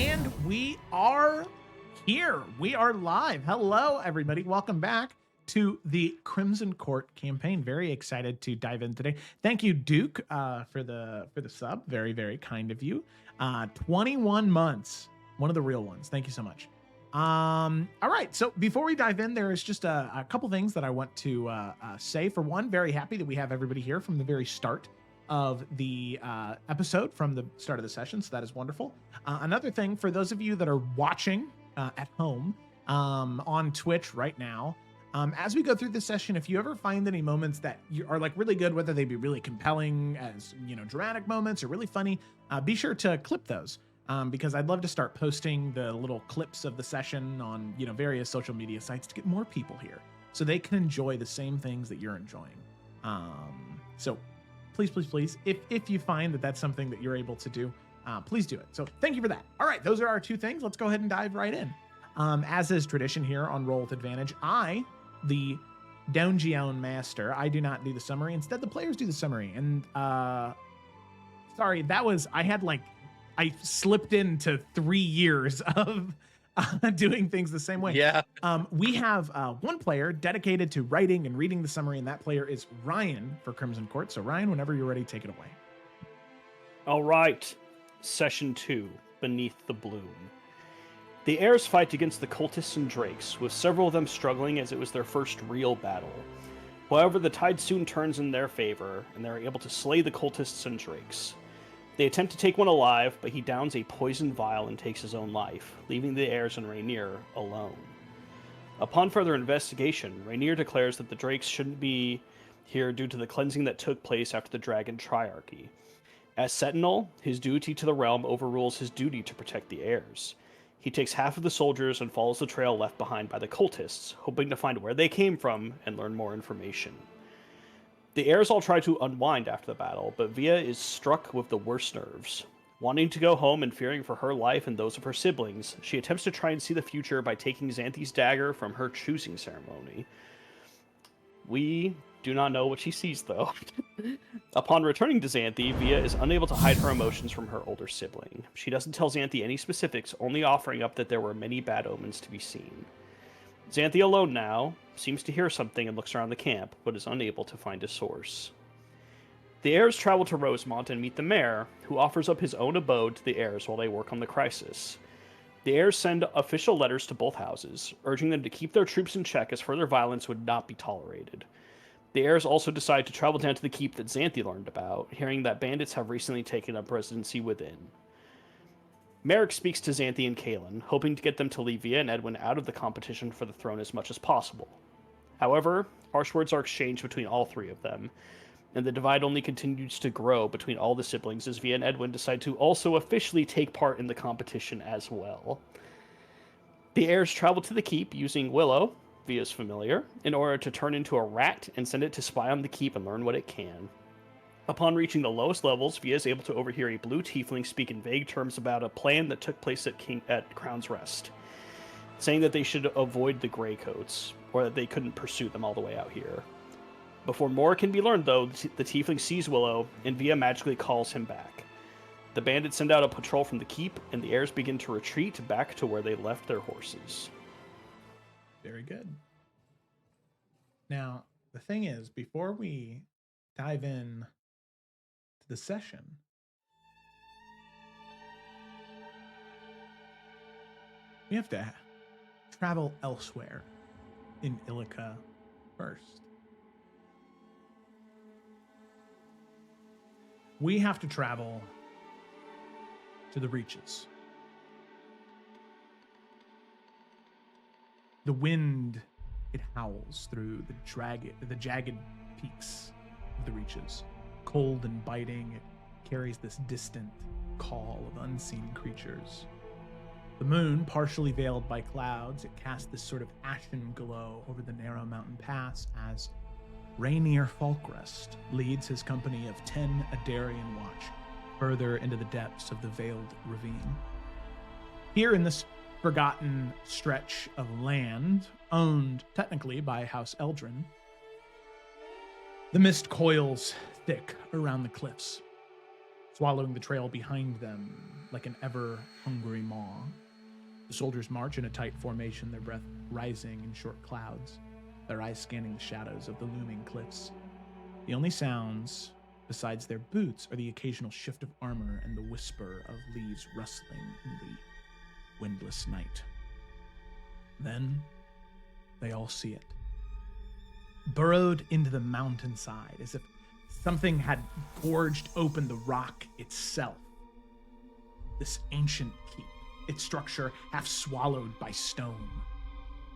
And we are here. We are live. Hello, everybody. Welcome back to the Crimson Court campaign. Very excited to dive in today. Thank you, Duke, for the sub. Very, very kind of you. 21 months. One of the real ones. Thank you so much. All right. So before we dive in, there is just a couple things that I want to say. For one, very happy that we have everybody here from the very start of the episode, from the start of the session. So that is wonderful. Another thing, for those of you that are watching at home on Twitch right now, as we go through this session, if you ever find any moments that you are like really good, whether they be really compelling as, you know, dramatic moments or really funny, be sure to clip those. Because I'd love to start posting the little clips of the session on, you know, various social media sites to get more people here so they can enjoy the same things that you're enjoying. So please, if you find that that's something that you're able to do, please do it. So thank you for that. All right, those are our two things. Let's go ahead and dive right in. As is tradition here on Roll with Advantage, I, the Donjion Master, I do not do the summary. Instead, the players do the summary. And sorry, I slipped into 3 years of doing things the same way. Yeah. We have one player dedicated to writing and reading the summary, and that player is Ryan for Crimson Court. So Ryan, whenever you're ready, take it away. All right. Session 2, Beneath the Bloom. The heirs fight against the cultists and drakes, with several of them struggling as it was their first real battle. However, the tide soon turns in their favor, and they're able to slay the cultists and drakes. They attempt to take one alive, but he downs a poisoned vial and takes his own life, leaving the heirs and Rainier alone. Upon further investigation, Rainier declares that the drakes shouldn't be here due to the cleansing that took place after the dragon triarchy. As Sentinel, his duty to the realm overrules his duty to protect the heirs. He takes half of the soldiers and follows the trail left behind by the cultists, hoping to find where they came from and learn more information. The heirs all try to unwind after the battle, but Via is struck with the worst nerves. Wanting to go home and fearing for her life and those of her siblings, she attempts to try and see the future by taking Xanthi's dagger from her choosing ceremony. We do not know what she sees, though. Upon returning to Xanthi, Via is unable to hide her emotions from her older sibling. She doesn't tell Xanthi any specifics, only offering up that there were many bad omens to be seen. Xanthi, alone now, seems to hear something and looks around the camp, but is unable to find a source. The heirs travel to Rosemont and meet the mayor, who offers up his own abode to the heirs while they work on the crisis. The heirs send official letters to both houses, urging them to keep their troops in check as further violence would not be tolerated. The heirs also decide to travel down to the keep that Xanthi learned about, hearing that bandits have recently taken up residency within. Merrick speaks to Xanthi and Kaelin, hoping to get them to leave Via and Edwin out of the competition for the throne as much as possible. However, harsh words are exchanged between all three of them, and the divide only continues to grow between all the siblings as Via and Edwin decide to also officially take part in the competition as well. The heirs travel to the keep using Willow, Via's familiar, in order to turn into a rat and send it to spy on the keep and learn what it can. Upon reaching the lowest levels, Via is able to overhear a blue tiefling speak in vague terms about a plan that took place at Crown's Rest, saying that they should avoid the Greycoats, or that they couldn't pursue them all the way out here. Before more can be learned, though, the tiefling sees Willow, and Via magically calls him back. The bandits send out a patrol from the keep, and the heirs begin to retreat back to where they left their horses. Very good. Now, the thing is, before we dive in to the session, we have to travel elsewhere in Illica first. We have to travel to the Reaches. The wind, it howls through the jagged peaks of the Reaches. Cold and biting, it carries this distant call of unseen creatures. The moon, partially veiled by clouds, it casts this sort of ashen glow over the narrow mountain pass as Rainier Falkrest leads his company of 10 Adarian watch further into the depths of the veiled ravine. Here in this forgotten stretch of land, owned technically by House Eldrin, the mist coils thick around the cliffs, swallowing the trail behind them like an ever-hungry maw. The soldiers march in a tight formation, their breath rising in short clouds, their eyes scanning the shadows of the looming cliffs. The only sounds, besides their boots, are the occasional shift of armor and the whisper of leaves rustling in the windless night. Then, they all see it. Burrowed into the mountainside, as if something had gorged open the rock itself. This ancient keep, its structure half swallowed by stone,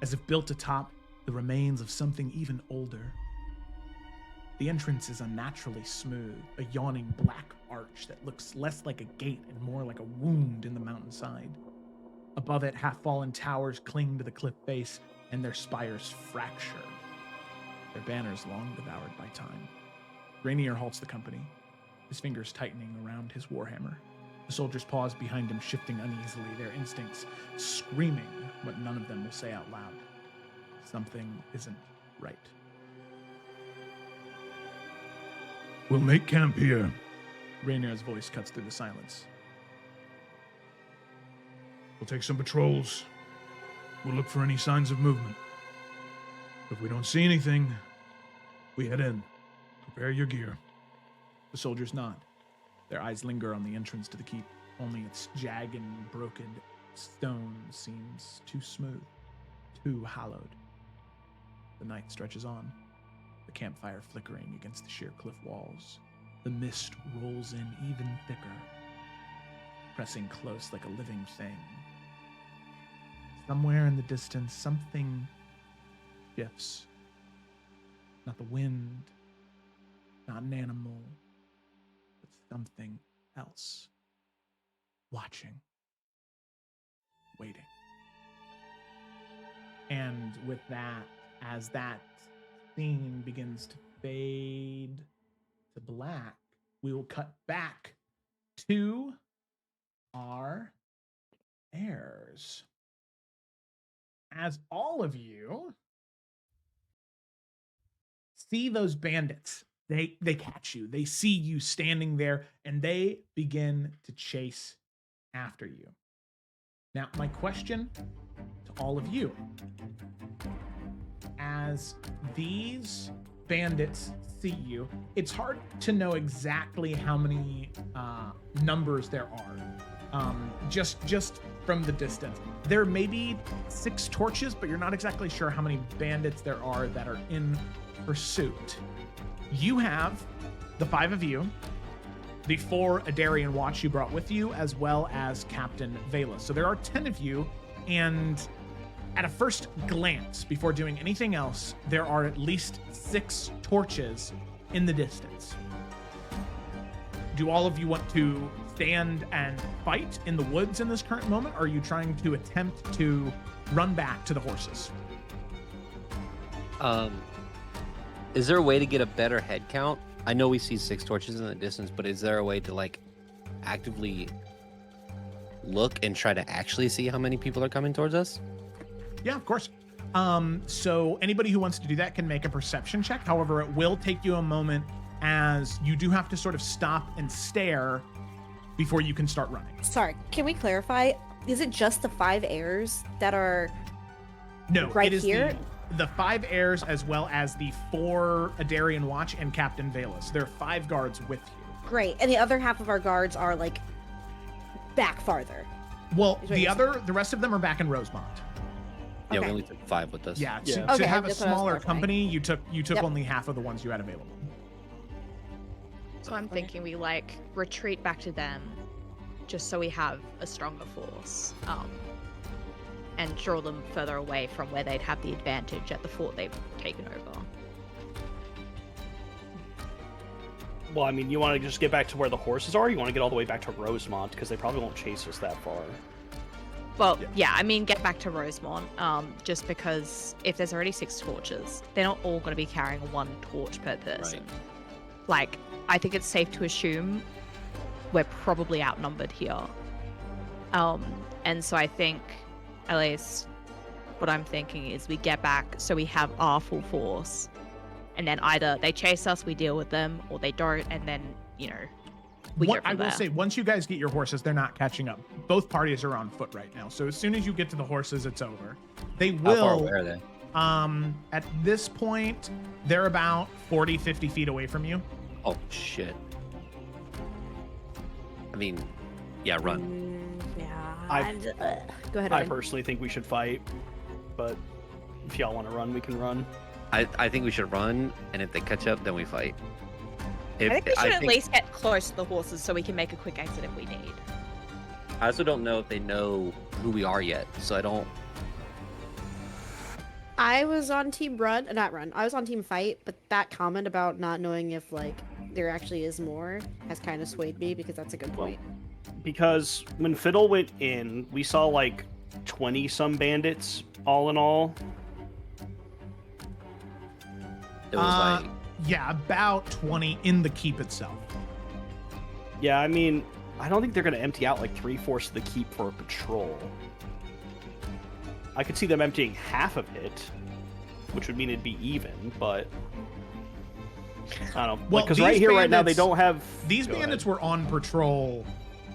as if built atop the remains of something even older. The entrance is unnaturally smooth, a yawning black arch that looks less like a gate and more like a wound in the mountainside. Above it, half-fallen towers cling to the cliff face, and their spires fracture, their banners long devoured by time. Rainier halts the company, his fingers tightening around his warhammer. The soldiers pause behind him, shifting uneasily, their instincts screaming what none of them will say out loud. Something isn't right. We'll make camp here. Rainier's voice cuts through the silence. We'll take some patrols. We'll look for any signs of movement. If we don't see anything, we head in. Prepare your gear. The soldiers nod. Their eyes linger on the entrance to the keep. Only its jagged and broken stone seems too smooth, too hallowed. The night stretches on, the campfire flickering against the sheer cliff walls. The mist rolls in even thicker, pressing close like a living thing. Somewhere in the distance, something shifts. Not the wind, not an animal, but something else. Watching. Waiting. And with that, as that scene begins to fade to black, we will cut back to our heirs. As all of you see those bandits, they catch you. They see you standing there, and they begin to chase after you. Now, my question to all of you, as these bandits see you, it's hard to know exactly how many numbers there are, just from the distance. There may be 6 torches, but you're not exactly sure how many bandits there are that are in pursuit. You have the 5 of you, the 4 Adarian Watch you brought with you, as well as Captain Vela. So there are 10 of you, and at a first glance, before doing anything else, there are at least 6 torches in the distance. Do all of you want to stand and fight in the woods in this current moment, or are you trying to attempt to run back to the horses? Is there a way to get a better head count? I know we see 6 torches in the distance, but is there a way to actively look and try to actually see how many people are coming towards us? Yeah, of course. So anybody who wants to do that can make a perception check. However, it will take you a moment, as you do have to sort of stop and stare before you can start running. Sorry, can we clarify? Is it just the 5 heirs that are right it is here? The 5 heirs, as well as the 4 Adarian Watch and Captain Velas. There are 5 guards with you. Great. And the other half of our guards are back farther. Well, the rest of them are back in Rosemont. Yeah, Okay. we only took 5 with us. Yeah, Yeah. to Okay, have a that's what I was smaller clarifying. company, you took Yep. only half of the ones you had available. So I'm thinking we retreat back to them, just so we have a stronger force, and draw them further away from where they'd have the advantage at the fort they've taken over. Well, I mean, you want to just get back to where the horses are? Or you want to get all the way back to Rosemont, because they probably won't chase us that far. Well, yeah, I mean, get back to Rosemont, just because if there's already 6 torches, they're not all going to be carrying 1 torch per person. I think it's safe to assume we're probably outnumbered here. And so I think, at least what I'm thinking is we get back so we have our full force, and then either they chase us, we deal with them, or they don't, and then, we go I from will there. say, once you guys get your horses, they're not catching up. Both parties are on foot right now. So as soon as you get to the horses, it's over. They How far will. away are they? At this point, they're about 40, 50 feet away from you. Oh shit. I mean, yeah, run. Go ahead. I Ryan. personally think we should fight, but if y'all want to run, we can run. I think we should run, and if they catch up, then we fight. I think we should at least get close to the horses so we can make a quick exit if we need. I also don't know if they know who we are yet, so I don't. I was on team not run. I was on team fight, but that comment about not knowing if like there actually is more has kind of swayed me because that's a good point. Because when Fiddle went in, we saw like 20 some bandits all in all. It was like Yeah, about 20 in the keep itself. Yeah, I mean, I don't think they're going to empty out like 3/4 of the keep for a patrol. I could see them emptying half of it, which would mean it'd be even, but I don't know. Well, Because these right here, right now, they bandits- don't have... These Go bandits ahead. were on patrol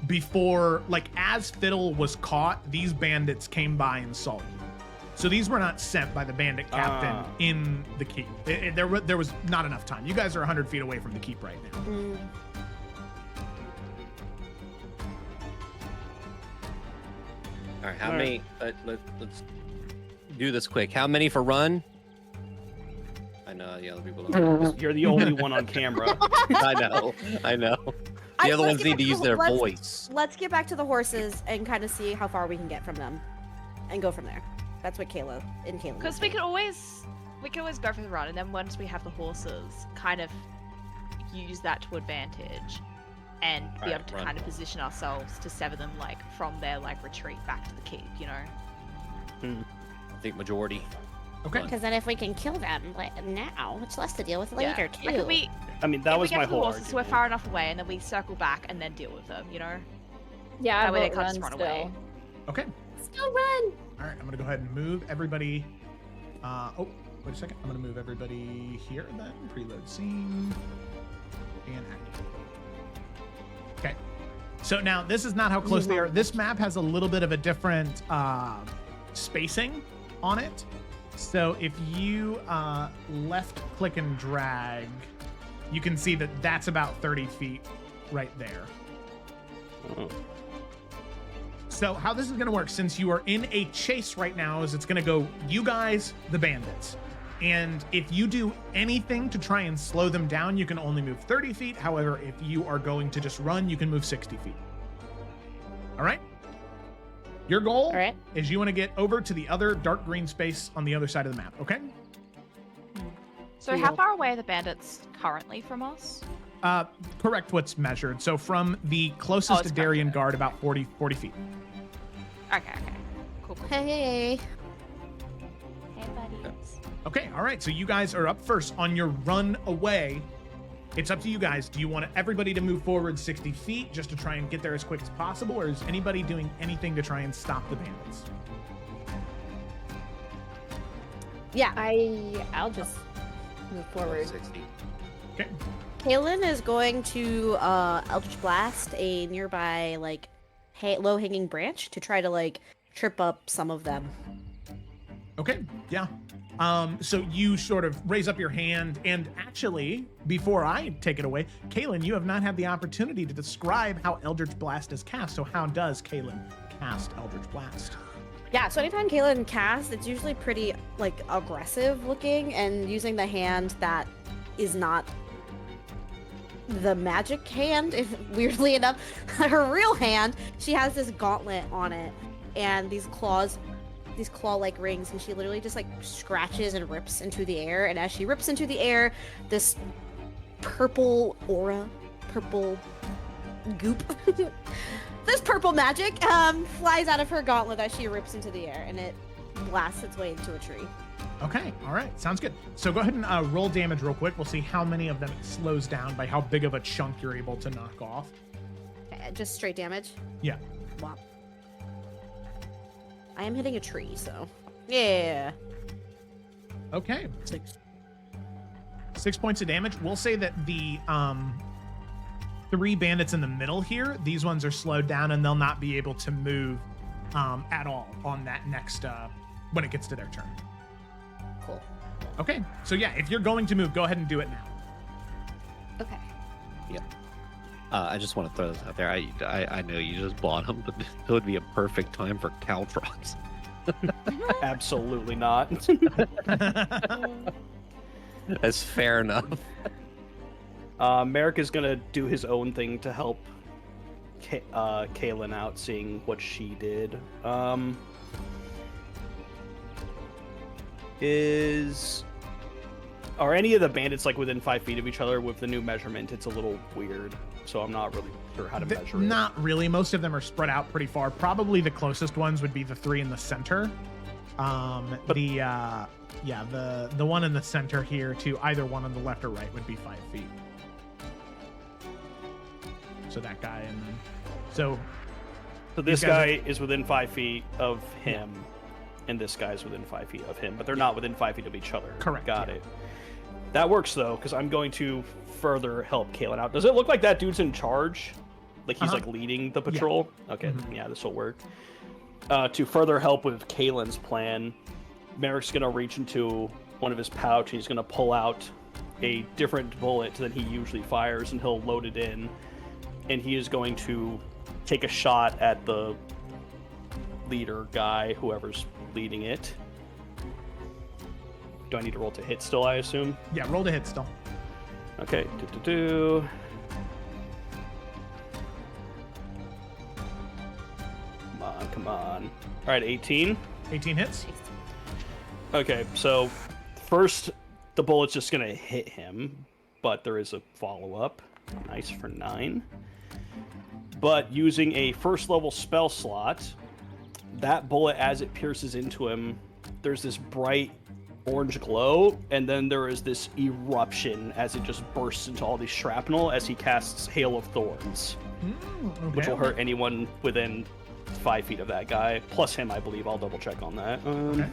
before, like, as Fiddle was caught, these bandits came by and saw you. So these were not sent by the bandit captain in the keep. There was not enough time. You guys are 100 feet away from the keep right now. all right. How All many? Let's do this quick. How many for run? I know the other people don't. You're the only one on camera. I know. The other ones need to use their voice. Let's get back to the horses and kind of see how far we can get from them, and go from there. That's what Kayla. Because we can always go for the run, and then once we have the horses, kind of use that to advantage, and be Alright, able to run. kind of position ourselves to sever them like from their like retreat back to the keep. You know. I think majority. Okay. Because then if we can kill them now, it's less to deal with later too. Like if we, I mean, that if was we get my to the whole horses, so we're argument. far enough away, and then we circle back and then deal with them. You know. Yeah, That way they vote can't just run run away. Okay. Still run. All right, I'm going to go ahead and move everybody. Oh, wait a second. I'm going to move everybody here then. Preload scene. And activate. Okay. So now this is not how close they are. This map has a little bit of a different spacing on it. So if you left click and drag, you can see that that's about 30 feet right there. Oh. So how this is going to work, since you are in a chase right now, is it's going to go you guys, the bandits. And if you do anything to try and slow them down, you can only move 30 feet. However, if you are going to just run, you can move 60 feet. All right? Your goal All right. is you want to get over to the other dark green space on the other side of the map, okay? So how far away are the bandits currently from us? Correct what's measured. So from the closest to it's Darien correct. Guard, about 40 feet. Okay. Cool. Hey. Hey, buddies. Okay, all right. So you guys are up first on your run away. It's up to you guys. Do you want everybody to move forward 60 feet just to try and get there as quick as possible, or is anybody doing anything to try and stop the bandits? Yeah. I'll just move forward. 60. Okay. Kaylin is going to Eldritch Blast a nearby like low-hanging branch to try to like trip up some of them. Okay, yeah. So you sort of raise up your hand, and actually, before I take it away, Kaylin, you have not had the opportunity to describe how Eldritch Blast is cast. So how does Kaylin cast Eldritch Blast? Yeah, so anytime Kaylin casts, it's usually pretty like aggressive looking and using the hand that is not the magic hand, if weirdly enough. Her real hand, she has this gauntlet on it and these claw-like rings, and she literally just like scratches and rips into the air, and as she rips into the air, this purple goop this purple magic flies out of her gauntlet as she rips into the air, and it blasts its way into a tree. Okay, all right, sounds good. So go ahead and roll damage real quick. We'll see how many of them it slows down by how big of a chunk you're able to knock off. Just straight damage. Yeah. Wop. I am hitting a tree, so yeah. Okay. 6 points of damage. We'll say that the 3 bandits in the middle here, these ones are slowed down and they'll not be able to move at all on that next when it gets to their turn. Cool. Okay, so yeah, if you're going to move, go ahead and do it now. Okay. Yep. I just want to throw this out there. I know you just bought them, but it would be a perfect time for Caltrox. Absolutely not. That's fair enough. Merrick is gonna do his own thing to help Kaylin out, seeing what she did. Are any of the bandits like within 5 feet of each other? With the new measurement, it's a little weird, so I'm not really sure how to measure it. Not really. Most of them are spread out pretty far. Probably the closest ones would be the 3 in the center. The one in the center here to either one on the left or right would be 5 feet. So that guy and then so this guy is within 5 feet of him, and this guy is within 5 feet of him, but they're not within 5 feet of each other. Correct. Got it. That works though, because I'm going to further help Kaylin out. Does it look like that dude's in charge? Like he's like leading the patrol? Yeah. Okay, yeah, this will work. To further help with Kaylin's plan, Merrick's gonna reach into one of his pouch. He's gonna pull out a different bullet than he usually fires, and he'll load it in. And he is going to take a shot at the leader guy, whoever's leading it. Do I need to roll to hit still, I assume? Yeah, roll to hit still. Okay. Come on. All right, 18. 18 hits. Okay, so first the bullet's just going to hit him, but there is a follow-up. Nice for 9. But using a first level spell slot, that bullet, as it pierces into him, there's this bright orange glow, and then there is this eruption as it just bursts into all these shrapnel as he casts Hail of Thorns, which will hurt anyone within 5 feet of that guy, plus him, I believe. I'll double check on that. Okay.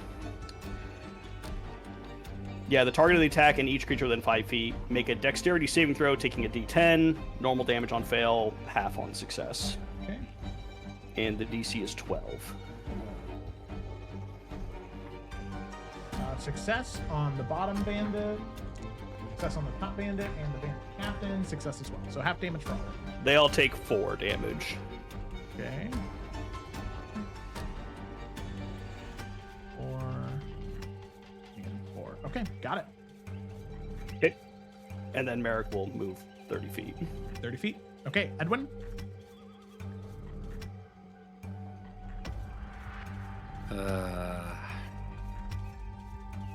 Yeah, the target of the attack and each creature within 5 feet make a dexterity saving throw, taking a d10, normal damage on fail, half on success. Okay. And the DC is 12. Success on the bottom bandit, success on the top bandit, and the bandit captain, success as well. So half damage for all. They all take 4 damage. Okay. 4 and 4. Okay, got it. Okay. And then Merrick will move 30 feet. 30 feet. Okay, Edwin.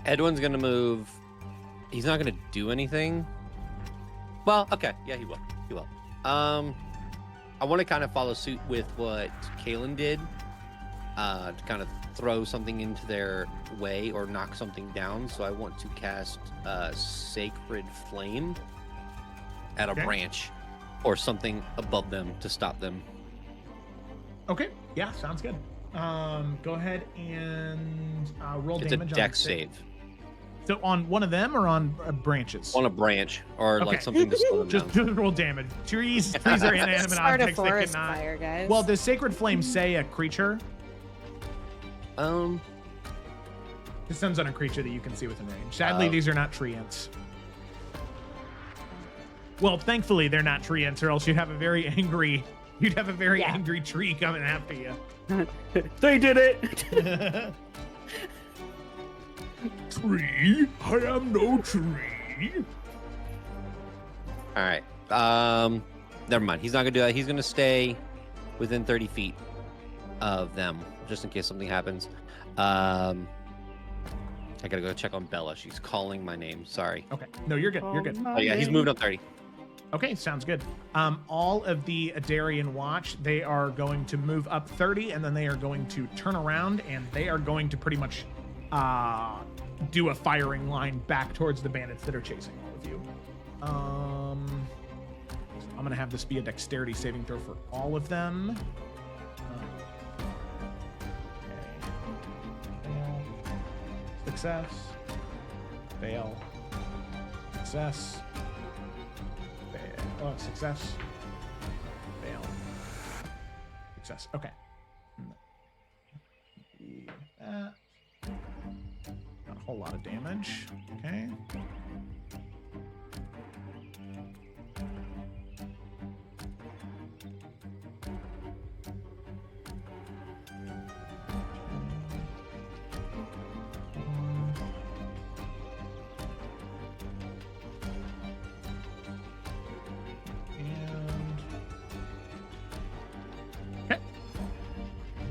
Edwin's gonna move. He's not gonna do anything. Well, okay, yeah, he will. He will. I want to kind of follow suit with what Kaylin did, to kind of throw something into their way or knock something down. So I want to cast Sacred Flame at a branch or something above them to stop them. Okay, yeah, sounds good. Go ahead and roll It's damage. a dex save. So on one of them or on branches? On a branch or like something to slow them just down. roll damage. Trees are inanimate Start a objects that forest cannot. fire, guys. Well, does Sacred Flame say a creature? It depends on a creature that you can see within range. Sadly, these are not treants. Well, thankfully they're not treants, or else you'd have a very angry angry tree coming after you. They did it. Tree? I am no tree. All right. Never mind. He's not gonna do that. He's gonna stay within 30 feet of them, just in case something happens. I gotta go check on Bella. She's calling my name. Sorry. Okay. No, you're good. You're good. Oh yeah, he's moved up 30. Okay, sounds good. All of the Adarian Watch, they are going to move up 30, and then they are going to turn around, and they are going to pretty much do a firing line back towards the bandits that are chasing all of you. So I'm gonna have this be a dexterity saving throw for all of them. Fail. Success. Fail. Success. Fail. Oh, success. success. Okay. Not a whole lot of damage. Okay.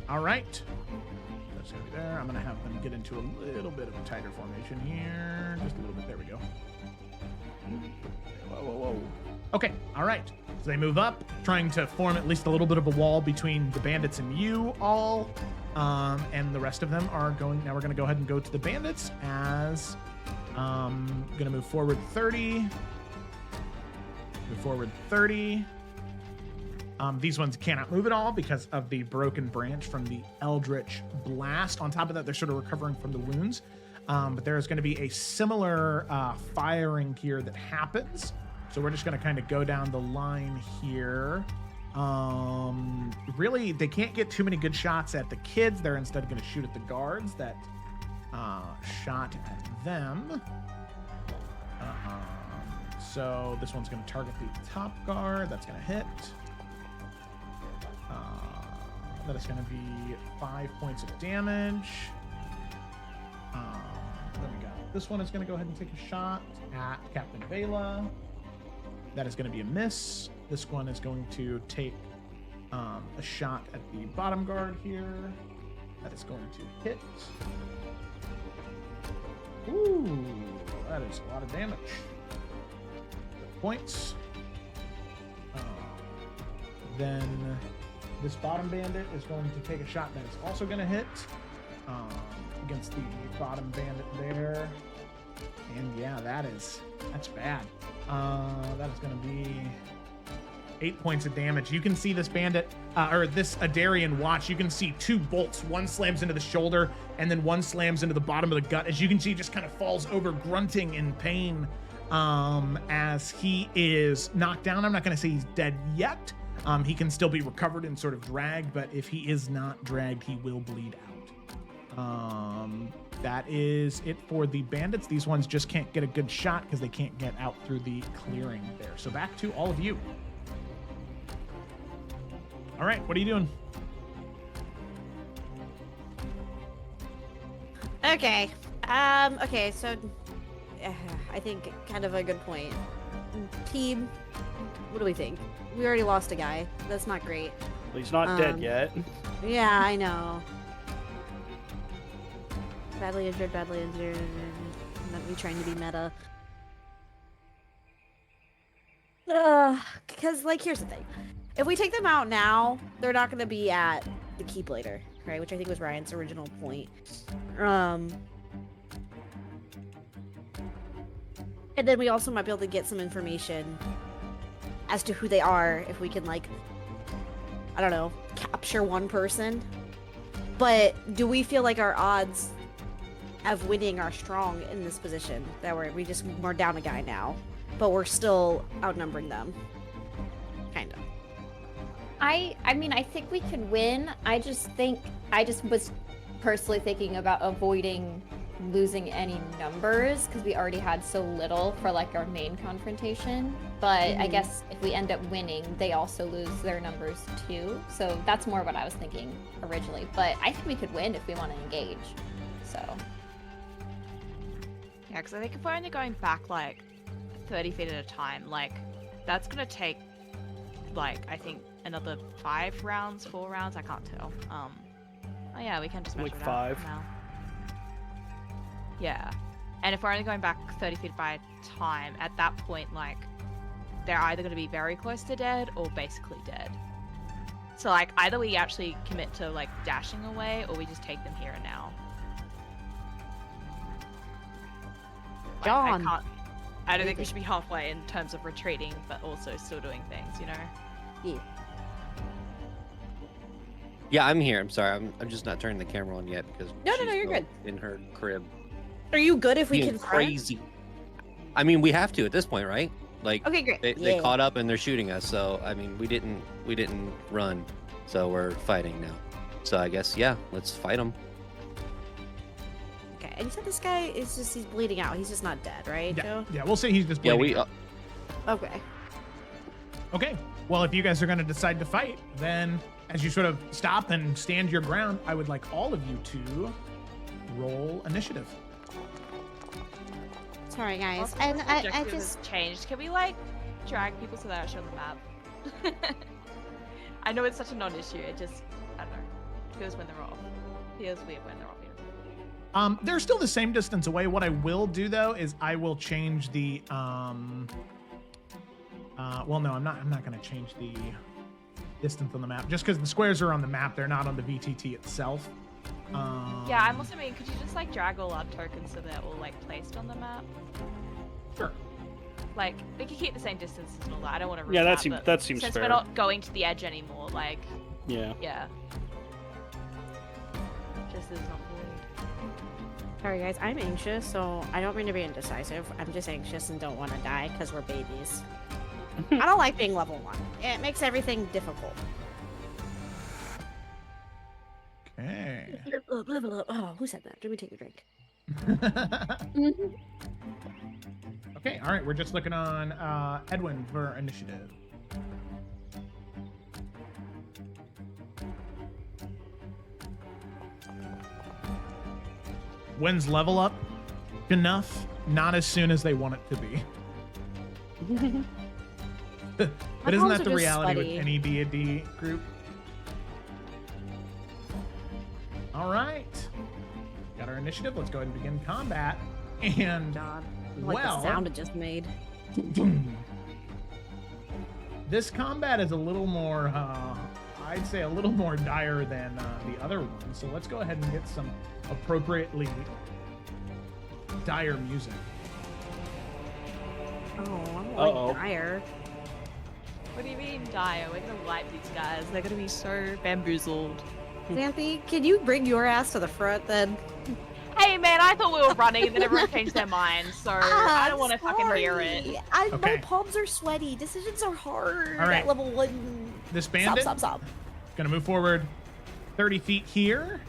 All right. That's going to be there. I'm going to have them get into a little bit of a tighter formation here. Just a little bit. There we go. Whoa. Okay. All right. So they move up, trying to form at least a little bit of a wall between the bandits and you all. And the rest of them are going. Now we're going to go ahead and go to the bandits as going to move forward 30. Move forward 30. These ones cannot move at all because of the broken branch from the Eldritch Blast. On top of that, they're sort of recovering from the wounds. But there is going to be a similar firing here that happens. So we're just going to kind of go down the line here. Really, they can't get too many good shots at the kids. They're instead going to shoot at the guards that shot at them. So this one's going to target the top guard. That's going to hit. That is going to be 5 points of damage. Then we got this one is going to go ahead and take a shot at Captain Vela. That is going to be a miss. This one is going to take a shot at the bottom guard here. That is going to hit. Ooh, that is a lot of damage. Points. Then this bottom bandit is going to take a shot that is also going to hit against the bottom bandit there. And yeah, that's bad. That is going to be 8 points of damage. You can see this bandit, or this Adarian watch, you can see two bolts. One slams into the shoulder, and then one slams into the bottom of the gut. As you can see, just kind of falls over, grunting in pain as he is knocked down. I'm not going to say he's dead yet. He can still be recovered and sort of dragged, but if he is not dragged, he will bleed out. That is it for the bandits. These ones just can't get a good shot because they can't get out through the clearing there. So back to all of you. All right, what are you doing? Okay. Okay, so I think kind of a good point. Team, what do we think? We already lost a guy. That's not great. Well, he's not dead yet. Yeah, I know. Badly injured. Not me trying to be meta. Because, like, here's the thing. If we take them out now, they're not going to be at the keep later, right? Which I think was Ryan's original point. And then we also might be able to get some information as to who they are if we can, like, I don't know, capture one person. But do we feel like our odds of winning are strong in this position? That we're down a guy now, but we're still outnumbering them. Kind of. I mean, I think we could win. I just was personally thinking about avoiding losing any numbers because we already had so little for like our main confrontation. But I guess if we end up winning, they also lose their numbers too. So that's more what I was thinking originally. But I think we could win if we want to engage. So. Yeah, because I think if we're only going back like 30 feet at a time, like that's gonna take like I think another 4 rounds, I can't tell. Oh yeah, we can just measure Like it 5. out now. Yeah, and if we're only going back 30 feet by time, at that point, like they're either going to be very close to dead or basically dead. So like either we actually commit to like dashing away or we just take them here and now. Like, John. I don't think we should be halfway in terms of retreating, but also still doing things, you know? Yeah. Yeah, I'm here. I'm sorry. I'm just not turning the camera on yet because No, she's you're still good. in her crib. Are you good if we Being can crazy. I mean, we have to at this point, right? Like Okay, great. they caught up and they're shooting us. So I mean, we didn't run. So we're fighting now. So I guess, yeah, let's fight them. Okay, and you said this guy is he's bleeding out. He's just not dead, right, Yeah, Joe? yeah, we'll say he's just Yeah, bleeding we. out. Okay. Okay, well, if you guys are going to decide to fight, then as you sort of stop and stand your ground, I would like all of you to roll initiative. Sorry, guys. Also, And the I objective just has changed. Can we like drag people so they don't show the map? I know it's such a non-issue. It just, I don't know. It feels when they're off. It feels weird when they're off here. They're still the same distance away. What I will do though is I will change the well, no, I'm not going to change the distance on the map just because the squares are on the map. They're not on the VTT itself. Yeah, I'm also mean, could you just like drag all our tokens so they're all like placed on the map? Sure. Like, we can keep the same distances and all that. I don't want to. Yeah, but that seems since fair. we're not going to the edge anymore, like, Yeah. yeah. Just as not weird. sorry, guys. I'm anxious, so I don't mean to be indecisive. I'm just anxious and don't want to die because we're babies. I don't like being level 1. It makes everything difficult. Okay. Oh, who said that? Let me take a drink. Okay, all right, we're just looking on Edwin for initiative. When's level up enough? Not as soon as they want it to be. But isn't that the reality with any D&D group? All right. Got our initiative. Let's go ahead and begin combat. And God, like well, the sound it just made. this combat is a little more, I'd say a little more dire than the other one. So let's go ahead and get some appropriately dire music. Oh, I'm Uh-oh. like dire. What do you mean, dire? We're gonna wipe these guys. They're gonna be so bamboozled. Xanthi, can you bring your ass to the front then? Hey man, I thought we were running and then everyone changed their minds, so I don't want to fucking hear it. Okay. My palms are sweaty. Decisions are hard All right. at level 1. This bandit Stop. gonna move forward 30 feet here.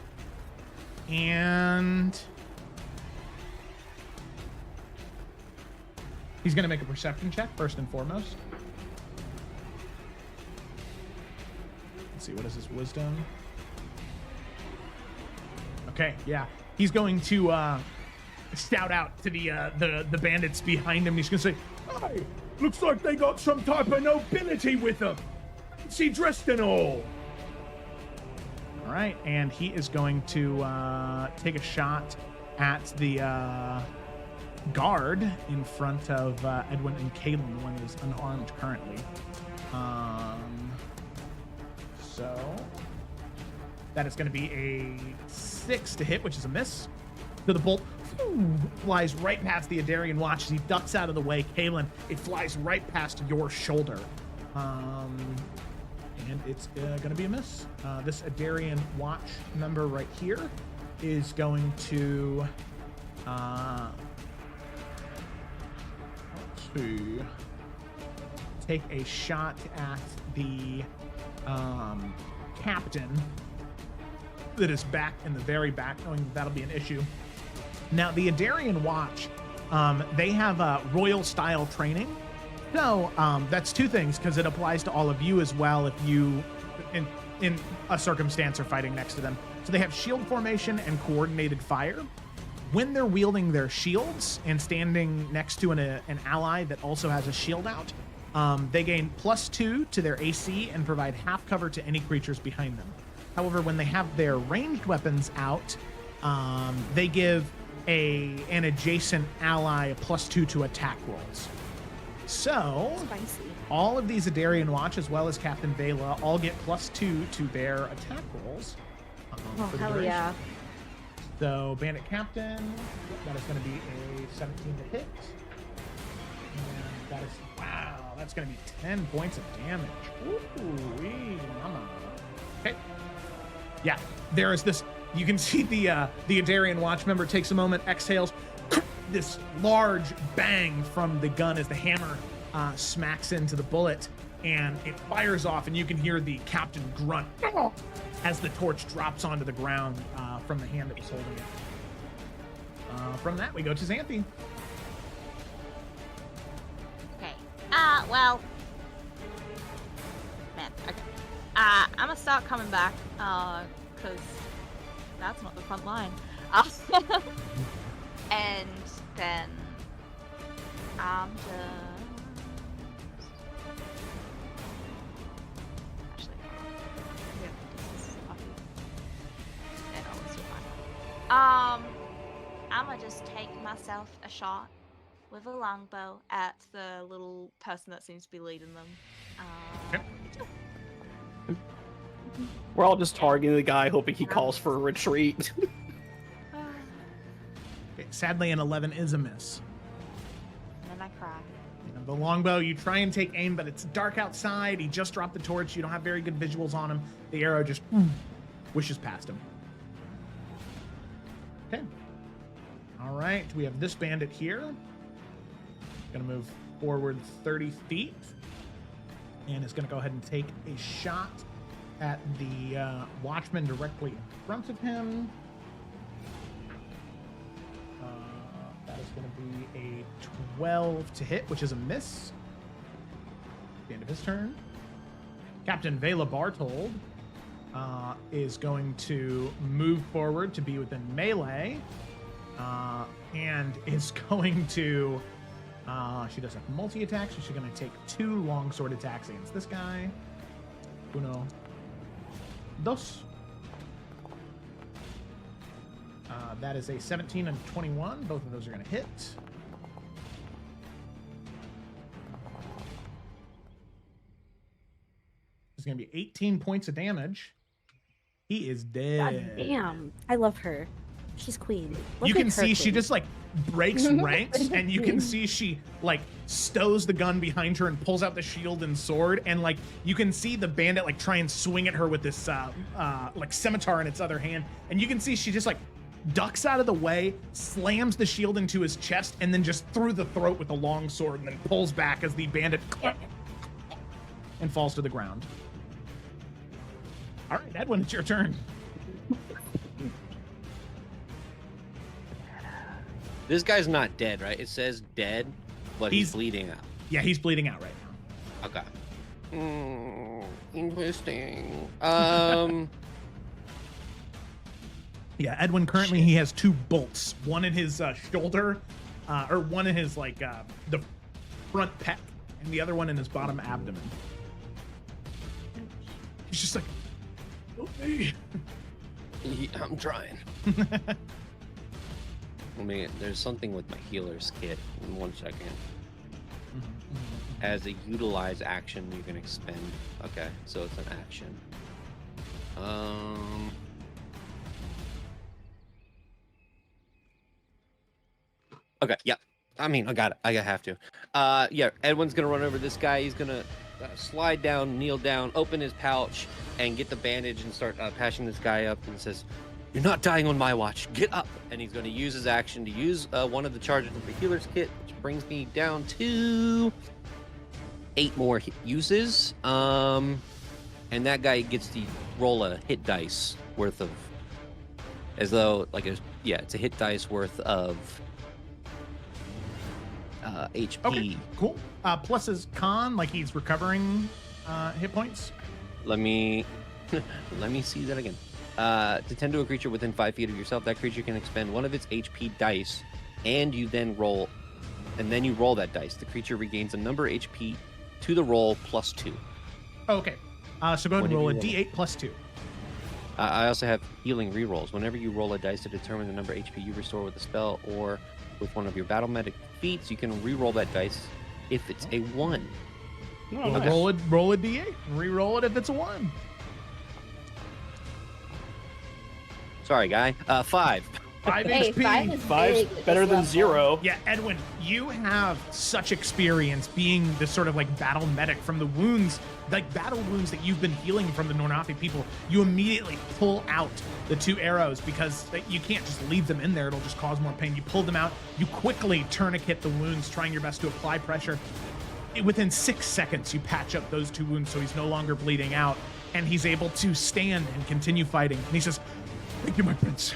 And he's gonna make a perception check first and foremost. Let's see, what is his wisdom? Okay, yeah. He's going to shout out to the bandits behind him. He's gonna say, Hey, looks like they got some type of nobility with them. Is he dressed and all? all right, and he is going to take a shot at the guard in front of Edwin and Kalen, the one who's unarmed currently. So that is going to be a 6 to hit, which is a miss. So the bolt flies right past the Adarian Watch as he ducks out of the way. Kalen, it flies right past your shoulder. And it's going to be a miss. This Adarian Watch member right here is going to take a shot at the captain that is back in the very back, knowing that'll be an issue. Now, the Adarian Watch, they have royal style training. So that's two things, because it applies to all of you as well if you, in a circumstance, are fighting next to them. So they have shield formation and coordinated fire. When they're wielding their shields and standing next to an ally that also has a shield out, they gain +2 to their AC and provide half cover to any creatures behind them. However, when they have their ranged weapons out, they give an adjacent ally a +2 to attack rolls. So, Spicy. all of these Adarian Watch, as well as Captain Vela, all get +2 to their attack rolls. Oh, for the hell duration. yeah. So, Bandit Captain, that is going to be a 17 to hit. And that is, wow, that's going to be 10 points of damage. Ooh-wee, mama. Okay. Yeah, there is this, you can see the Adarian Watch member takes a moment, exhales, this large bang from the gun as the hammer smacks into the bullet. and it fires off, and you can hear the captain grunt as the torch drops onto the ground from the hand that was holding it. From that, we go to Xanthi. Okay. Well. Man, okay. I'm gonna start coming back, because that's not the front line. And then I'm just... Actually, yeah, this is lucky. Yeah, no, it's still fine. I'm gonna just take myself a shot with a longbow at the little person that seems to be leading them. Okay. We're all just targeting the guy, hoping he calls for a retreat. Okay, sadly, an 11 is a miss. And then I cry. The longbow, you try and take aim, but it's dark outside. He just dropped the torch. You don't have very good visuals on him. The arrow just wishes past him. Okay. All right, we have this bandit here. Gonna move forward 30 feet. And is gonna go ahead and take a shot at the watchman directly in front of him. That is going to be a 12 to hit, which is a miss. The end of his turn. Captain Vela Bartold is going to move forward to be within melee, and is going to. She does have multi-attack, so she's going to take 2 longsword attacks against this guy. Uno, dos. That is a 17 and 21. Both of those are going to hit. It's going to be 18 points of damage. He is dead. God damn. I love her. She's queen. You can see she just like breaks ranks, and you can see she like stows the gun behind her and pulls out the shield and sword, and like you can see the bandit like try and swing at her with this like scimitar in its other hand, and you can see she just like ducks out of the way, slams the shield into his chest, and then just through the throat with a long sword, and then pulls back as the bandit and falls to the ground. All right, Edwin, it's your turn. This guy's not dead, right? It says dead, but he's bleeding out. Yeah, he's bleeding out right now. Okay. Interesting. Yeah, Edwin currently he has 2 bolts, one in his shoulder, or one in his like the front pec, and the other one in his bottom abdomen. He's just like, okay. I'm trying. I mean, there's something with my healer's kit. In 1 second. As a utilize action, you can expend. Okay, so it's an action. Okay, yeah. I mean, I got it. I have to. Yeah, Edwin's gonna run over this guy. He's gonna slide down, kneel down, open his pouch, and get the bandage and start patching this guy up. And says, "You're not dying on my watch. Get up!" And he's going to use his action to use one of the charges of the healer's kit, which brings me down to 8 more uses. And that guy gets to roll a hit dice worth of, as though like it's a hit dice worth of HP. Okay, cool. Plus his con, like he's recovering hit points. Let me see that again. To tend to a creature within 5 feet of yourself, that creature can expend one of its HP dice, and you roll that dice. The creature regains a number of HP to the roll plus 2. Okay. So go ahead and roll a D8 plus 2. I also have healing rerolls. Whenever you roll a dice to determine the number of HP you restore with a spell or with one of your battle medic feats, you can re-roll that dice if it's a 1. No, Well, nice. roll a D8. Re-roll it if it's a 1. Sorry, guy. 5. 5 Hey, HP. 5 is 5's big at better this than level. 0. Yeah, Edwin, you have such experience being this sort of like battle medic from the wounds, like battle wounds that you've been healing from the Nornafi people. You immediately pull out the 2 arrows because you can't just leave them in there. It'll just cause more pain. You pull them out. You quickly tourniquet the wounds, trying your best to apply pressure. within 6 seconds, you patch up those 2 wounds so he's no longer bleeding out, and he's able to stand and continue fighting. And he says, "Thank you, my prince."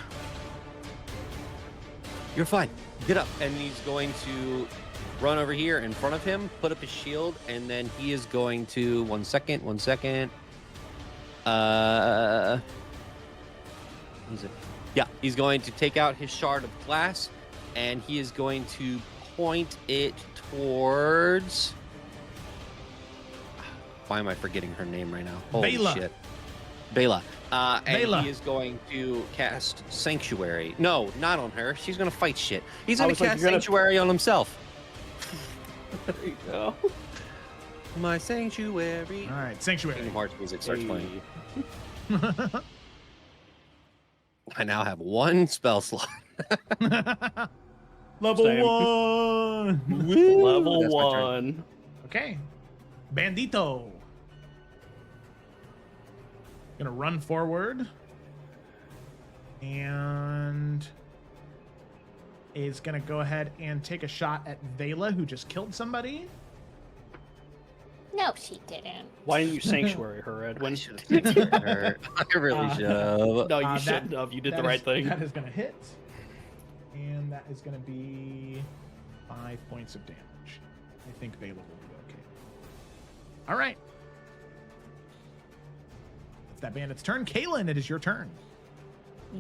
You're fine. Get up. And he's going to run over here in front of him, put up his shield, and then he is going to... One second. He's going to take out his shard of glass, and he is going to point it towards... Why am I forgetting her name right now? Holy Bela. shit. Bela. And Bela. he is going to cast Sanctuary. No, not on her. She's going to fight shit. He's going to cast Sanctuary on himself. There you go. My Sanctuary. All right, Sanctuary. Kingdom Hearts music starts playing. I now have 1 spell slot. Level Same. 1. Level That's my turn. 1. Okay. Bandito. Gonna run forward. And is gonna go ahead and take a shot at Vela, who just killed somebody. No, she didn't. Why didn't you sanctuary her, Edwin? I should have taken her. I really should have. No, you That- shouldn't have. You did the that right is- thing. That is gonna hit. And that is gonna be 5 points of damage. I think Vela will be okay. All right. It's that bandit's turn. Kaylin, it is your turn.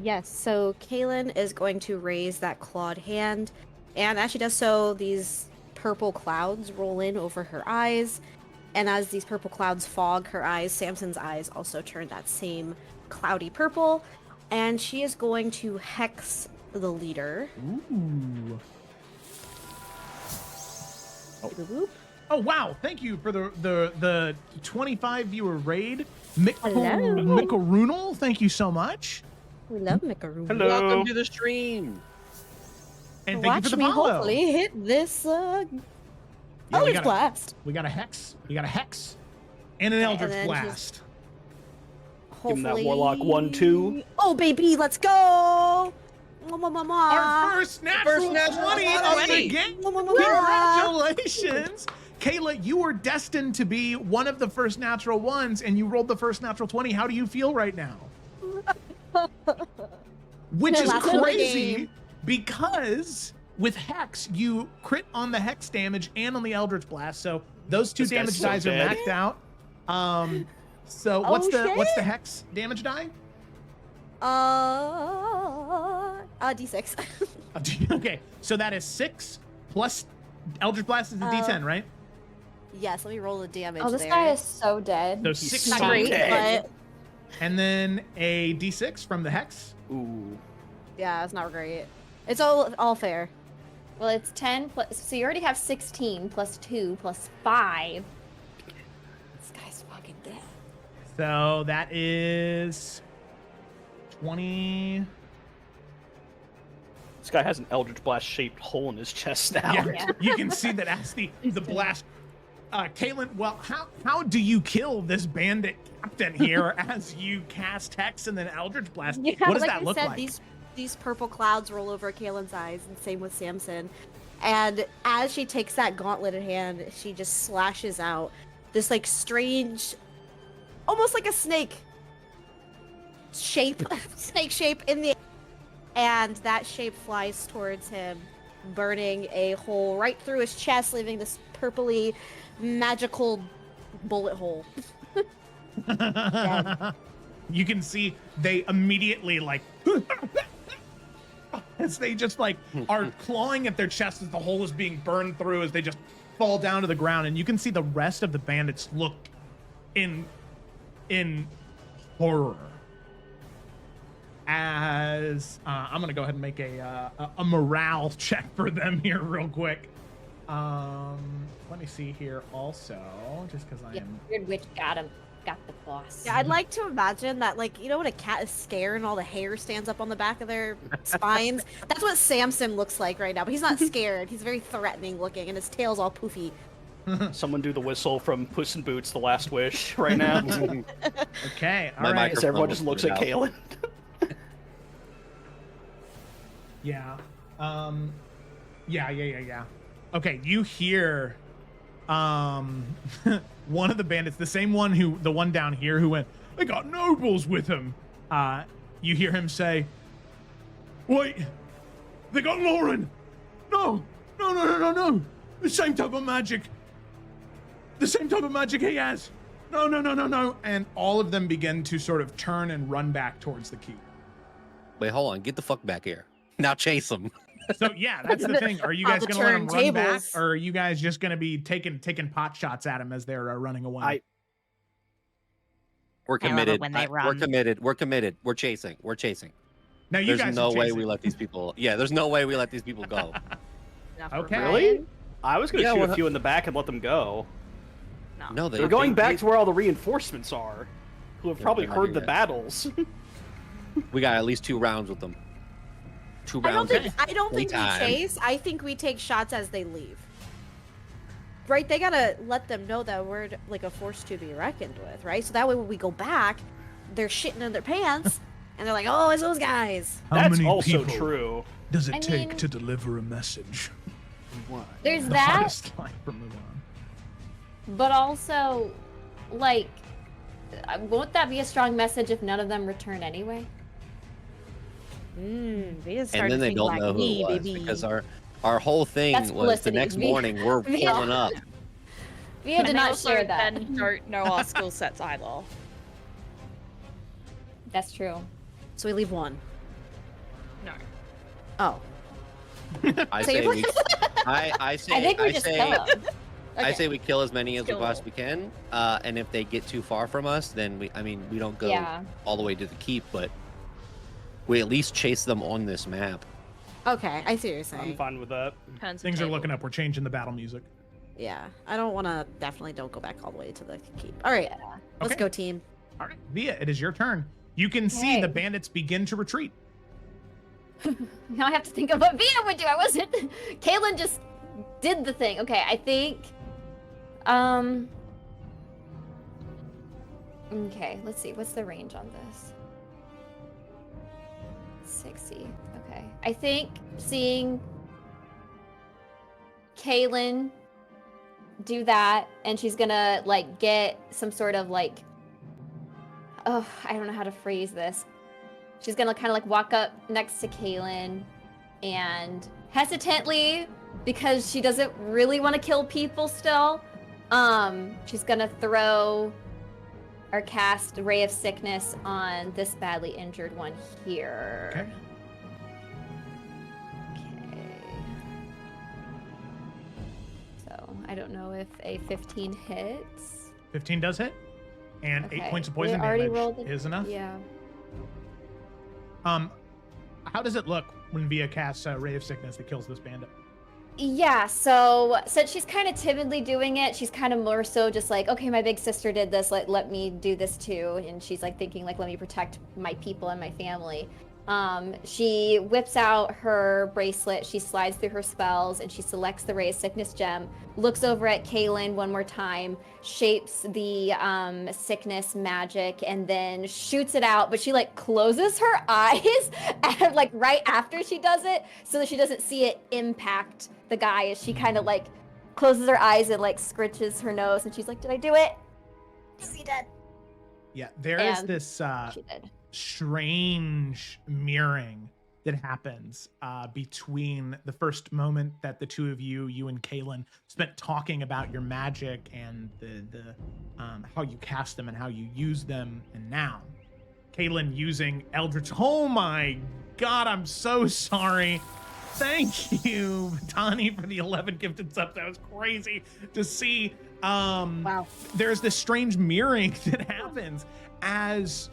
Yes, so Kaylin is going to raise that clawed hand, and as she does so, these purple clouds roll in over her eyes, and as these purple clouds fog her eyes, Samson's eyes also turn that same cloudy purple, and she is going to hex the leader. Ooh. Boop. Oh wow! Thank you for the 25 viewer raid, Hello. Mikarunal. Thank you so much, We love Mikaru. Hello. Welcome to the stream. and thank Watch you for the me follow. hopefully hit this Yeah, we Eldritch got Blast. We got a hex. We got a hex, and an Okay, Eldritch and then Blast. Give him that Hopefully... Warlock 1-2. Oh baby, let's go! Mwah, mwah, mwah, mwah. Our first natural 20 of the 20. game. Mwah, mwah, mwah. Congratulations. Kayla, you were destined to be one of the first natural ones, and you rolled the first natural 20. How do you feel right now? Which No, is last one of the crazy game. because with Hex, you crit on the Hex damage and on the Eldritch Blast. So those 2 This guy's damage so dies are dead. maxed out. So Oh, what's the shit. Hex damage die? D6. Okay, so that is 6 plus Eldritch Blast is a D10, right? Yes, let me roll the damage Oh, this there. guy is so dead. So He's 6 not so great, dead. but and then a D6 from the Hex. Ooh. yeah, it's not great. It's all fair. Well, it's 10 plus. So you already have 16 plus 2 plus 5. This guy's fucking dead. So that is 20. This guy has an Eldritch Blast shaped hole in his chest now. Yeah, you can see that as the blast. Kaylin, well, how do you kill this bandit captain here as you cast Hex and then Eldritch Blast? Yeah, What does like that I look said, like? these purple clouds roll over Kaylin's eyes, and same with Samson. And as she takes that gauntleted hand, she just slashes out this like strange, almost like a snake shape, snake shape in the, and that shape flies towards him, burning a hole right through his chest, leaving this purpley magical bullet hole. You can see they immediately like as they just like are clawing at their chest as the hole is being burned through as they just fall down to the ground, and you can see the rest of the bandits look in horror as I'm gonna go ahead and make a morale check for them here real quick. Let me see here also, just because I Yeah, am weird witch got him. Got the boss. Yeah, I'd like to imagine that, like, you know when a cat is scared and all the hair stands up on the back of their spines? That's what Samson looks like right now, but he's not scared. He's very threatening looking, and his tail's all poofy. Someone do the whistle from Puss in Boots: The Last Wish right now. okay. All My right. As everyone Microphone just was looks put at out. Kaylin. Yeah. Yeah. Okay, you hear one of the bandits, the same one the one down here who went, they got nobles with them. You hear him say, wait, they got Lauren. No. The same type of magic he has. No. And all of them begin to sort of turn and run back towards the keep. Wait, hold on. Get the fuck back here. Now chase them. So yeah, that's the thing. Are you guys going to let them run back, tables. or are you guys just going to be taking pot shots at them as they're running away? We're I love it committed. when they run. We're committed. We're chasing. Now you There's guys no are way chasing. we let these people. Yeah, there's no way we let these people go. Enough Okay. Really? I was going to Yeah, shoot well, a few in the back and let them go. No, They're going back to where all the reinforcements are, who have Yeah, probably they're not heard here the yet. battles. We got at least 2 rounds with them. 2 I don't rounds. think we Anytime. chase. I think we take shots as they leave. Right? They gotta let them know that we're like a force to be reckoned with, right? So that way when we go back, they're shitting in their pants, and they're like, "Oh, it's those guys." How That's many also people true. does it I take mean- to deliver a message? There's The that, hottest line from Mulan. but also, like, won't that be a strong message if none of them return anyway? They just And started then they thinking don't like know who me, it was baby. because our whole thing That's was the publicity. next We- morning we're Yeah. pulling up. Via did And they not also share that. then don't know our skill sets either. That's true. So we leave one. No. Oh, I So say you're we. I say. I think we just say, kill them. I say we kill as many as we Kill. possibly can, and if they get too far from us, then we don't go Yeah. all the way to the keep, but we at least chase them on this map. okay. I see what you're I'm saying. fine with that. Turns Things are table. looking up. We're changing the battle music. Yeah, I don't want to. Definitely don't go back all the way to the keep. All right, let's Okay. go, team. All right, Via, it is your turn. You can see Okay. the bandits begin to retreat. Now I have to think of what Via would do. I wasn't. Kaylin just did the thing. Okay, I think. Okay, let's see. What's the range on this? 60. Okay. I think seeing Kaylin do that, and she's gonna like get some sort of like. Oh, I don't know how to phrase this. She's gonna kind of like walk up next to Kaylin and hesitantly, because she doesn't really want to kill people still, she's gonna throw or cast Ray of Sickness on this badly injured one here. Okay. Okay. So I don't know if a 15 hits. 15 does hit, and 8 Okay. points of We poison already damage rolled it. is enough. Yeah. How does it look when Via casts Ray of Sickness that kills this bandit? Yeah, so since she's kind of timidly doing it, she's kind of more so just like, okay, my big sister did this, let me do this too. And she's like thinking like, let me protect my people and my family. She whips out her bracelet, she slides through her spells, and she selects the Ray of Sickness gem, looks over at Kaylin one more time, shapes the sickness magic, and then shoots it out, but she like closes her eyes like right after she does it so that she doesn't see it impact the guy, as she kind of like closes her eyes and like scritches her nose, and she's like, did I do it? Is he dead? Yeah, there is And this She did. strange mirroring that happens between the first moment that the two of you and Kaylin spent talking about your magic and the how you cast them and how you use them, and now Kaylin using Eldritch. Oh my god, I'm so sorry. Thank you, Tani, for the 11 gifted subs. That was crazy to see. Wow. There's this strange mirroring that happens as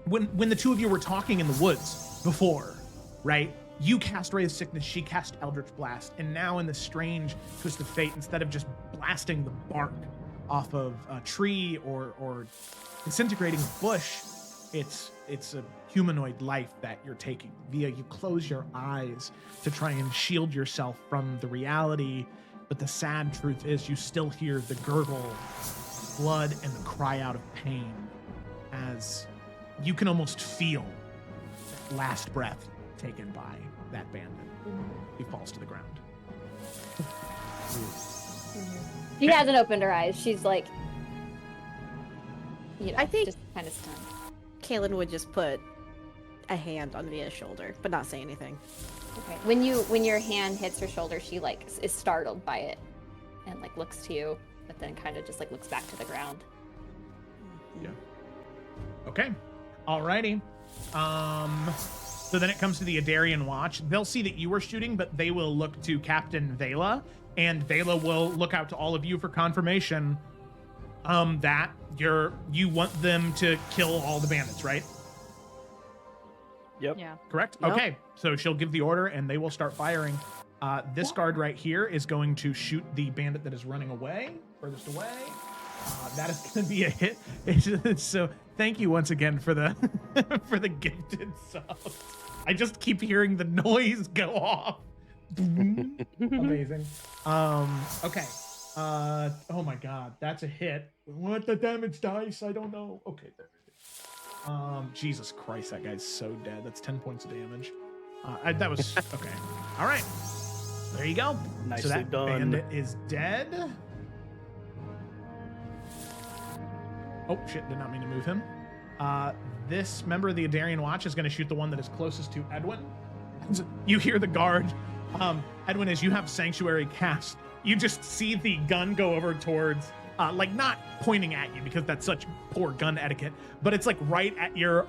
when the two of you were talking in the woods before, right? You cast Ray of Sickness, she cast Eldritch Blast, and now in the strange twist of fate, instead of just blasting the bark off of a tree or disintegrating a bush, it's a humanoid life that you're taking. Via, you close your eyes to try and shield yourself from the reality, but the sad truth is you still hear the gurgle, blood, and the cry out of pain as you can almost feel that last breath taken by that bandit. He falls to the ground. She hasn't opened her eyes. She's like, I think- just kind of stunned. Kaylin would just put a hand on Via's shoulder, but not say anything. Okay. When your hand hits her shoulder, she like is startled by it, and like looks to you, but then kind of just like looks back to the ground. Yeah. Okay. Alrighty. So then it comes to the Adarian Watch. They'll see that you were shooting, but they will look to Captain Vela, and Vela will look out to all of you for confirmation that you want them to kill all the bandits, right? Yep. Yeah. Correct? Yep. Okay. So she'll give the order and they will start firing. This guard right here is going to shoot the bandit that is running away, furthest away. That is going to be a hit. So thank you once again for the for the gifted subs. I just keep hearing the noise go off. Amazing. Okay. Oh my God, that's a hit. What the damage dice? I don't know. Okay, there it is. Jesus Christ, that guy's so dead. That's 10 points of damage. That was okay. All right, there you go. Nicely so that done. bandit is dead. Oh shit! Did not mean to move him. This member of the Adarian Watch is going to shoot the one that is closest to Edwin. You hear the guard. Edwin, as you have Sanctuary cast, you just see the gun go over towards, like not pointing at you because that's such poor gun etiquette, but it's like right at your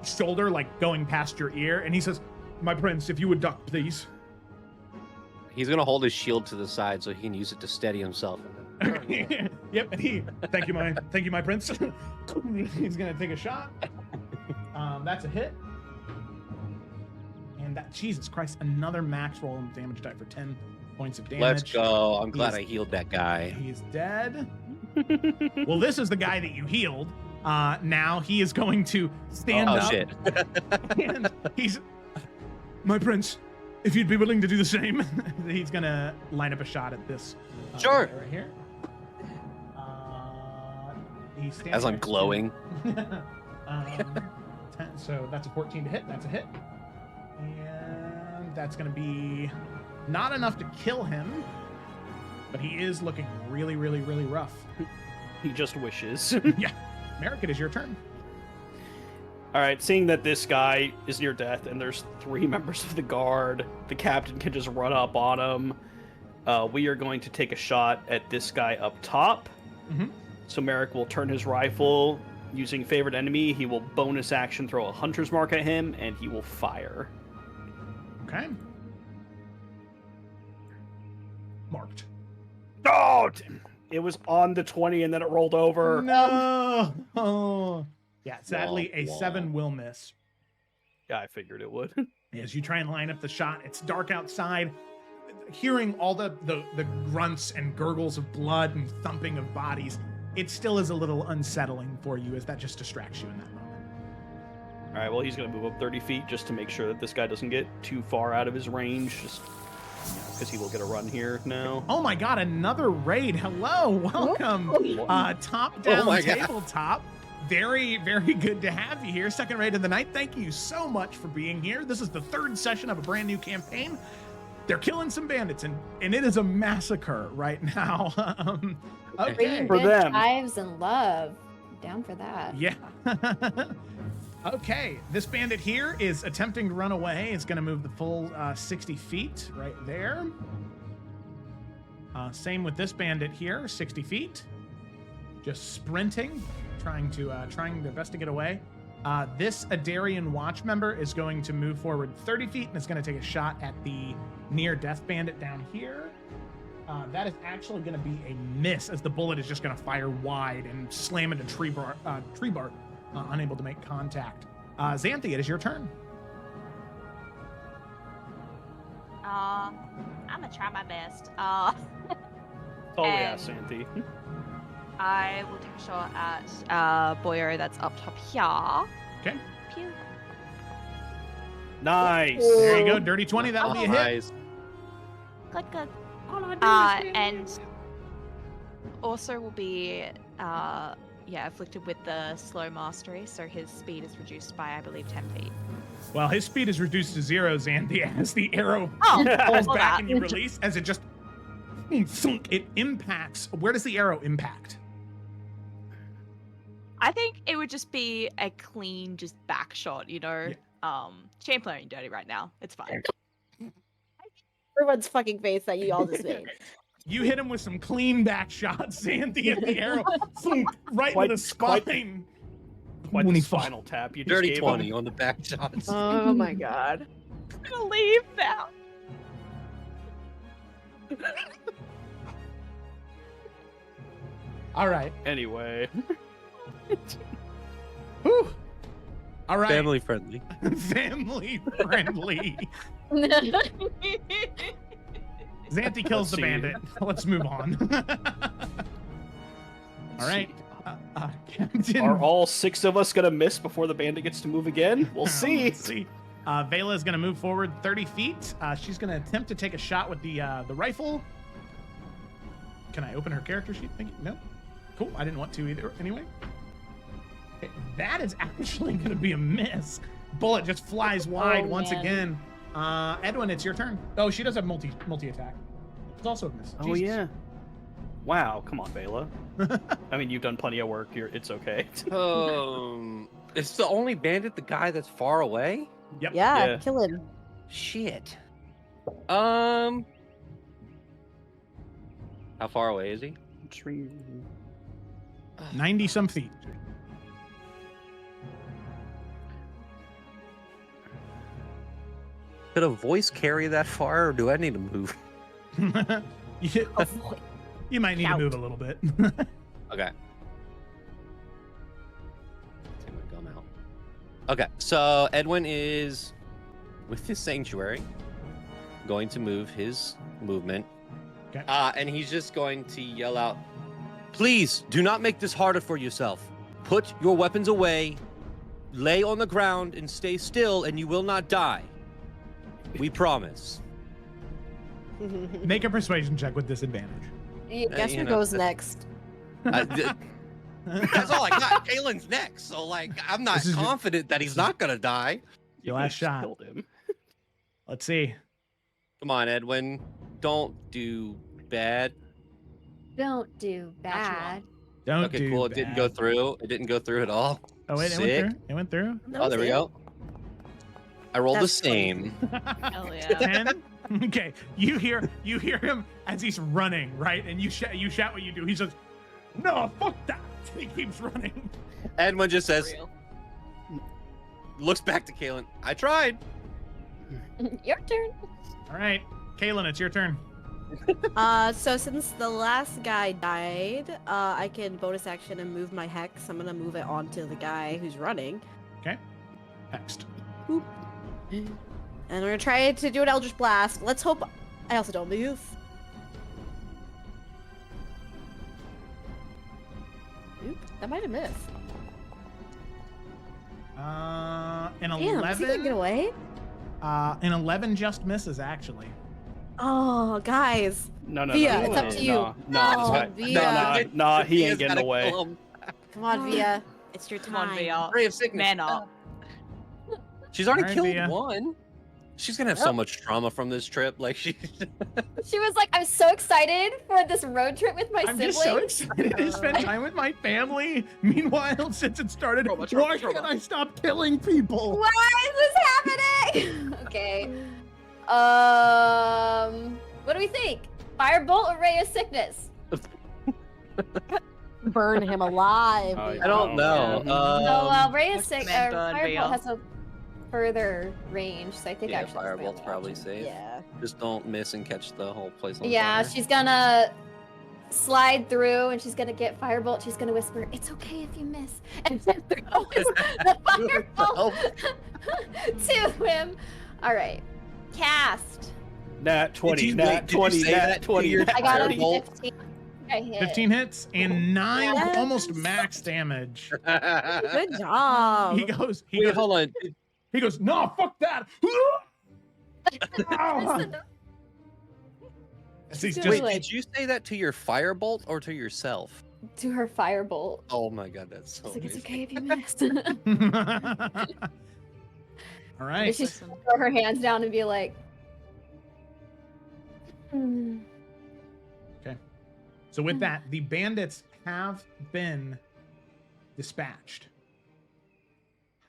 shoulder, like going past your ear. And he says, "My prince, if you would duck, please." He's gonna hold his shield to the side so he can use it to steady himself. Yep. And thank you, my prince. He's gonna take a shot. That's a hit. And that, Jesus Christ, another max roll and damage die for 10 points of damage. Let's go. I'm glad I He's- healed that guy. He's dead. Well, this is the guy that you healed. Now he is going to stand Oh up. shit. And he's, "My prince, if you'd be willing to do the same." He's gonna line up a shot at this. Sure. Guy right here. He stands As I'm next to- glowing. 10, so that's a 14 to hit. That's a hit. And that's going to be not enough to kill him, but he is looking really, really, really rough. He just wishes. Yeah. Merrick, it is your turn. All right, seeing that this guy is near death and there's 3 members of the guard, the captain can just run up on him. We are going to take a shot at this guy up top. Mhm. So Merrick will turn his rifle. Using favorite enemy, he will bonus action throw a hunter's mark at him, and he will fire. Okay. Marked. Oh, it was on the 20 and then it rolled over. No. Oh. Yeah, sadly, a Wah, wah. 7 will miss. Yeah, I figured it would. As you try and line up the shot, it's dark outside. Hearing all the grunts and gurgles of blood and thumping of bodies, it still is a little unsettling for you as that just distracts you in that moment. All right, well, he's going to move up 30 feet just to make sure that this guy doesn't get too far out of his range, just because he will get a run here now. Oh my God, another raid. Hello, welcome. Top down Oh my God. tabletop. Very, very good to have you here. Second raid of the night. Thank you so much for being here. This is the 3rd session of a brand new campaign. They're killing some bandits, and it is a massacre right now. Okay. Bringing For good them. lives and love. Down for that. Yeah. Okay, this bandit here is attempting to run away. It's going to move the full 60 feet right there. Same with this bandit here, 60 feet. Just sprinting, trying their best to get away. This Adarian Watch member is going to move forward 30 feet and is going to take a shot at the near-death bandit down here. That is actually going to be a miss, as the bullet is just going to fire wide and slam into tree bar, unable to make contact. Xanthi, it is your turn. I'm gonna try my best. Oh, yeah, And- Santi. I will take a shot at Boyo that's up top here. Okay. Pew. Nice. There you go, dirty 20. That'll be a hit. Nice. Good, good. All I do is And also will be, afflicted with the slow mastery, so his speed is reduced by, I believe, 10 feet. Well, his speed is reduced to 0, Xanthi, as the arrow Oh, pulls well, back that. and you release, as it just thunk, it impacts. Where does the arrow impact? I think it would just be a clean, just back shot, you know? Shane playing dirty right now. It's fine. Everyone's fucking face that you all just made. You hit him with some clean back shots, Sandy, and the arrow thunk, right in the spine. Quite When the he falls. spinal tap. You just Dirty gave 20 him. on the back shots. Oh my god. I'm gonna leave now. All right. Anyway. Whew. All right. Family friendly. Family friendly. Xanthi kills Let's the see. bandit. Let's move on. All right. Captain. Are all 6 of us gonna miss before the bandit gets to move again? We'll see. Let's see. Vela is going to move forward 30 feet. She's going to attempt to take a shot with the rifle. Can I open her character sheet? Thank you. No. Cool. I didn't want to either. Anyway. Okay, that is actually going to be a miss. Bullet just flies wide once man. again. Edwin, it's your turn. Oh, she does have multi attack. It's also a miss. Oh Jesus. yeah. Wow, come on, Bela. I mean, you've done plenty of work. It's okay. Is the only bandit the guy that's far away? Yep. Yeah, Yeah. kill him. Shit. How far away is he? 90 some feet. Could a voice carry that far, or do I need to move? you, Avoid. you might need Shout. to move a little bit. Okay. Take my gum out. Okay, so Edwin is with his sanctuary going to move his movement. Okay. And he's just going to yell out, "Please do not make this harder for yourself. Put your weapons away, lay on the ground, and stay still, and you will not die. We promise." Make a persuasion check with disadvantage. Guess you who know, goes next? That's all I got. Kalen's next, so like I'm not This is your- confident that he's not gonna die. Your last shot. Killed him. Let's see. Come on, Edwin, don't do bad. Don't do bad. Don't Okay, do cool. It didn't go bad. through. It didn't go through at all. Oh, wait, Sick. it went through. It went through. Oh, there we go. I rolled the That's funny. same. Hell yeah. 10. Okay, you hear him as he's running, right? And you shout what you do. He says, "No, fuck that." He keeps running. Edwin just says, Real. looks back to Kalen. I tried. Your turn. All right, Kaylin, it's your turn. So since the last guy died, I can bonus action and move my hex. I'm gonna move it onto the guy who's running. Next. And we're gonna try to do an Eldritch Blast. Let's hope I also don't move. Oop, that might have missed. An Damn, is he gonna get 11. away? An 11 just misses actually. Oh, guys. No, Via, no, it's no, up to you. No, No, this guy. Via. Nah, he Via's ain't getting gotta away. kill him. Come on, Via. It's your time. Come on, Via. Ray of sickness. Man up. She's already Alright, killed Via. one. She's gonna have so much trauma from this trip. Like she. She was like, I'm so excited for this road trip with my I'm siblings. just so excited to spend time with my family. Meanwhile, since it started, Trauma, why trauma. can't I stop killing people? Why is this happening? Okay. What do we think? Firebolt or Ray of Sickness? Burn him alive. I I don't know. Ray of What's Sick man burn, Firebolt Via? has a further range, so I think Yeah, actually that's my Firebolt's only probably option. safe. Yeah. Just don't miss and catch the whole place on Yeah, fire. she's gonna slide through and she's gonna get Firebolt. She's gonna whisper, "It's okay if you miss," and then throw the Firebolt to him. All right, cast. Nat 20, you- nat wait, did you 20, say nat that to 20. your- nat I got a 20. 15. I hit. 15 hits and 9 Yes. almost max damage. Good job. He goes, Wait, hold on. he goes, "No, fuck that." As he's just Wait, like- did you say that to your firebolt or to yourself? To her Firebolt. Oh my god, that's so She's like, "It's amazing. okay if you missed." All right. She throw her hands down and be like, So with that, the bandits have been dispatched.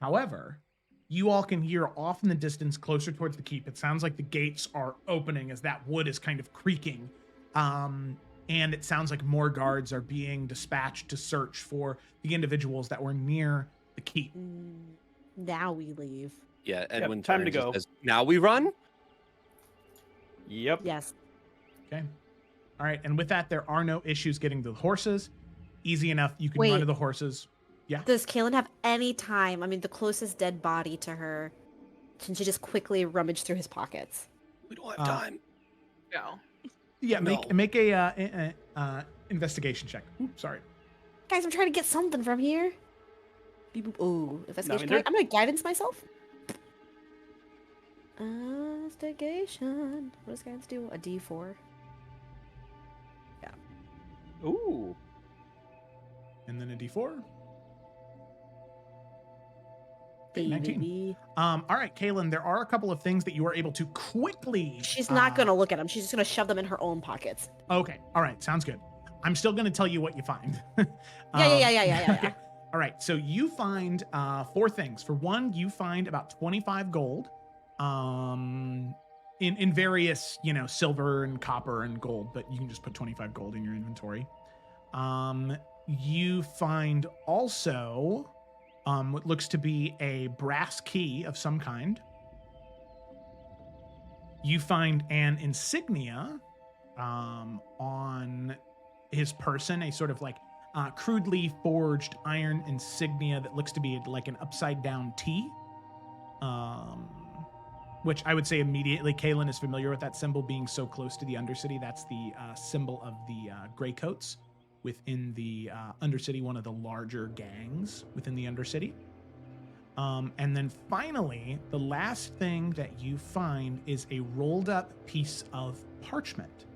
However, you all can hear off in the distance, closer towards the keep. It sounds like the gates are opening as that wood is kind of creaking. And it sounds like more guards are being dispatched to search for the individuals that were near the keep. Now we leave. Yeah, Edwin time to turns and go. says, now we run? Yep. Yes. Okay. All right. And with that, there are no issues getting to the horses. Easy enough. You can Wait. run to the horses. Yeah. Does Kaylin have any time? I mean, the closest dead body to her. Can she just quickly rummage through his pockets? We don't have time. No. Yeah. No. Make a investigation check. Oops, sorry. Guys, I'm trying to get something from here. Beep, boop. Oh, investigation. they're- I'm gonna guidance myself. Investigation. What does guidance do? A D4. Ooh. And then a D4. Baby. 19. All right, Kaylin, there are a couple of things that you are able to quickly. She's not gonna look at them. She's just gonna shove them in her own pockets. Okay. All right. Sounds good. I'm still going to tell you what you find. Yeah. All right. So you find 4 things. For one, you find about 25 gold in various, silver and copper and gold, but you can just put 25 gold in your inventory. You find also what looks to be a brass key of some kind. You find an insignia on his person, a sort of like crudely forged iron insignia that looks to be like an upside down T. Which I would say immediately Kaylin is familiar with that symbol being so close to the Undercity. That's the symbol of the Greycoats within the Undercity, one of the larger gangs within the Undercity. And then finally, the last thing that you find is a rolled up piece of parchment.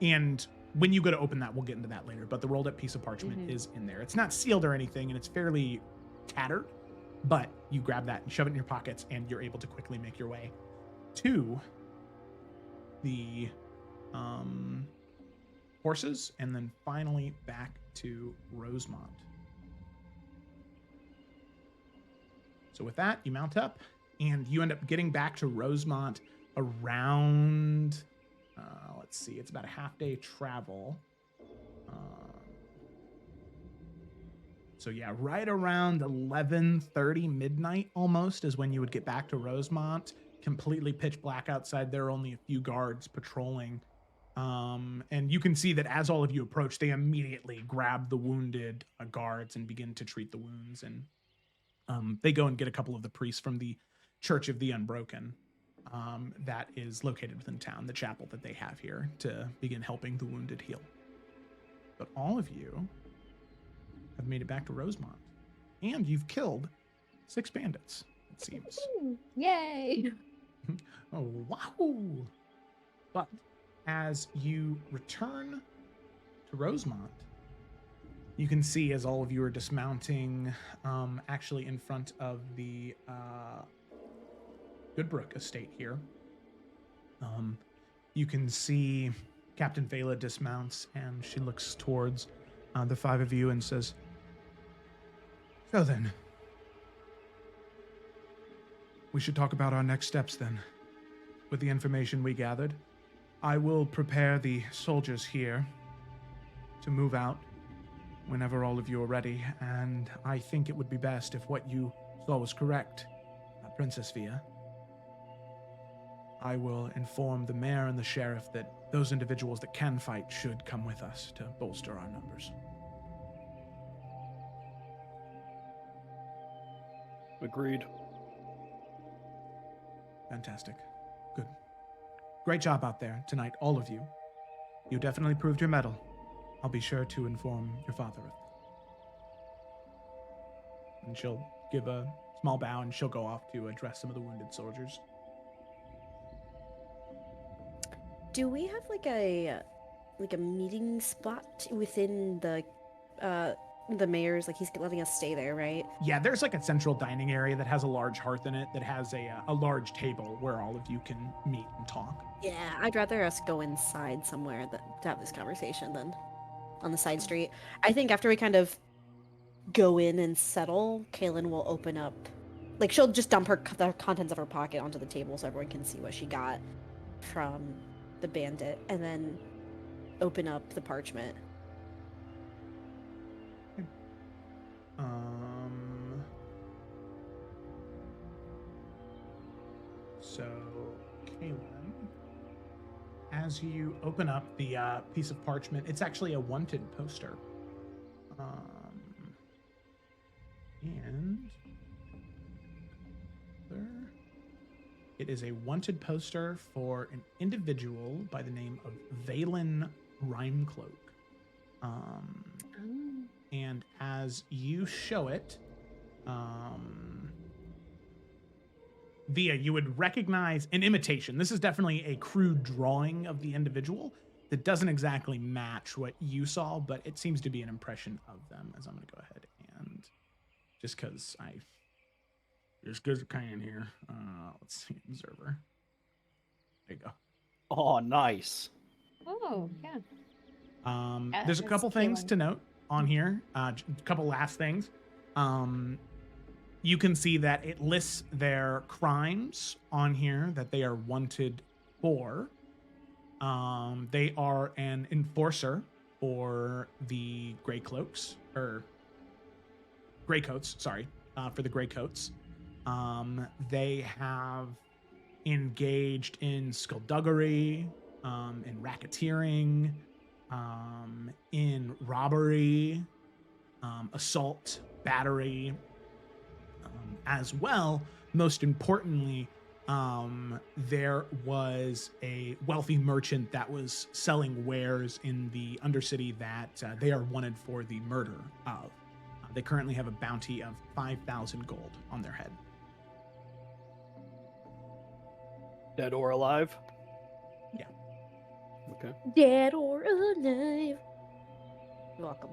And when you go to open that, we'll get into that later, but the rolled up piece of parchment is in there. It's not sealed or anything, and it's fairly tattered, but you grab that and shove it in your pockets, and you're able to quickly make your way to the horses, and then finally back to Rosemont. So with that, you mount up, and you end up getting back to Rosemont around, let's see, it's about a half-day travel. So yeah, right around 11:30 midnight almost is when you would get back to Rosemont. Completely pitch black outside. There are only a few guards patrolling. And you can see that as all of you approach, they immediately grab the wounded guards and begin to treat the wounds. And they go and get a couple of the priests from the Church of the Unbroken that is located within town, the chapel that they have here, to begin helping the wounded heal. But all of you have made it back to Rosemont, and you've killed 6 bandits, it seems. Yay! Oh, wow! But as you return to Rosemont, you can see as all of you are dismounting, actually in front of the Goodbrook estate here, you can see Captain Vela dismounts, and she looks towards the 5 of you and says, "So then, we should talk about our next steps then. With the information we gathered, I will prepare the soldiers here to move out whenever all of you are ready, and I think it would be best if what you saw was correct, Princess Via. I will inform the mayor and the sheriff that those individuals that can fight should come with us to bolster our numbers." Agreed. Fantastic. Good. Great job out there tonight, all of you. You definitely proved your mettle. I'll be sure to inform your father of it. And she'll give a small bow, and she'll go off to address some of the wounded soldiers. Do we have like a meeting spot within the the mayor's, like, he's letting us stay there, right? Yeah, there's like a central dining area that has a large hearth in it that has a large table where all of you can meet and talk. Yeah, I'd rather us go inside somewhere to have this conversation than on the side street. I think after we kind of go in and settle, Kaylin will open up, like, she'll just dump the contents of her pocket onto the table so everyone can see what she got from the bandit, and then open up the parchment. So, Kaylin, as you open up the piece of parchment, it's actually a wanted poster. And it is a wanted poster for an individual by the name of Valen Rhymecloak. And as you show it, Via, you would recognize an imitation. This is definitely a crude drawing of the individual that doesn't exactly match what you saw, but it seems to be an impression of them. As I'm going to go ahead and just because I can here. Let's see, observer. There you go. Oh, nice. Oh, yeah. There's a couple things to note on here. A couple last things. You can see that it lists their crimes on here that they are wanted for. They are an enforcer for the Greycoats, for the Greycoats. They have engaged in skullduggery, in racketeering, in robbery, assault, battery, as well. Most importantly, there was a wealthy merchant that was selling wares in the Undercity that they are wanted for the murder of. They currently have a bounty of 5,000 gold on their head. Dead or alive? Yeah. Okay. Dead or alive. You're welcome.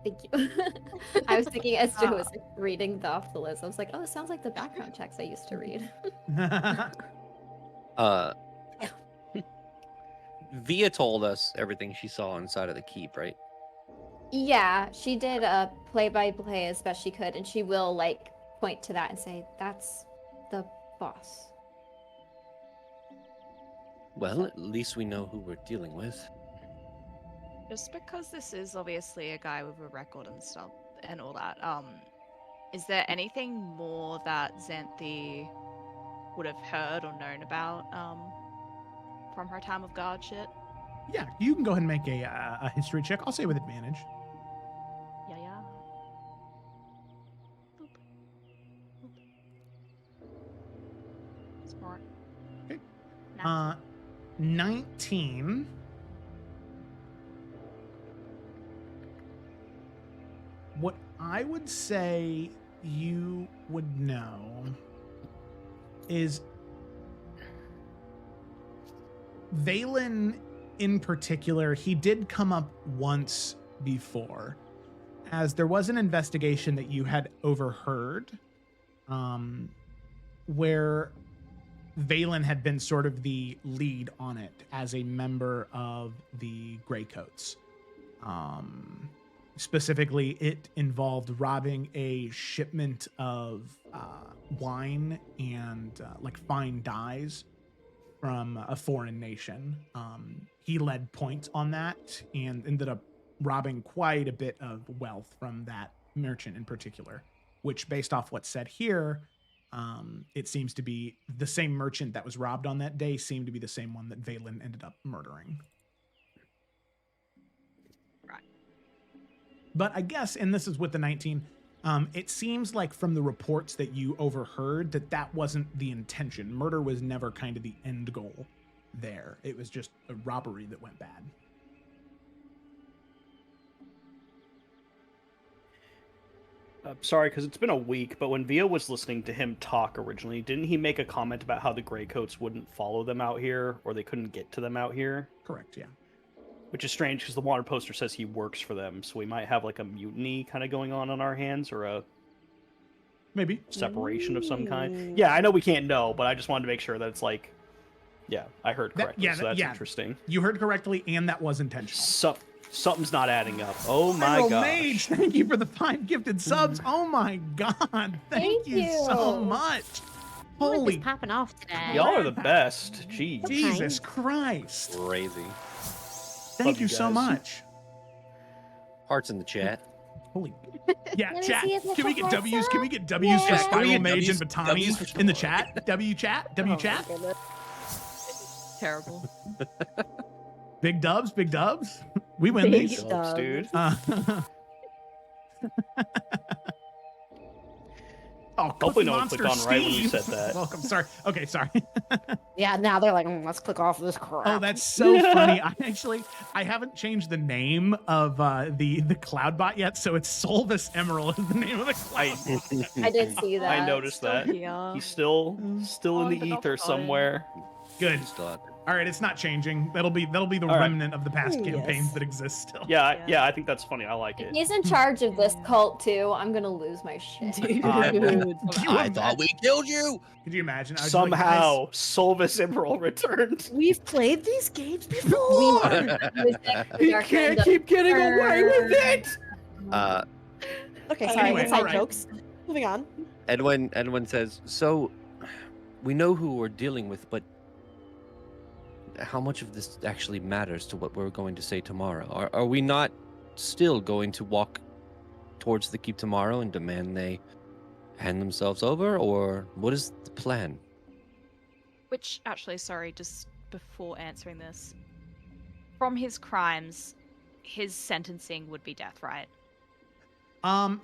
Thank you. I was thinking as Joe was reading off the list, I was like, oh, it sounds like the background checks I used to read. Via told us everything she saw inside of the keep, right? Yeah, she did a play-by-play as best she could, and she will, like, point to that and say, that's the boss. Well, at least we know who we're dealing with. Just because this is obviously a guy with a record and stuff and all that, is there anything more that Xanthi would have heard or known about from her time of guard shit? Yeah, you can go ahead and make a history check. I'll say with advantage. Yeah. Boop. Boop. Smart. Okay. Nice. 19. What I would say you would know is Valen in particular, he did come up once before, as there was an investigation that you had overheard, where Valen had been sort of the lead on it as a member of the Greycoats. Specifically, it involved robbing a shipment of wine and like fine dyes from a foreign nation. He led point on that and ended up robbing quite a bit of wealth from that merchant in particular, which, based off what's said here, it seems to be the same merchant that was robbed on that day seemed to be the same one that Valen ended up murdering. Right. But I guess, and this is with the 19, it seems like from the reports that you overheard that wasn't the intention. Murder was never kind of the end goal there. It was just a robbery that went bad. Sorry, because it's been a week, but when Via was listening to him talk originally, didn't he make a comment about how the Greycoats wouldn't follow them out here, or they couldn't get to them out here? Correct, yeah. Which is strange because the wanted poster says he works for them, so we might have like a mutiny kind of going on our hands, or a Maybe. separation of some kind. Yeah, I know we can't know, but I just wanted to make sure that it's like, yeah, I heard correctly, so that's interesting. You heard correctly, and that was intentional. Something's not adding up. Oh my Viral god! Mage, thank you for the 5 gifted subs. Oh my god, thank you so much. Holy, popping off today. Y'all are the best. Jeez. Jesus Christ. Crazy. Thank Love you you so guys. much. Hearts in the chat. Holy. Yeah, Let me chat. see if Can we it's get a W's? Can we get W's Yeah. for Can we Spiral get Mage and W's Batani for in the sure? chat? W chat? W chat? Terrible. Big dubs, big dubs. We win Big these. Dubs, dude. Oh, Hopefully Cookie no one Monster clicked on right when you Steve. said that. Welcome. Sorry. Okay, sorry. Yeah, now they're like, let's click off this crap. Oh, that's so funny. I haven't changed the name of the Cloudbot yet, so it's Solvis Emerald is the name of the Cloudbot. I did see that. I noticed that. Yeah. He's still in the but not ether fine. somewhere. Good. He's still out there. All right, it's not changing. That'll be the right. remnant of the past Yes. campaigns that exist still. Yeah, I think that's funny. I like If it. he's in charge of this cult too, I'm gonna lose my shit. I will. Could you I thought we killed you. Could you imagine? I was like, Somehow, Solvis Emerald returned. We've played these games We before. He can't keep getting away with it. Okay, sorry, Anyway, inside all right. jokes. Moving on. Edwin says, so we know who we're dealing with, but how much of this actually matters to what we're going to say tomorrow? Are we not still going to walk towards the keep tomorrow and demand they hand themselves over, or what is the plan? Which, actually, sorry, just before answering this, from his crimes, his sentencing would be death, right? Not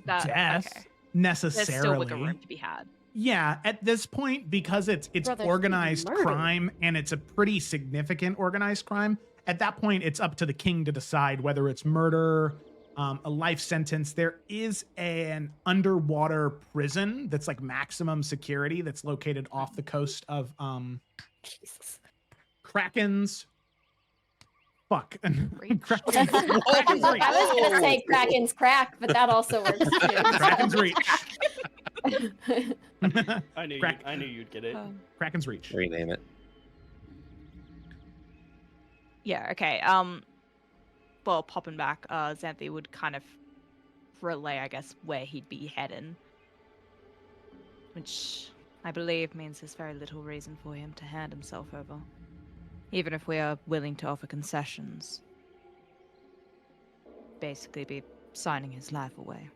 That, death Okay. necessarily. There's still wiggle room to be had. Yeah, at this point, because it's Brother, organized murder. crime and it's a pretty significant organized crime, at that point it's up to the king to decide whether it's murder, a life sentence. There is an underwater prison that's like maximum security that's located off the coast of Jesus. Kraken's. Fuck. Reach. Kraken's I was gonna say Kraken's crack, but that also works too. Kraken's Reach. I knew you'd get it. Kraken's Reach. Rename it. Yeah, okay. Well, popping back, Xanthi would kind of relay, I guess, where he'd be heading. Which I believe means there's very little reason for him to hand himself over. Even if we are willing to offer concessions. Basically be signing his life away.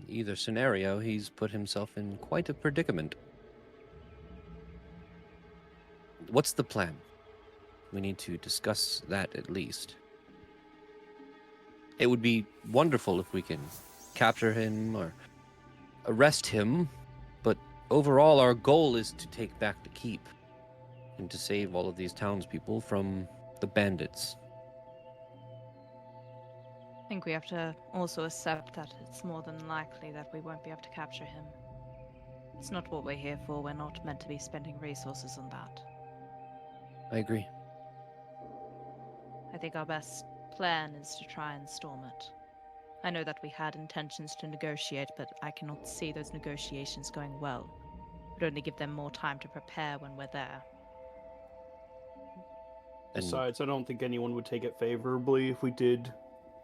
Either scenario, he's put himself in quite a predicament. What's the plan? We need to discuss that at least. It would be wonderful if we can capture him or arrest him, but overall our goal is to take back the keep and to save all of these townspeople from the bandits. I think we have to also accept that it's more than likely that we won't be able to capture him. It's not what we're here for. We're not meant to be spending resources on that. I agree. I think our best plan is to try and storm it. I know that we had intentions to negotiate, but I cannot see those negotiations going well. It would only give them more time to prepare when we're there. And Besides, I don't think anyone would take it favorably if we did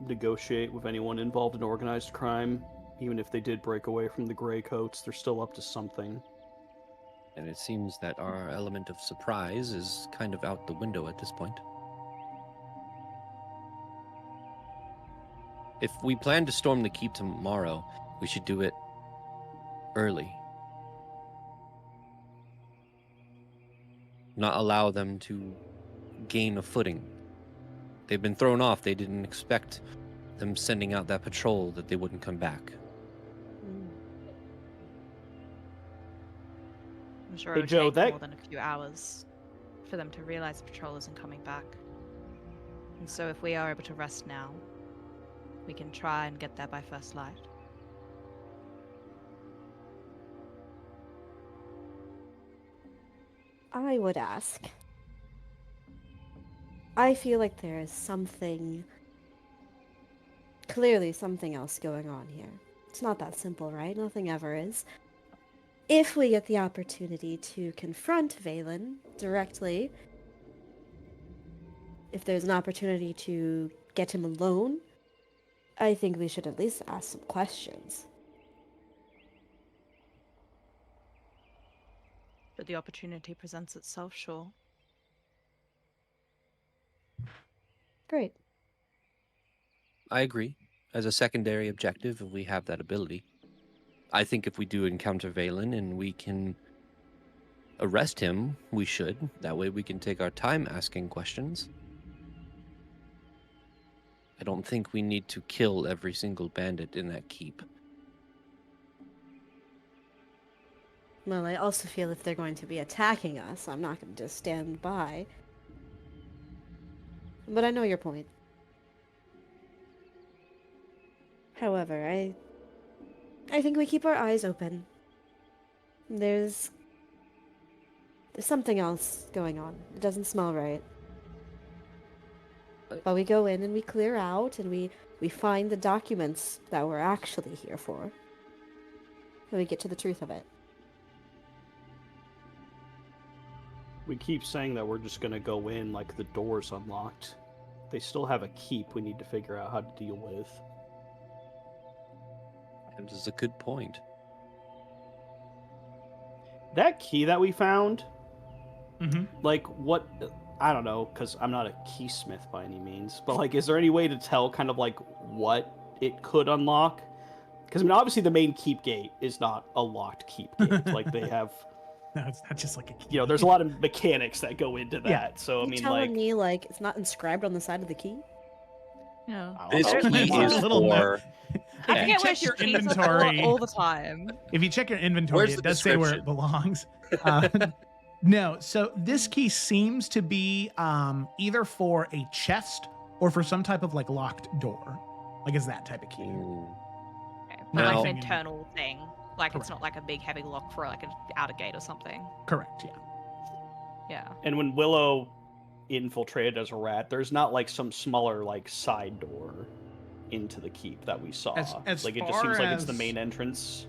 negotiate with anyone involved in organized crime. Even if they did break away from the Grey Coats, they're still up to something. and it seems that our element of surprise is kind of out the window at this point. If we plan to storm the keep tomorrow, we should do it early. Not allow them to gain a footing. They've been thrown off. They didn't expect them sending out that patrol that they wouldn't come back. I'm sure Hey, it would Joe, take that- more than a few hours for them to realize the patrol isn't coming back. And so if we are able to rest now, we can try and get there by first light. I would ask, I feel like there is something, clearly something else going on here. It's not that simple, right? Nothing ever is. If we get the opportunity to confront Valen directly, if there's an opportunity to get him alone, I think we should at least ask some questions. But the opportunity presents itself, sure. Great. I agree. As a secondary objective, if we have that ability, I think if we do encounter Valen and we can arrest him, we should. That way we can take our time asking questions. I don't think we need to kill every single bandit in that keep. Well, I also feel if they're going to be attacking us, I'm not going to just stand by. But I know your point. However, I think we keep our eyes open. There's something else going on. It doesn't smell right. But we go in and we clear out and we find the documents that we're actually here for. And we get to the truth of it. We keep saying that we're just gonna go in like the door's unlocked. They still have a keep we need to figure out how to deal with. That is a good point. That key that we found, Mm-hmm. like what, I don't know, because I'm not a keysmith by any means, but like, is there any way to tell kind of like what it could unlock? Because I mean, obviously the main keep gate is not a locked keep gate. Like they have, No, it's not just like a key. you know, there's a lot of mechanics that go into that. Yeah. So I You mean, telling like, me like it's not inscribed on the side of the key? Yeah. I don't This know. key There's is a little for... I If you forget where check your keys are inventory, all the time. if you check your inventory, Where's it the does say where it description? belongs. No, so this key seems to be either for a chest or for some type of like locked door. Like it's that type of key. Ooh. Okay. Well- But like an Nothing- internal thing. Like Correct. it's not like a big heavy lock for like an outer gate or something. Correct, yeah. Yeah. and when Willow infiltrated as a rat, there's not like some smaller like side door into the keep that we saw. As like it just far seems like it's the as- main entrance.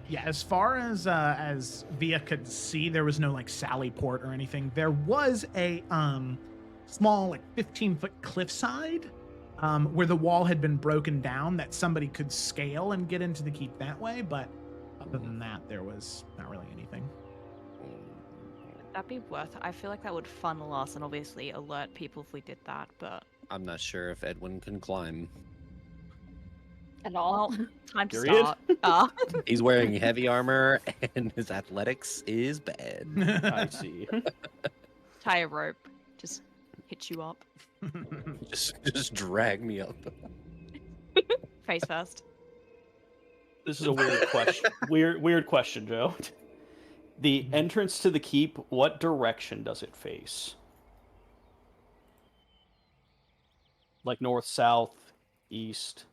Yeah, as far as Via could see, there was no like sally port or anything. There was a small like 15-foot cliffside where the wall had been broken down that somebody could scale and get into the keep that way, but other than that, there was not really anything. That'd be worth it. I feel like that would funnel us and obviously alert people if we did that, but I'm not sure if Edwin can climb. At all. well, time to Period. start. He's wearing heavy armor and his athletics is bad. I see. Tie a rope. Just hit you up. Just drag me up. Face first. This is a weird question. Weird question, Joe. The entrance to the keep, what direction does it face? Like north, south, east?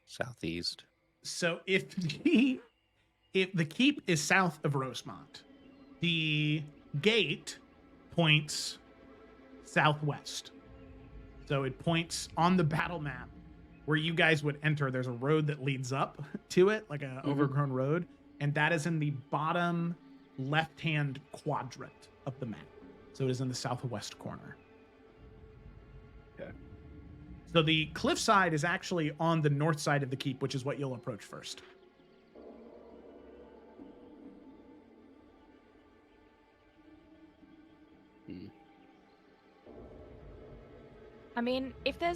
Southeast. So if the keep is south of Rosemont, the gate points southwest. So it points on the battle map where you guys would enter. There's a road that leads up to it, like a overgrown road, and that is in the bottom left-hand quadrant of the map. So it is in the southwest corner. Okay. So the cliffside is actually on the north side of the keep, which is what you'll approach first. I mean, if there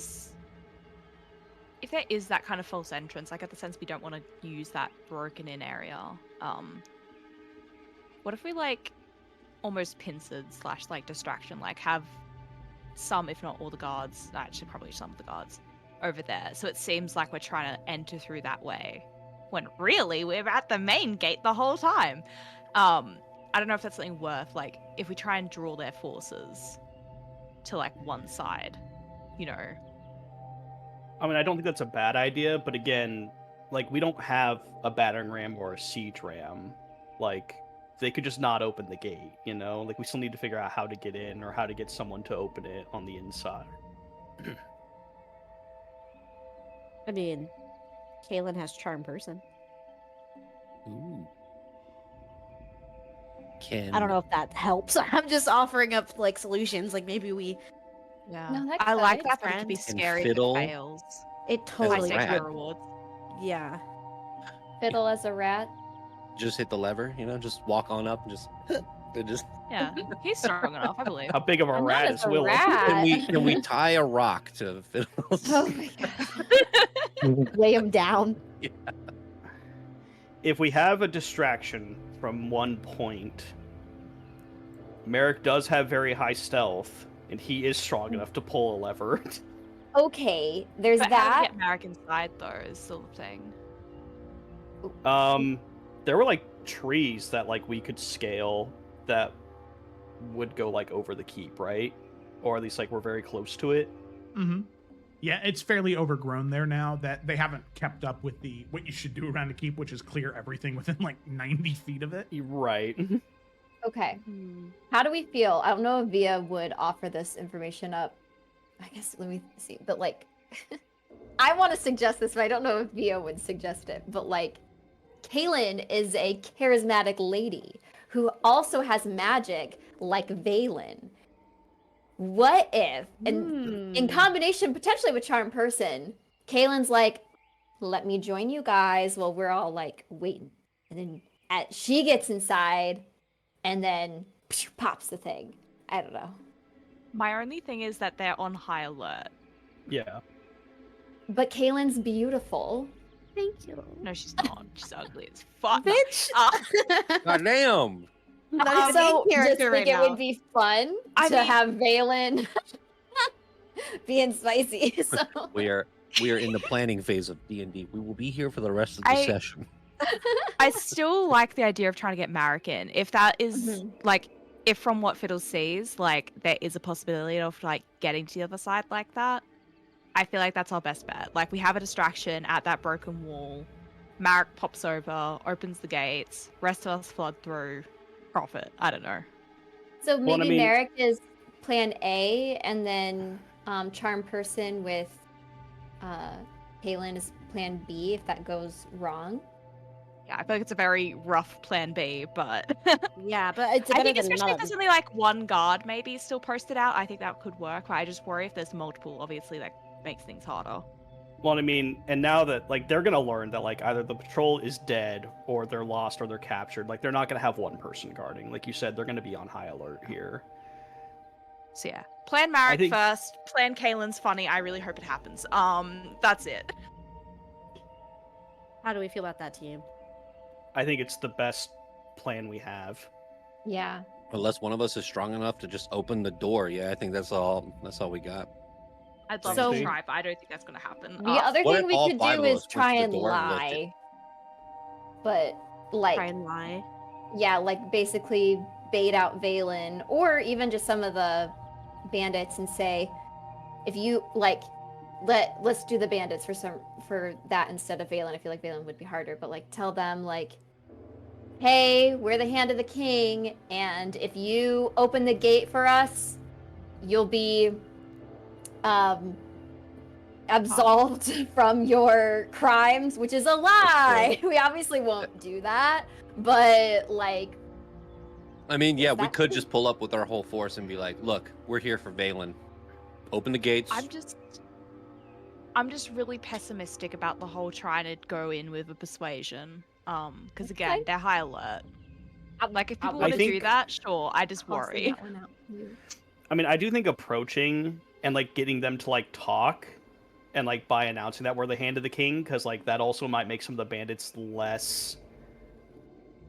is that kind of false entrance, I get the sense we don't want to use that broken in area. What if we like almost pincered / like distraction, like have some, if not all the guards, actually probably some of the guards over there. So it seems like we're trying to enter through that way when really we're at the main gate the whole time. I don't know if that's something worth, like if we try and draw their forces to like one side, you know. I mean, I don't think that's a bad idea, but again, like we don't have a battering ram or a siege ram. Like they could just not open the gate, you know? Like, we still need to figure out how to get in or how to get someone to open it on the inside. I mean, Kaylin has charm person. Ooh. I don't know if that helps. I'm just offering up like solutions. Like maybe we. Yeah. No, that I like could. that, but it could be Friends. scary if fiddle. it fails. It High totally stakes rat. could. rewards. Yeah. Fiddle as a rat. Just hit the lever, you know, just walk on up and just it just Yeah, he's strong enough, I believe. How big of a I'm rat not is as a Willow? rat. can we tie a rock to Fiddles? Oh my god. Lay him down. If we have a distraction from one point, Merrick does have very high stealth, and he is strong enough to pull a lever. Okay, there's But how that. to get Marek inside though is still the thing. There were like trees that like we could scale that would go like over the keep, right? Or at least like we're very close to it. Mm-hmm. Yeah, it's fairly overgrown there now that they haven't kept up with what you should do around the keep, which is clear everything within like 90 feet of it. Right. Okay. How do we feel? I don't know if Via would offer this information up. I guess let me see. But like I want to suggest this, but I don't know if Via would suggest it. But like Kaylin is a charismatic lady who also has magic like Valen. What if, and in combination potentially with Charm Person, Kaylin's like, let me join you guys while we're all like waiting. And then she gets inside and then pops the thing. I don't know. My only thing is that they're on high alert. Yeah. But Kaylin's beautiful. Thank you. No, she's not. She's ugly as fuck. Bitch. God damn. Not even So in just character think right it now. would be fun I to mean- have Valen being spicy. So We are in the planning phase of D&D. We will be here for the rest of the I- session. I still like the idea of trying to get Marek in. If that is like, if from what Fiddle sees, like there is a possibility of like getting to the other side like that, I feel like that's our best bet. Like we have a distraction at that broken wall. Marek pops over, opens the gates. Rest of us flood through. Profit. I don't know. So maybe Well, I mean- Merrick is plan A, and then Charm Person with Kaylin is plan B if that goes wrong. Yeah, I feel like it's a very rough plan B, but Yeah, but it's I better think than especially if none. there's only like one guard maybe still posted out, I think that could work. But I just worry if there's multiple, obviously that makes things harder. Well, I mean, and now that like they're gonna learn that like either the patrol is dead or they're lost or they're captured. Like they're not gonna have one person guarding. Like you said, they're gonna be on high alert here. So yeah, plan Marek think- first. Plan Kaylin's funny. I really hope it happens. That's it. How do we feel about that team? I think it's the best plan we have. Yeah. Unless one of us is strong enough to just open the door. Yeah, I think that's all we got. I'd love So- to try, but I don't think that's gonna happen. The other what thing if we all could five do of is us went try to the and door and lifted? lie. But like Try and lie. yeah, like basically bait out Valen or even just some of the bandits and say, if you like let's do the bandits for that instead of Valen. I feel like Valen would be harder, but like tell them like, hey, we're the hand of the king, and if you open the gate for us, you'll be absolved from your crimes, which is a lie. We obviously won't do that, but like I mean, yeah, we that could true? just pull up with our whole force and be like, look, we're here for Valen. Open the gates. I'm just really pessimistic about the whole trying to go in with a persuasion. Because again, Okay. they're high alert. Like if people I want to do think- that, sure. I just tossing worry. that one out. I mean, I do think approaching and like getting them to like talk and like by announcing that we're the hand of the king, because like that also might make some of the bandits less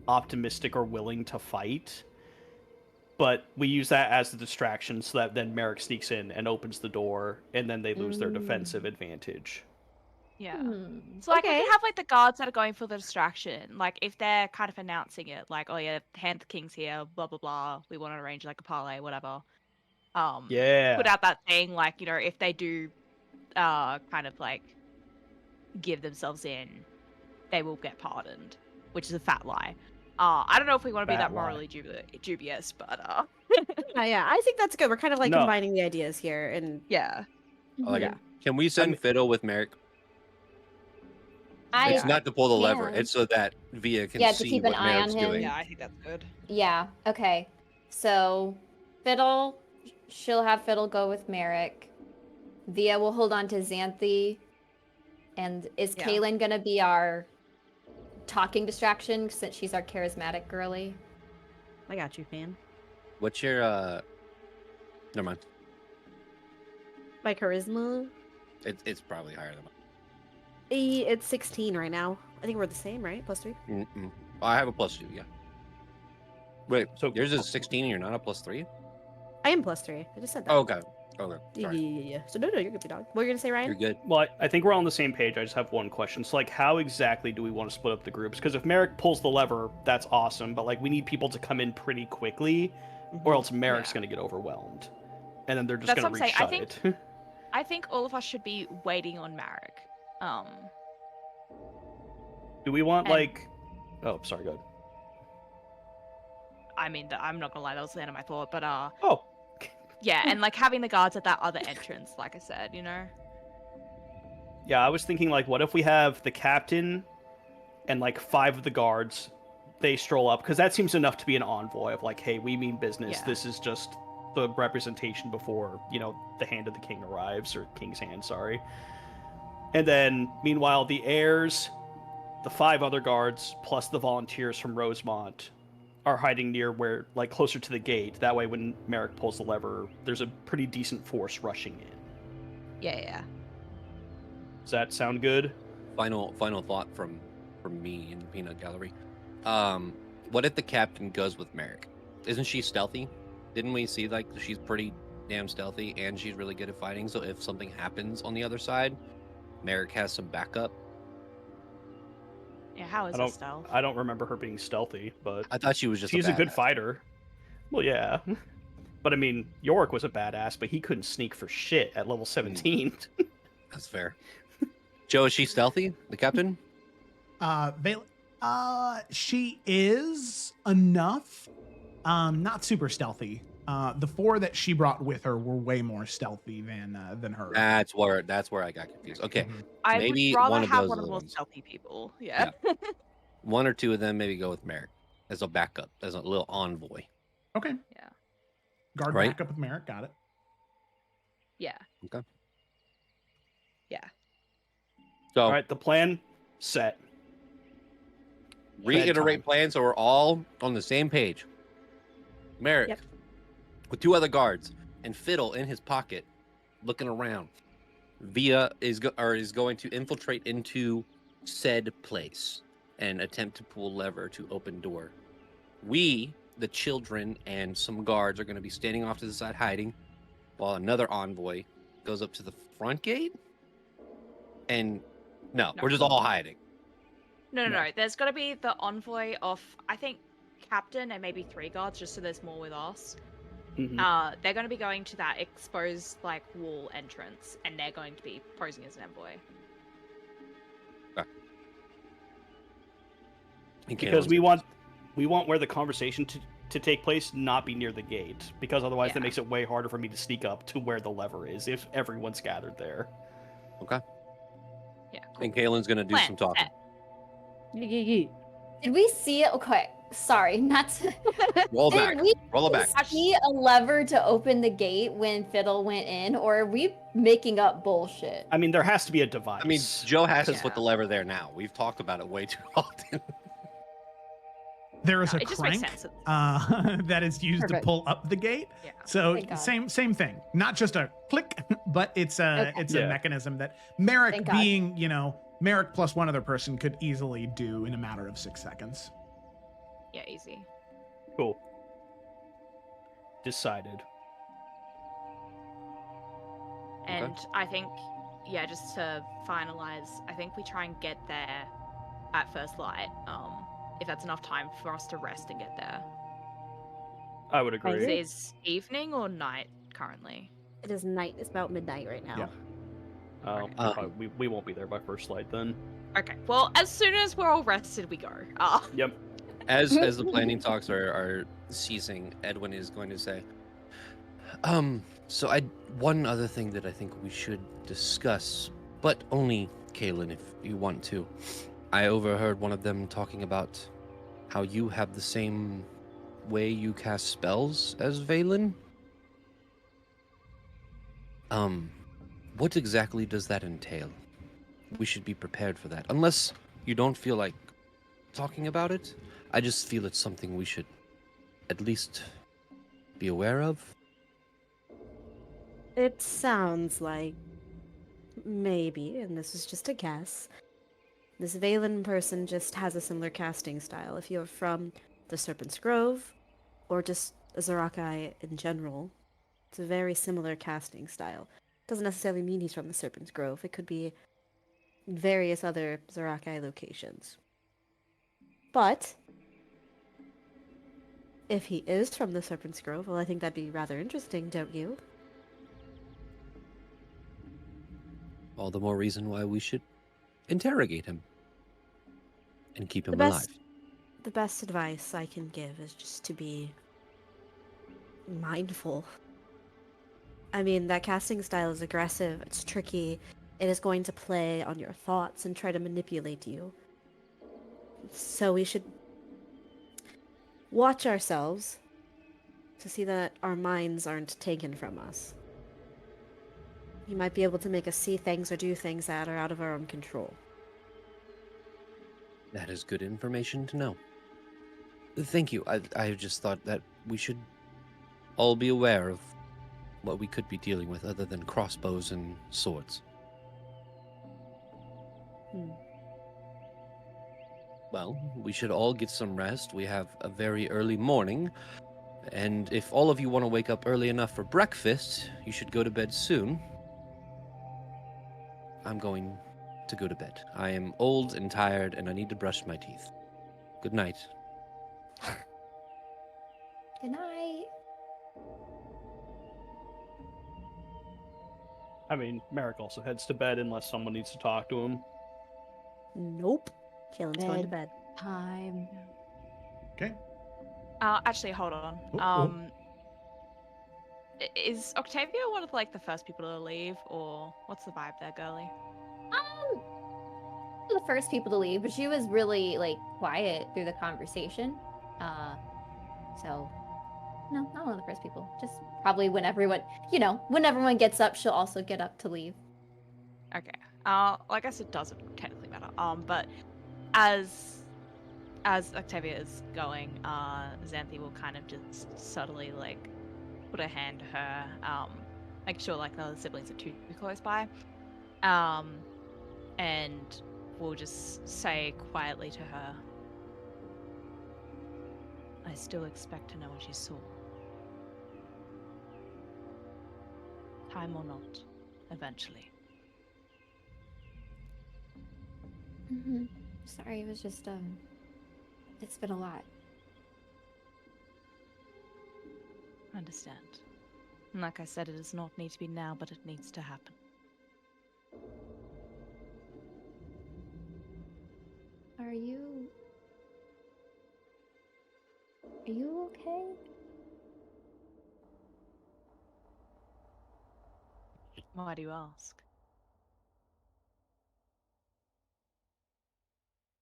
optimistic or willing to fight. But we use that as the distraction so that then Merrick sneaks in and opens the door, and then they lose their defensive advantage. Yeah. Hmm. So like Okay. if you have like the guards that are going for the distraction, like if they're kind of announcing it, like, oh yeah, hand the king's here, blah blah blah. We want to arrange like a parlay, whatever. Yeah. Put out that thing, like, you know, if they do kind of like give themselves in, they will get pardoned, which is a fat lie. I don't know if we want to be Bad that lie. morally dubious, but Yeah, I think that's good. We're kind of like No. combining the ideas here, and yeah. I like yeah. it. Can we send mean- Fiddle with Merrick? It's not to pull the lever. can. It's so that Via can Yeah, to see keep an what eye on Merrick's him. doing. Yeah, I think that's good. Yeah. Okay. So, Fiddle, she'll have Fiddle go with Merrick. Via will hold on to Xanthi. And is Yeah. Kaylin gonna be our talking distraction since she's our charismatic girly? I got you, fan. What's your Never mind. My charisma, It's probably higher than mine. it's 16 right now. I think we're the same, right? +3. Mm-mm. Oh, I have a +2. Yeah. Wait. So- Yours is 16. And you're not a +3. I am +3. I just said that. Oh, okay. Okay. Yeah, Sorry. yeah. So no, you're good, dog. What were you gonna say, Ryan? You're good. Well, I think we're on the same page. I just have one question. So, like, how exactly do we want to split up the groups? Because if Merrick pulls the lever, that's awesome. But, like, we need people to come in pretty quickly, or else Merrick's Yeah. going to get overwhelmed. And then they're just That's going to what I'm saying. reshut it. I think all of us should be waiting on Marek. Do we want, And- like... Oh, sorry, go ahead. I mean, I'm not gonna lie, that was the end of my thought, but Oh, yeah, and like having the guards at that other entrance, like I said, you know. yeah, I was thinking, like, what if we have the captain and, like, 5 of the guards, they stroll up? Because that seems enough to be an envoy of, like, hey, we mean business. Yeah. This is just the representation before, you know, the hand of the king arrives, or king's hand, sorry. And then, meanwhile, the heirs, the 5 other guards, plus the volunteers from Rosemont are hiding near where, like, closer to the gate. That way, when Merrick pulls the lever, there's a pretty decent force rushing in. Yeah. Does that sound good? Final thought from me in the peanut gallery. What if the captain goes with Merrick? Isn't she stealthy? Didn't we see like she's pretty damn stealthy and she's really good at fighting? So if something happens on the other side, Merrick has some backup. Yeah, how is I it stealth? I don't remember her being stealthy, but I thought she was just. she's a good badass. fighter. Well, yeah. But I mean, Yorick was a badass, but he couldn't sneak for shit at level 17. That's fair. Joe, is she stealthy? The captain? She is enough. Not super stealthy. The 4 that she brought with her were way more stealthy than her. That's where I got confused. Okay, Mhm. I maybe would rather one of have those one of other the more ones. stealthy people. Yeah. one or two of them maybe go with Merrick as a backup, as a little envoy. Okay. Yeah. Guard Right. backup with Merrick. Got it. Yeah. Okay. Yeah. So All right, the plan set. reiterate Bedtime. plan so we're all on the same page. Merrick Yep. with 2 other guards and Fiddle in his pocket, looking around. Via is going to infiltrate into said place and attempt to pull lever to open door. We, the children, and some guards are going to be standing off to the side hiding, while another envoy goes up to the front gate. And no, No. we're just all hiding. No. No. There's got to be the envoy of, I think, captain and maybe 3 guards, just so there's more with us. Mhm. They're going to be going to that exposed like wall entrance, and they're going to be posing as an envoy. Because we want where the conversation to take place not be near the gate, because otherwise that Yeah. makes it way harder for me to sneak up to where the lever is if everyone's gathered there. Yeah. And Kaylin's going to do Plan some talking. set. Did we see it? Okay, sorry, not to. Roll back. Did we Roll it back. see a lever to open the gate when Fiddle went in, or are we making up bullshit? I mean, there has to be a device. I mean, Joe has to put Yeah. the lever there now. We've talked about it way too often. There is No, a it just makes crank sense. that is used Perfect. to pull up the gate. Yeah. So Thank God. same thing. Not just a click, but it's a Okay. it's Yeah. a mechanism that Merrick, Thank God. being Merrick plus one other person, could easily do in a matter of 6 seconds. Yeah, easy. cool. Decided. And I think, yeah, just to finalize, I think we try and get there at first light. If that's enough time for us to rest and get there. I would Is agree. it evening or night currently? It is night. It's about midnight right now. Yeah. We won't be there by first light then. Okay. Well, as soon as we're all rested, we go. Yep. As the planning talks are ceasing, Edwin is going to say, so one other thing that I think we should discuss, but only Kaylin if you want to. I overheard one of them talking about how you have the same way you cast spells as Valen. What exactly does that entail? We should be prepared for that. Unless you don't feel like talking about it, I just feel it's something we should at least be aware of. It sounds like maybe, and this is just a guess, this Valen person just has a similar casting style. If you're from the Serpent's Grove, or just Zarakai in general, it's a very similar casting style. Doesn't necessarily mean he's from the Serpent's Grove. It could be various other Zarakai locations. But if he is from the Serpent's Grove, well, I think that'd be rather interesting, don't you? All the more reason why we should interrogate him and keep him The alive. best advice I can give is just to be mindful. I mean, that casting style is aggressive, it's tricky, it is going to play on your thoughts and try to manipulate you. So we should watch ourselves to see that our minds aren't taken from us. He might be able to make us see things or do things that are out of our own control. That is good information to know. Thank you. I just thought that we should all be aware of what we could be dealing with other than crossbows and swords. Well, we should all get some rest. We have a very early morning. And if all of you want to wake up early enough for breakfast, you should go to bed soon. I'm going to go to bed. I am old and tired, and I need to brush my teeth. Good night. Good night. I mean, Merrick also heads to bed unless someone needs to talk to him. Nope. Kaelin's going to bed. Time. Okay. Actually, hold on. Oh. Is Octavia one of like the first people to leave, or what's the vibe there, girly? The first people to leave, but she was really like quiet through the conversation. So no, not one of the first people. Just probably when everyone, when everyone gets up, she'll also get up to leave. Okay. Well, I guess it doesn't technically matter. But as Octavia is going, Xanthi will kind of just subtly like put a hand to her, make sure like the other siblings are too close by, and we'll just say quietly to her, I still expect to know what you saw. Time or not, eventually. Sorry, it was just it's been a lot. I understand. And like I said, it does not need to be now, but it needs to happen. Are you okay? Why do you ask?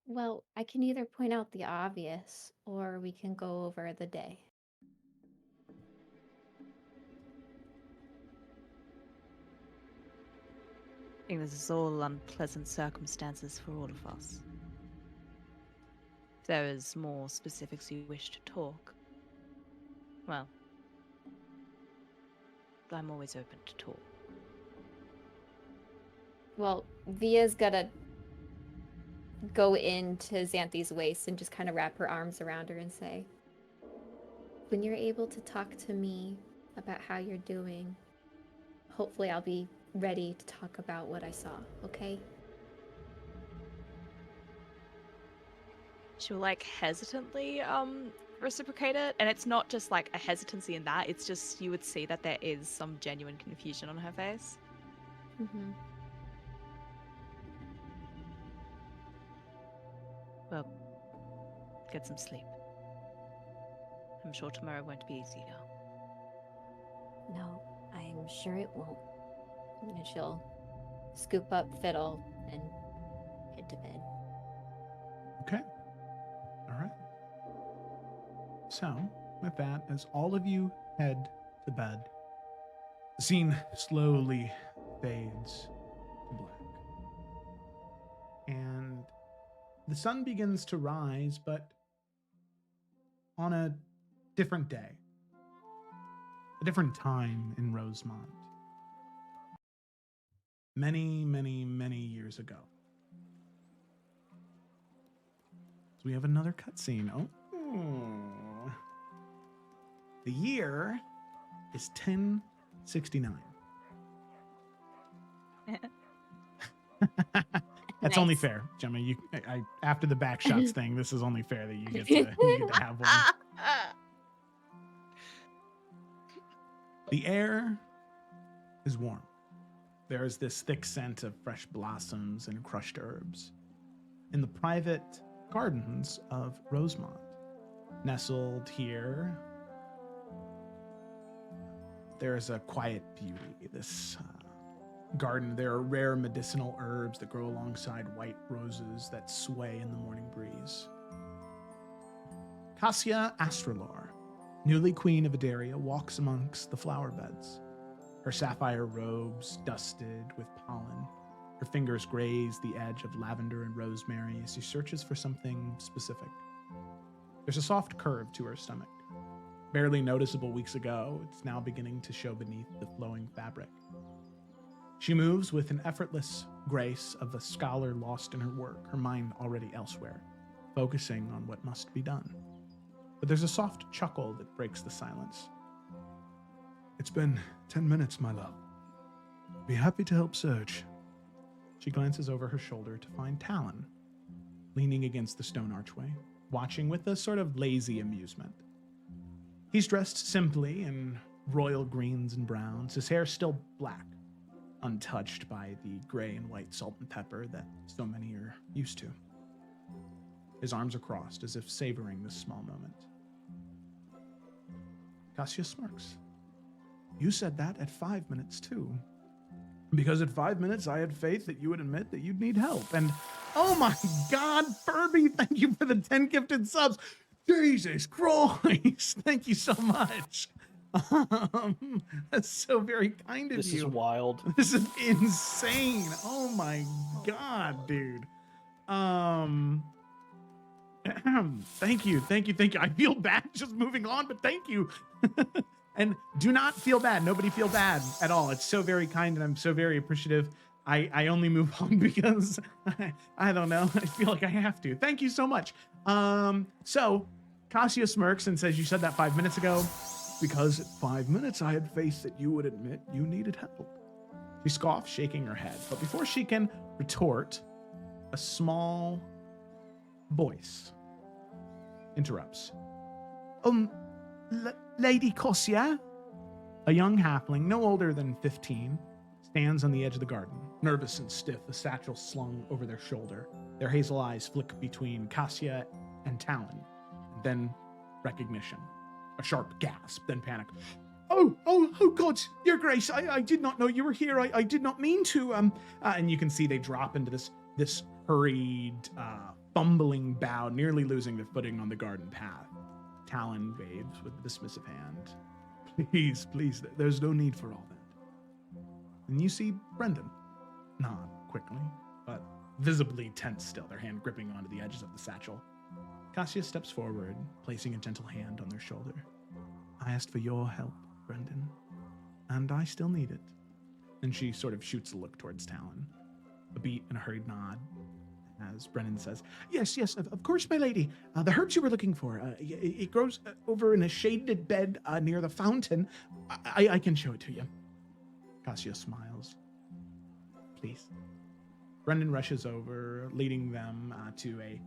Well, I can either point out the obvious, or we can go over the day. I think this is all unpleasant circumstances for all of us. If there is more specifics you wish to talk, well, I'm always open to talk. Well, Via's gonna go into Xanthi's waist and just kind of wrap her arms around her and say, when you're able to talk to me about how you're doing, hopefully I'll be ready to talk about what I saw, okay? She'll like hesitantly reciprocate it, and it's not just like a hesitancy in that, it's just you would see that there is some genuine confusion on her face. Well, get some sleep. I'm sure tomorrow won't be easier. No, I'm sure it won't. And she'll scoop up Fiddle and head to bed. Okay. All right. So, with that, as all of you head to bed, the scene slowly fades to black. And the sun begins to rise, but on a different day, a different time in Rosemont. Many, many, many years ago. So we have another cutscene. Oh. The year is 1069. That's only Nice. fair, Gemma. I after the back shots thing, this is only fair that you get to have one. The air is warm. There is this thick scent of fresh blossoms and crushed herbs in the private gardens of Rosemont. Nestled here, there is a quiet beauty. This garden, there are rare medicinal herbs that grow alongside white roses that sway in the morning breeze. Cassia Astralor, newly queen of Adaria, walks amongst the flower beds. Her sapphire robes dusted with pollen. Her fingers graze the edge of lavender and rosemary as she searches for something specific. There's a soft curve to her stomach. Barely noticeable weeks ago, it's now beginning to show beneath the flowing fabric. She moves with an effortless grace of a scholar lost in her work, her mind already elsewhere, focusing on what must be done. But there's a soft chuckle that breaks the silence. It's been 10 minutes, my love. Be happy to help search. She glances over her shoulder to find Talon, leaning against the stone archway, watching with a sort of lazy amusement. He's dressed simply in royal greens and browns, his hair still black, untouched by the gray and white salt and pepper that so many are used to. His arms are crossed as if savoring this small moment. Cassia smirks. You said that at 5 minutes too. Because at 5 minutes I had faith that you would admit that you'd need help. And oh my God, Furby, thank you for the 10 gifted subs. Jesus Christ, thank you so much. That's so very kind of This you. is wild. This is insane. Oh my God, dude. Thank you. I feel bad just moving on, but thank you. And do not feel bad. Nobody feel bad at all. It's so very kind, and I'm so very appreciative. I only move on because I don't know. I feel like I have to. Thank you so much. So Cassia smirks and says, you said that 5 minutes ago. Because at 5 minutes I had faith that you would admit you needed help. She scoffs, shaking her head. But before she can retort, a small voice interrupts. Lady Cassia? A young halfling, no older than 15, stands on the edge of the garden, nervous and stiff, a satchel slung over their shoulder. Their hazel eyes flick between Cassia and Talon, then recognition. A sharp gasp, then panic. Oh, God, Your Grace, I did not know you were here. I did not mean to. And you can see they drop into this hurried, fumbling bow, nearly losing their footing on the garden path. Talon waves with a dismissive hand. Please, there's no need for all that. And you see Brendan nod quickly, but visibly tense still, their hand gripping onto the edges of the satchel. Cassia steps forward, placing a gentle hand on their shoulder. I asked for your help, Brendan, and I still need it. And she sort of shoots a look towards Talon, a beat and a hurried nod, as Brendan says, yes, of course, my lady. The herbs you were looking for, it grows over in a shaded bed near the fountain. I can show it to you. Cassia smiles. Please. Brendan rushes over, leading them to a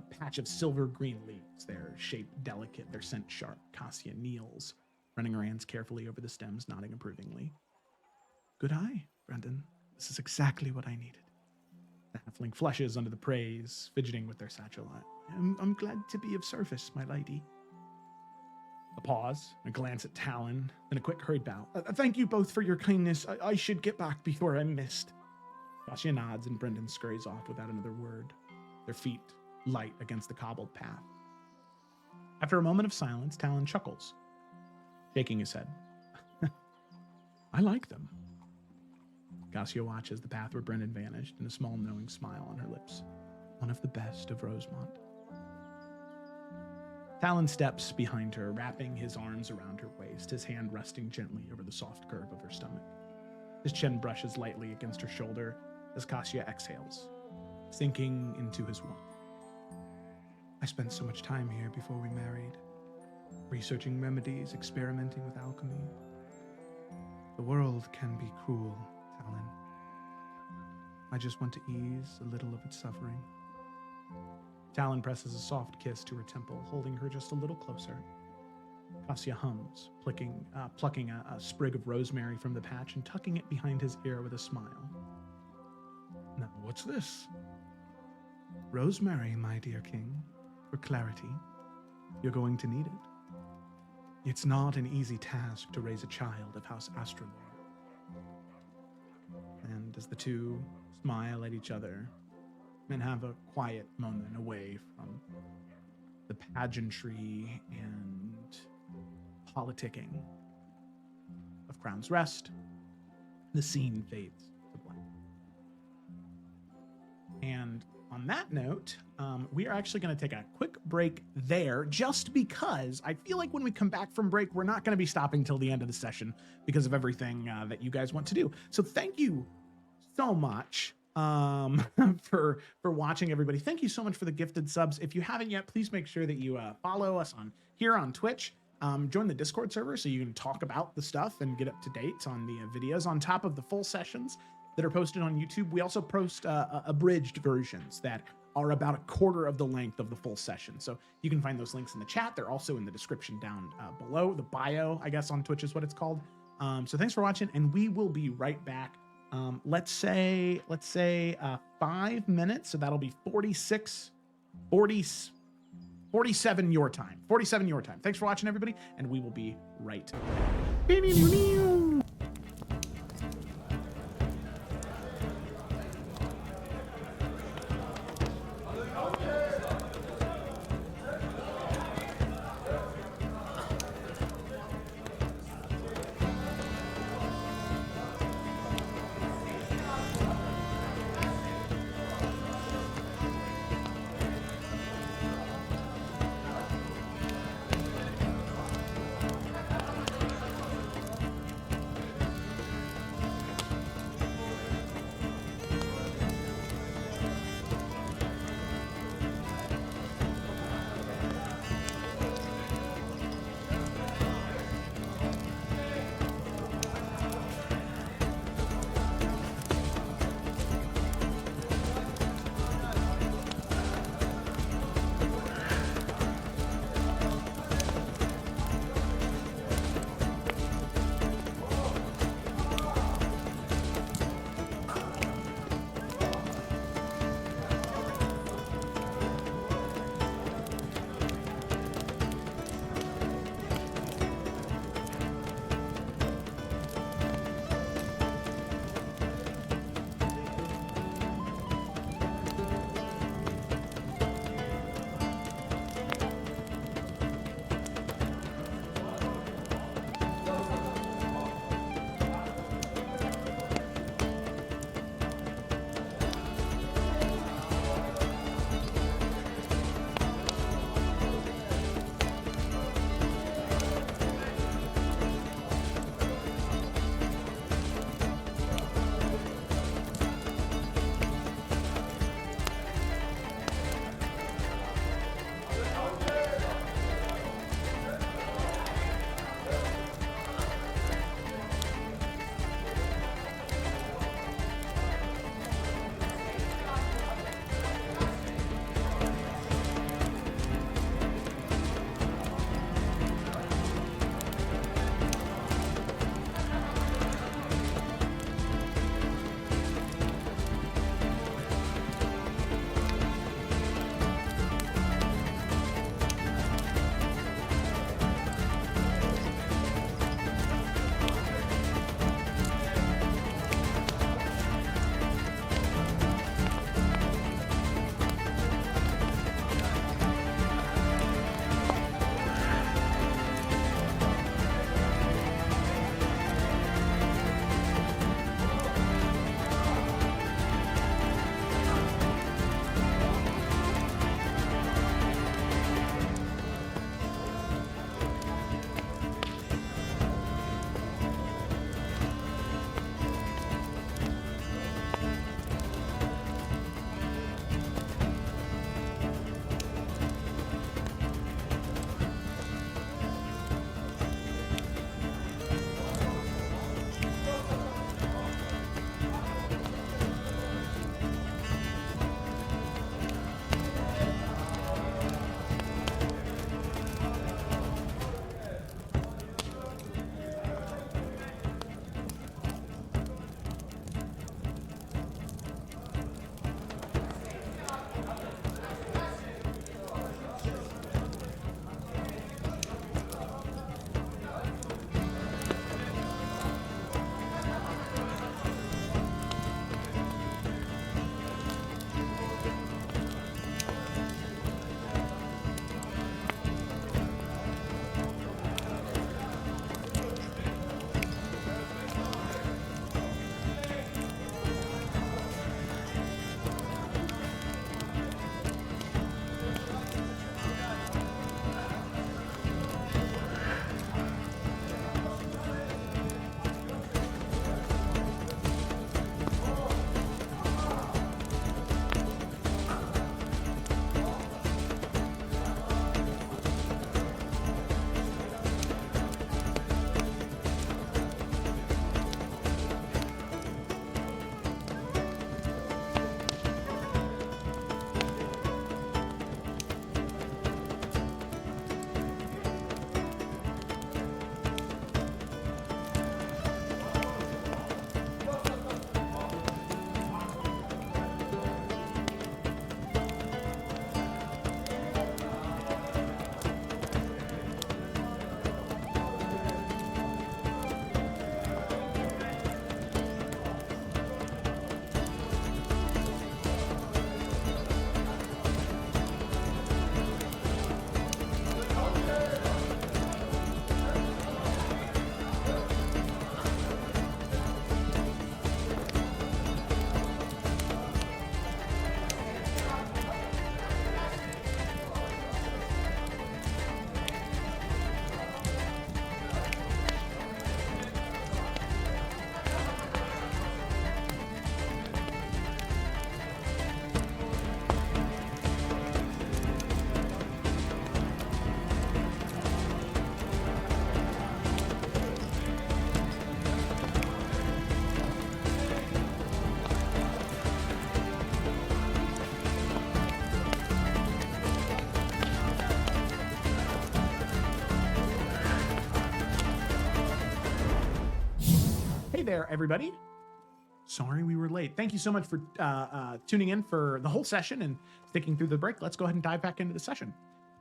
patch of silver green leaves. Their shape delicate, their scent sharp. Cassia kneels, running her hands carefully over the stems, nodding approvingly. Good eye, Brendan. This is exactly what I needed. The halfling flushes under the praise, fidgeting with their satchel. I'm glad to be of service, my lady. A pause, a glance at Talon, then a quick hurried bow. Thank you both for your kindness. I should get back before I'm missed. Kasia nods and Brendan scurries off without another word, their feet light against the cobbled path. After a moment of silence, Talon chuckles, shaking his head. I like them. Kasia watches the path where Brendan vanished and a small knowing smile on her lips. One of the best of Rosemont. Talon steps behind her, wrapping his arms around her waist, his hand resting gently over the soft curve of her stomach. His chin brushes lightly against her shoulder as Kasia exhales, sinking into his warmth. I spent so much time here before we married, researching remedies, experimenting with alchemy. The world can be cruel, Talon. I just want to ease a little of its suffering. Talon presses a soft kiss to her temple, holding her just a little closer. Kasia hums, plucking a sprig of rosemary from the patch and tucking it behind his ear with a smile. Now, what's this? Rosemary, my dear king. For clarity, you're going to need it. It's not an easy task to raise a child of House Astrolore. And as the two smile at each other and have a quiet moment away from the pageantry and politicking of Crown's Rest, the scene fades to black. And on that note, we are actually going to take a quick break there, just because I feel like when we come back from break, we're not going to be stopping till the end of the session because of everything that you guys want to do. So thank you so much for watching, everybody. Thank you so much for the gifted subs. If you haven't yet, please make sure that you follow us here on Twitch. Join the Discord server so you can talk about the stuff and get up to date on the videos on top of the full sessions that are posted on YouTube. We also post abridged versions that are about a quarter of the length of the full session. So you can find those links in the chat. They're also in the description down below. The bio, I guess, on Twitch is what it's called. So thanks for watching, and we will be right back. Let's say 5 minutes. So that'll be 47 your time. 47 your time. Thanks for watching, everybody, and we will be right back. there, everybody. Sorry we were late. Thank you so much for tuning in for the whole session and sticking through the break. Let's go ahead and dive back into the session.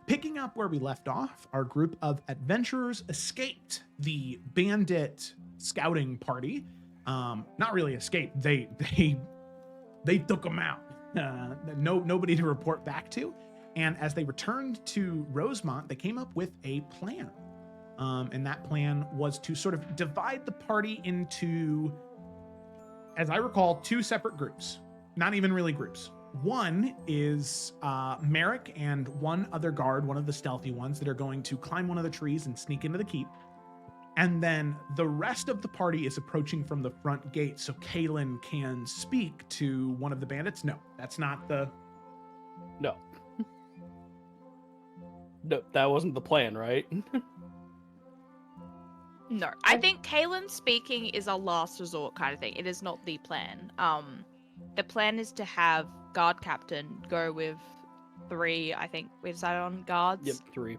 Picking up where we left off, our group of adventurers escaped the bandit scouting party. Not really escaped. They took them out. Nobody to report back to. And as they returned to Rosemont, they came up with a plan. And that plan was to sort of divide the party into, as I recall, 2 separate groups. Not even really groups. One is Merrick and one other guard, one of the stealthy ones that are going to climb one of the trees and sneak into the keep. And then the rest of the party is approaching from the front gate so Kaylin can speak to one of the bandits. No, that's not the... No. No, that wasn't the plan, right? No, I think Kaylin speaking is a last resort kind of thing. It is not the plan. The plan is to have guard captain go with 3, I think we decided on guards. Yep, 3.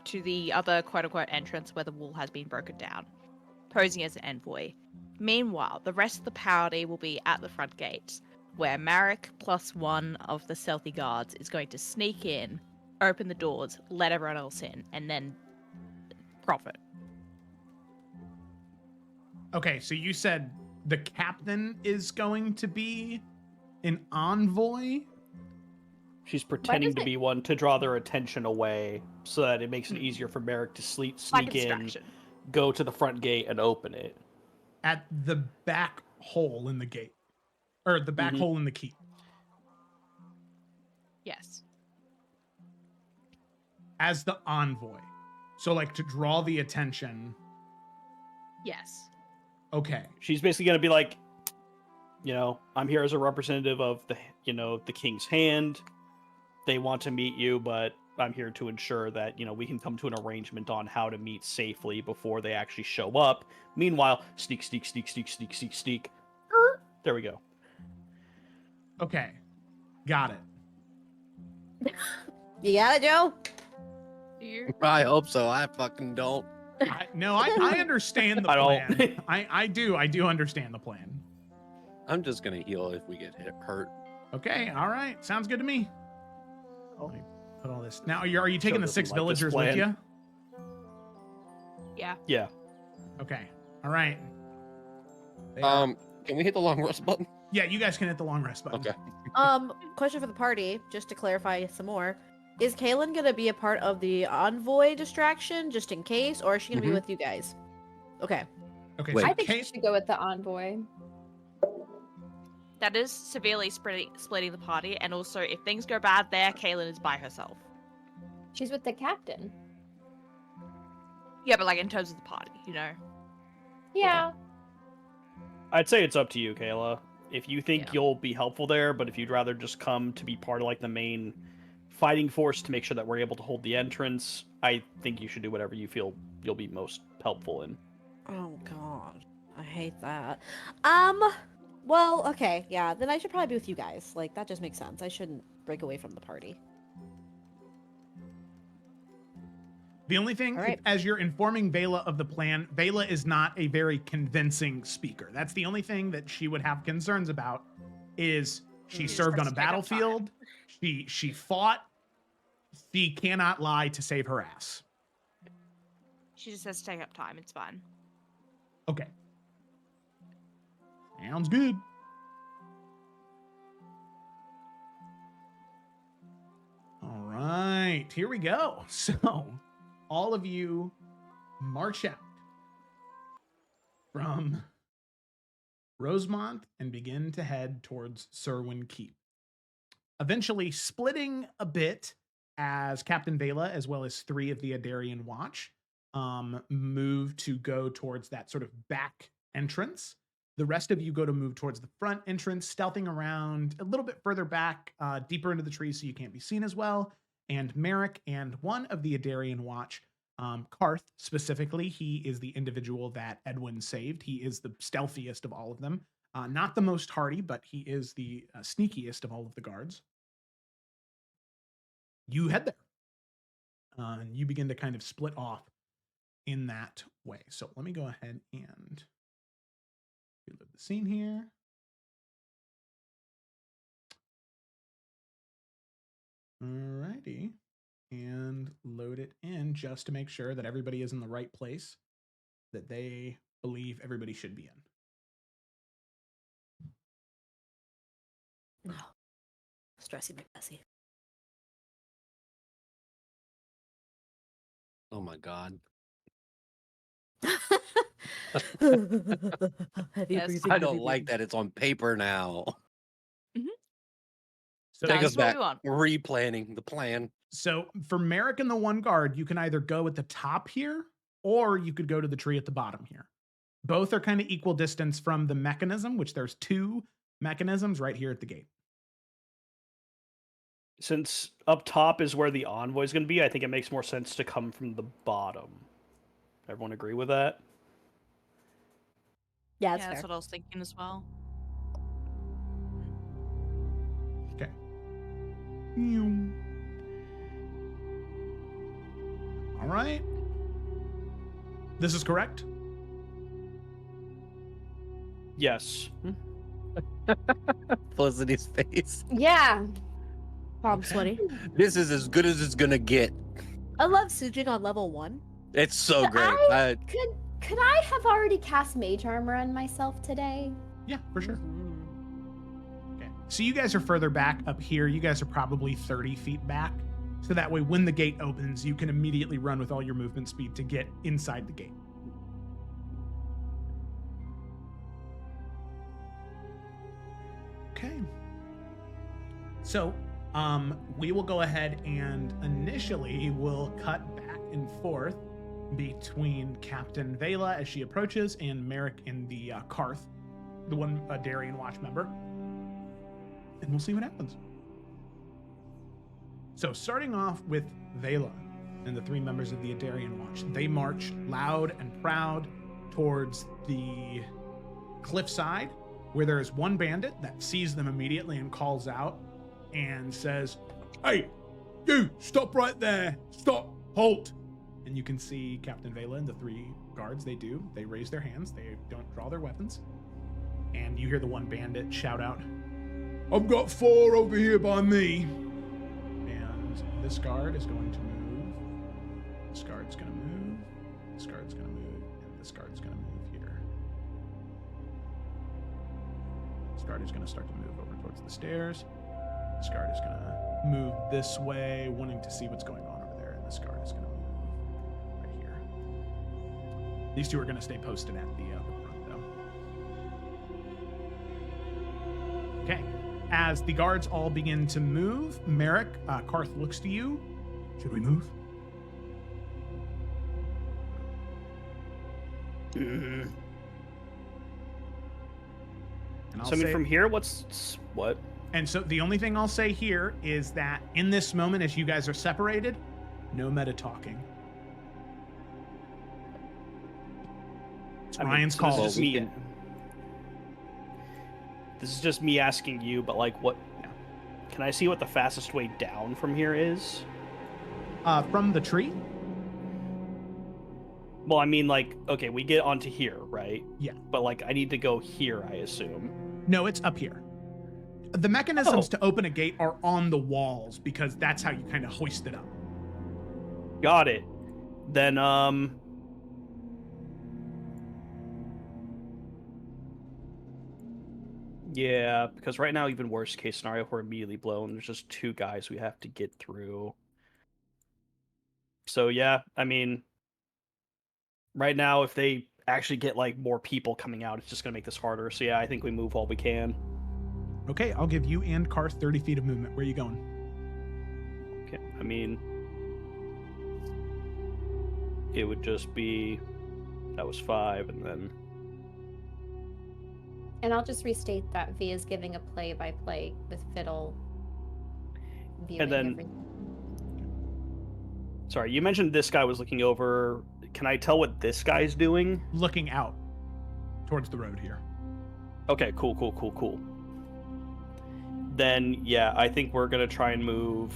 To the other quote-unquote entrance where the wall has been broken down, posing as an envoy. Meanwhile, the rest of the party will be at the front gates, where Marek plus 1 of the stealthy guards is going to sneak in, open the doors, let everyone else in, and then profit. Okay, so you said the captain is going to be an envoy? She's pretending to it- be one to draw their attention away so that it makes it easier for Merrick to Like a sneak in, distraction. go to the front gate, and open it. At the back hole in the gate. Or the back Mhm. hole in the keep. Yes. As the envoy. So like to draw the attention. Yes. Okay. She's basically going to be like, I'm here as a representative of the king's hand. They want to meet you, but I'm here to ensure that, we can come to an arrangement on how to meet safely before they actually show up. Meanwhile, sneak. There we go. Okay. Got it. You got it, Joe? I hope so. I fucking don't. I understand the I don't. plan. I do understand the plan. I'm just gonna heal if we get hurt. Okay, all right. Sounds good to me. Let me put all this. Now, are you taking the doesn't 6 like this villagers with plan. you? Yeah. Yeah. Okay. All right. They are- Can we hit the long rest button? Yeah, you guys can hit the long rest button. Okay. Question for the party, just to clarify some more. Is Kaylin gonna be a part of the envoy distraction, just in case, or is she gonna be Mhm. with you guys? Okay. Okay. Wait. So I think she should go with the envoy. That is severely splitting the party, and also if things go bad there, Kaylin is by herself. She's with the captain. Yeah, but like in terms of the party, Yeah. I'd say it's up to you, Kayla. If you think Yeah. you'll be helpful there, but if you'd rather just come to be part of the main fighting force to make sure that we're able to hold the entrance, I think you should do whatever you feel you'll be most helpful in. Oh god, I hate that. Well, okay, yeah, then I should probably be with you guys. Like, that just makes sense. I shouldn't break away from the party. The only thing, All right. as you're informing Vela of the plan, Vela is not a very convincing speaker. That's the only thing that she would have concerns about. Is she just served has on a to take up time. battlefield? She fought. She cannot lie to save her ass. She just has to take up time. It's fine. Okay. Sounds good. All right, here we go. So, all of you march out from Rosemont and begin to head towards Serwyn Keep. Eventually splitting a bit as Captain Vela, as well as 3 of the Adarian Watch, move to go towards that sort of back entrance. The rest of you go to move towards the front entrance, stealthing around a little bit further back, deeper into the trees so you can't be seen as well. And Merrick and 1 of the Adarian Watch, Karth specifically, he is the individual that Edwin saved. He is the stealthiest of all of them. Not the most hardy, but he is the sneakiest of all of the guards. You head there. And you begin to kind of split off in that way. So let me go ahead and Reload the scene here. Alrighty. And load it in just to make sure that everybody is in the right place that they believe everybody should be in. No. Stressy McMessy. Oh my god. Heavy Yes. breathing, I heavy don't like breathing. that it's on paper now. So, Take That's us what back. we want. Replanning the plan. so for Merrick and the one guard, you can either go at the top here, or you could go to the tree at the bottom here. Both are kind of equal distance from the mechanism, which there's 2 mechanisms right here at the gate. Since up top is where the envoy is going to be, I think it makes more sense to come from the bottom. Everyone agree with that? Yeah, that's Yeah, that's fair. what I was thinking as well. Okay. All right. This is correct. Yes. Felicity's face. Yeah. I'm sweaty. This is as good as it's gonna get. I love sieging on level 1. It's so But great. Could I have already cast mage armor on myself today? Yeah, for sure. Mhm. Okay. So you guys are further back up here. You guys are probably 30 feet back. So that way, when the gate opens, you can immediately run with all your movement speed to get inside the gate. Okay. So, we will go ahead and initially we'll cut back and forth between Captain Vela as she approaches and Merrick in the Karth, the one Darien Watch member. And we'll see what happens. So starting off with Vela and the 3 members of the Adarian Watch, they march loud and proud towards the cliffside where there is one bandit that sees them immediately and calls out and says, "Hey, you, stop right there. Stop, halt." And you can see Captain Vela and the 3 guards, they raise their hands. They don't draw their weapons. And you hear the one bandit shout out, "I've got 4 over here by me." And this guard is going to move. This guard's going to move. This guard's going to move. And this guard's going to move here. This guard is going to start to move over towards the stairs. This guard is going to move this way, wanting to see what's going on over there. And this guard is going to move right here. These 2 are going to stay posted at the front, though. Okay. As the guards all begin to move, Merrick, Karth looks to you. Should we move? Mm-hmm. And I'll So I mean, say- from here, what? And so the only thing I'll say here is that in this moment, as you guys are separated, no meta talking. It's I mean, Ryan's so call. This Well, is, we me, can- this is just me asking you, but like, what? Can I see what the fastest way down from here is? From the tree? Well, I mean, like, okay, we get onto here, right? Yeah. But like, I need to go here, I assume. No, it's up here. The mechanisms to open a gate are on the walls because that's how you kind of hoist it up. Got it. Then, yeah, because right now, even worst case scenario, we're immediately blown. There's just 2 guys we have to get through. So yeah, I mean, right now, if they actually get like more people coming out, it's just gonna make this harder. So yeah, I think we move all we can. Okay, I'll give you and Karth 30 feet of movement. Where are you going? Okay, I mean, it would just be that was 5, and then And I'll just restate that V is giving a play-by-play with Fiddle viewing then- everything. sorry, you mentioned this guy was looking over. Can I tell what this guy's doing? Looking out towards the road here. Okay, cool. Then yeah, I think we're gonna try and move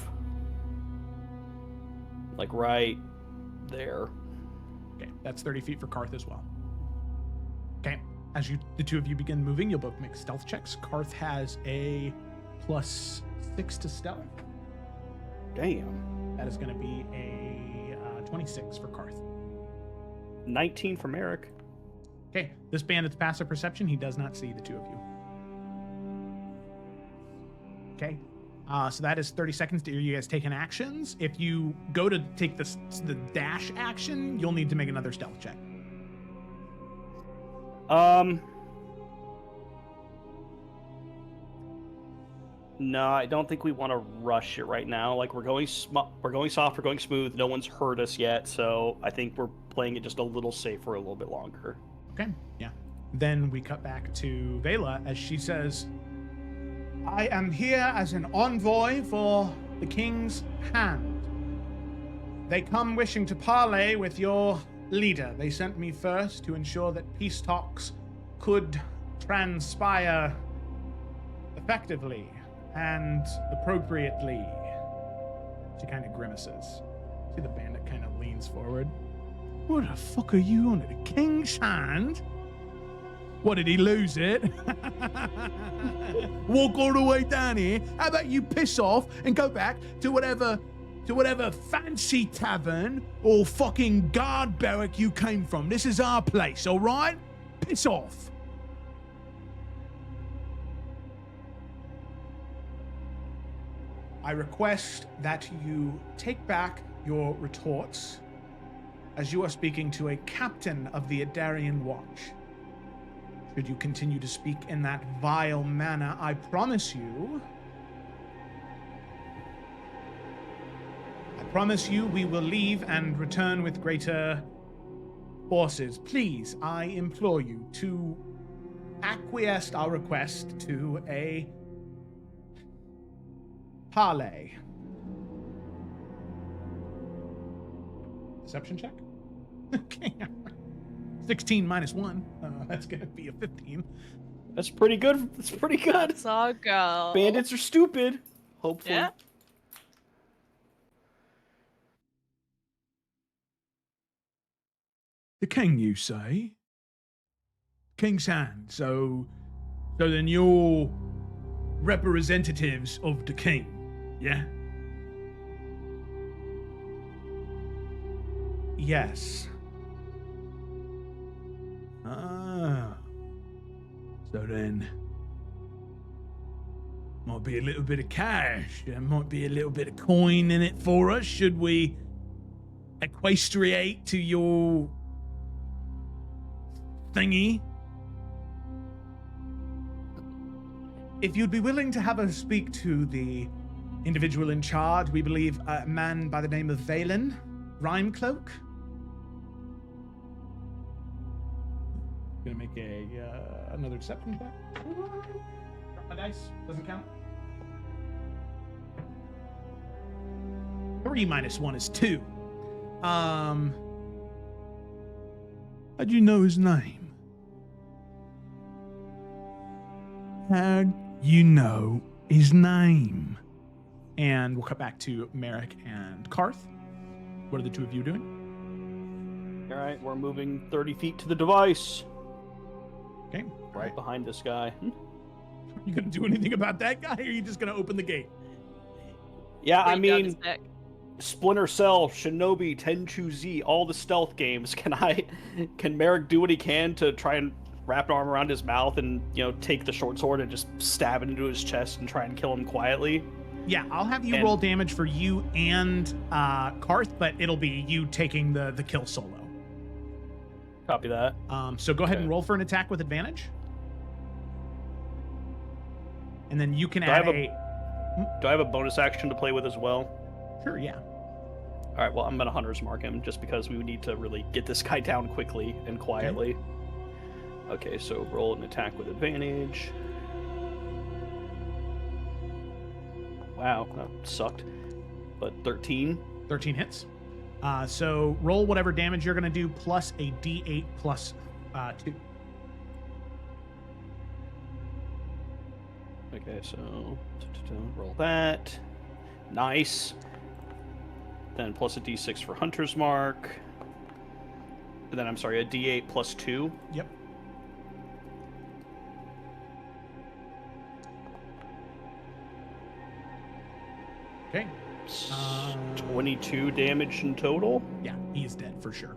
like right there. Okay, that's 30 feet for Karth as well. Okay, As the two of you begin moving, you'll both make stealth checks. Karth has a +6 to stealth. Damn. That is going to be a 26 for Karth. 19 from Eric. Okay, this bandit's passive perception, he does not see the two of you. Okay, so that is 30 seconds to you guys taking actions. If you go to take the dash action, you'll need to make another stealth check. No, I don't think we want to rush it right now. Like, we're going soft, we're going smooth. No one's hurt us yet, so I think we're playing it just a little safer, a little bit longer. Okay, yeah. Then we cut back to Vela as she says, I am here as an envoy for the King's Hand. They come wishing to parley with your leader. They sent me first to ensure that peace talks could transpire effectively and appropriately. She kind of grimaces. See, the bandit kind of leans forward. What the fuck are you on? The King's Hand? What, did he lose it? Walk all the way down here? How about you piss off and go back to whatever fancy tavern or fucking guard barrack you came from? This is our place, all right? Piss off. I request that you take back your retorts, as you are speaking to a captain of the Adarian Watch. Should you continue to speak in that vile manner, I promise you we will leave and return with greater forces. Please, I implore you to acquiesce our request to a parley. Deception check? Okay. 16 minus 1. That's going to be a 15. That's pretty good. That's pretty good. That's our girl. Bandits are stupid. Hopefully. Yeah. The king, you say? King's Hand. So then you're representatives of the king, yeah? Yes. Ah. So then, might be a little bit of cash. There might be a little bit of coin in it for us. Should we equestriate to your thingy? If you'd be willing to have us speak to the individual in charge, we believe a man by the name of Valen, Rhymecloak. Gonna make another deception check. Drop my dice. Doesn't count. 3 minus 1 is 2. How'd you know his name? How'd you know his name? And we'll cut back to Merrick and Karth. What are the two of you doing? All right, we're moving 30 feet to the device. Okay. Right behind this guy. You gonna do anything about that guy, or are you just gonna open the gate? Yeah, I Wait, down mean, his neck. Splinter Cell, Shinobi, Tenchu-Z, all the stealth games. Can Merrick do what he can to try and wrap an arm around his mouth and, take the short sword and just stab it into his chest and try and kill him quietly? Yeah, I'll have you roll damage for you and Karth, but it'll be you taking the kill solo. Copy that. So go ahead and roll for an attack with advantage. And then you can Do I have a bonus action to play with as well? Sure, yeah. All right, well, I'm going to Hunter's Mark him just because we would need to really get this guy down quickly and quietly. Okay, so roll an attack with advantage. Wow, that sucked. But 13. 13 hits. So roll whatever damage you're going to do plus a d8 plus 2. Okay, so roll that. Nice. Then plus a d6 for Hunter's Mark. And then, I'm sorry, a d8 plus 2. Yep. Okay. 22 damage in total. Yeah, he is dead for sure.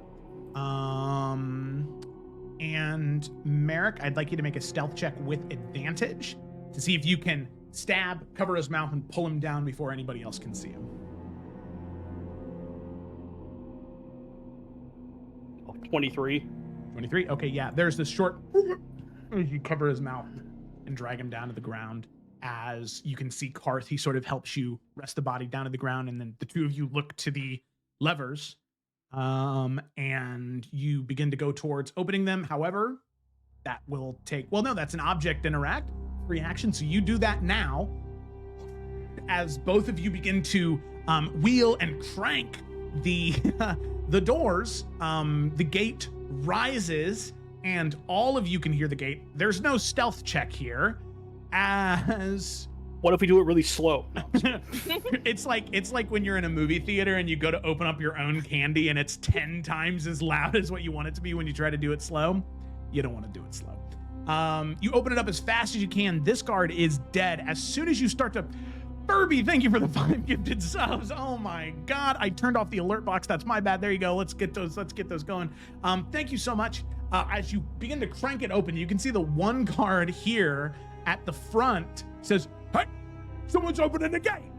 And Merrick, I'd like you to make a stealth check with advantage to see if you can stab, cover his mouth, and pull him down before anybody else can see him. 23. 23. Okay, yeah. There's this short. You cover his mouth and drag him down to the ground. As you can see, Karth, he sort of helps you rest the body down to the ground, and then the two of you look to the levers, and you begin to go towards opening them. However, that will take. Well, no, that's an object interact reaction, so you do that now. As both of you begin to wheel and crank the the doors, the gate rises, and all of you can hear the gate. There's no stealth check here. As what if we do it really slow? No. it's like when you're in a movie theater and you go to open up your own candy and it's 10 times as loud as what you want it to be when you try to do it slow. You don't want to do it slow. You open it up as fast as you can. This guard is dead. As soon as you start to Furby, thank you for the 5 gifted subs. Oh my God, I turned off the alert box. That's my bad. There you go. Let's get those going. Thank you so much. As you begin to crank it open, you can see the one guard here at the front says, "Hey, someone's opening the gate."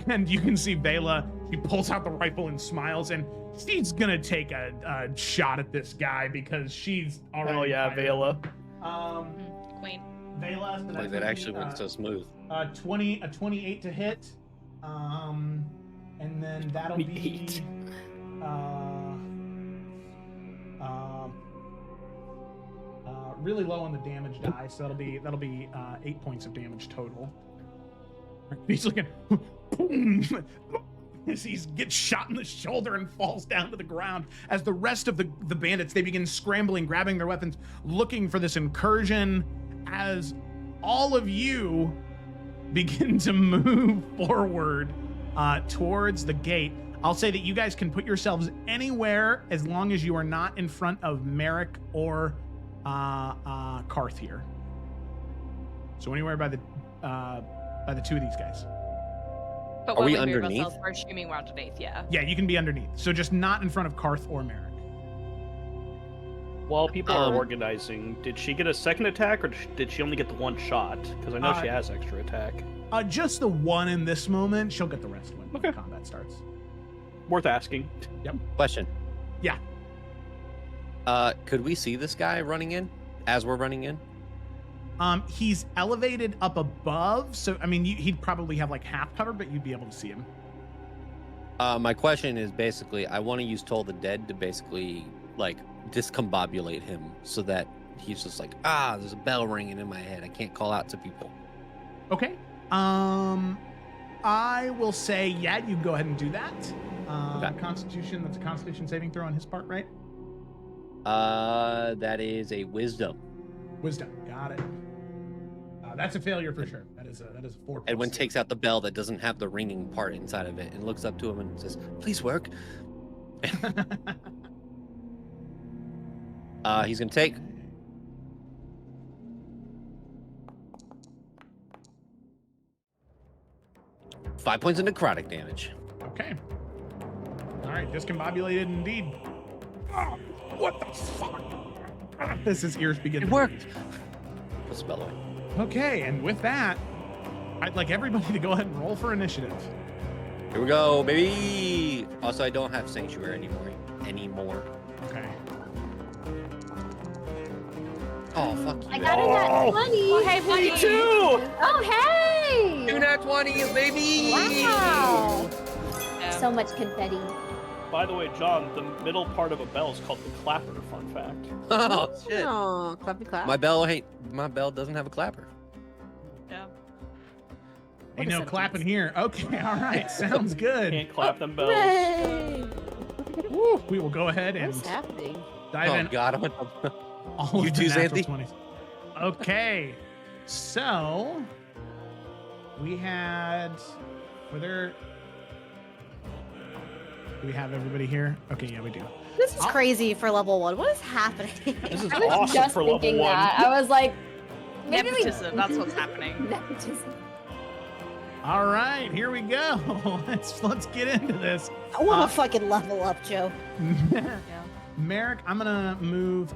And you can see Vela, he pulls out the rifle and smiles, and she's gonna take a shot at this guy because she's already. Oh yeah, Vela. Queen. Vela. So Like that actually went so smooth. 28 to hit. And then that'll be 28. Really low on the damage die, so that'll be 8 points of damage total. He's looking boom, as he gets shot in the shoulder and falls down to the ground. As the rest of the bandits, they begin scrambling, grabbing their weapons, looking for this incursion. As all of you begin to move forward towards the gate. I'll say that you guys can put yourselves anywhere as long as you are not in front of Merrick or Karth here. So anywhere by the two of these guys. But Are when we move underneath? ourselves, we're assuming we're underneath, yeah. Yeah, you can be underneath. So just not in front of Karth or Merrick. While people are organizing, did she get a second attack or did she only get the one shot? Because I know she has extra attack. Just the one in this moment. She'll get the rest when the combat starts. Worth asking. Yep. Question. Yeah. Could we see this guy running in as we're running in? He's elevated up above, so I mean, he'd probably have like half cover, but you'd be able to see him. My question is basically, I want to use Toll the Dead to basically like discombobulate him so that he's just like, there's a bell ringing in my head. I can't call out to people. Okay. I will say, yeah, you can go ahead and do that. Constitution, that's a Constitution saving throw on his part, right? That is a Wisdom. Wisdom, got it. That's a failure for sure. That is a 4. Edwin takes out the bell that doesn't have the ringing part inside of it and looks up to him and says, "Please work." He's gonna take 5 points of necrotic damage. Okay. All right, discombobulated indeed. Oh, what the fuck? As his ears begin to worked. bleed. Put the spell away. Okay, and with that, I'd like everybody to go ahead and roll for initiative. Here we go, baby. Also, I don't have Sanctuary anymore. Okay. Oh, fuck you. I got it at 20. Oh, hey, buddy. 22! Oh, hey! 2 nat 20s, baby! Wow. Yeah. So much confetti. By the way, John, the middle part of a bell is called the clapper, fun fact. Oh, shit. Oh, clappy clap. My bell doesn't have a clapper. Yeah. Ain't no clapping here. Okay, all right, sounds good. Can't clap them bells. Hooray! Woo, we will go ahead and What's happening? dive in. Oh, God. All You of the too, natural Xanthi? 20s. Okay, so we had. Do we have everybody here? Okay, yeah, we do. This is crazy for level 1. What is happening? This is I was awesome just for level thinking 1. that. I was like, maybe Nepotism, that's what's happening. Nepotism. All right, here we go. Let's get into this. I want to fucking level up, Joe. Merrick, I'm gonna move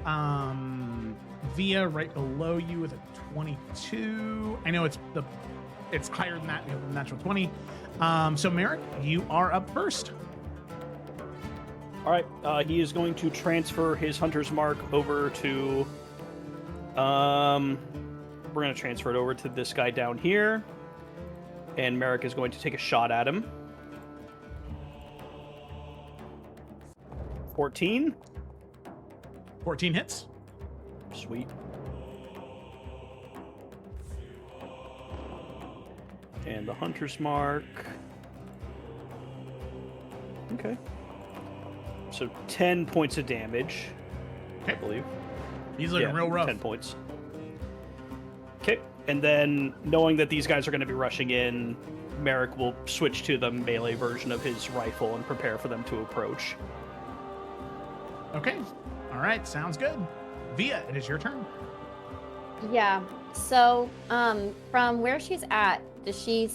Via right below you with a 22. I know it's higher than that. You have a natural 20. So Merrick, you are up first. All right, he is going to transfer his hunter's mark over to. We're going to transfer it over to this guy down here, and Merrick is going to take a shot at him. 14. 14 hits. Sweet. And the hunter's mark. Okay. So 10 points of damage, I believe. He's looking real rough. 10 points. Okay. And then, knowing that these guys are going to be rushing in, Merrick will switch to the melee version of his rifle and prepare for them to approach. Okay. All right. Sounds good. Via, it is your turn. Yeah. So, from where she's at, does she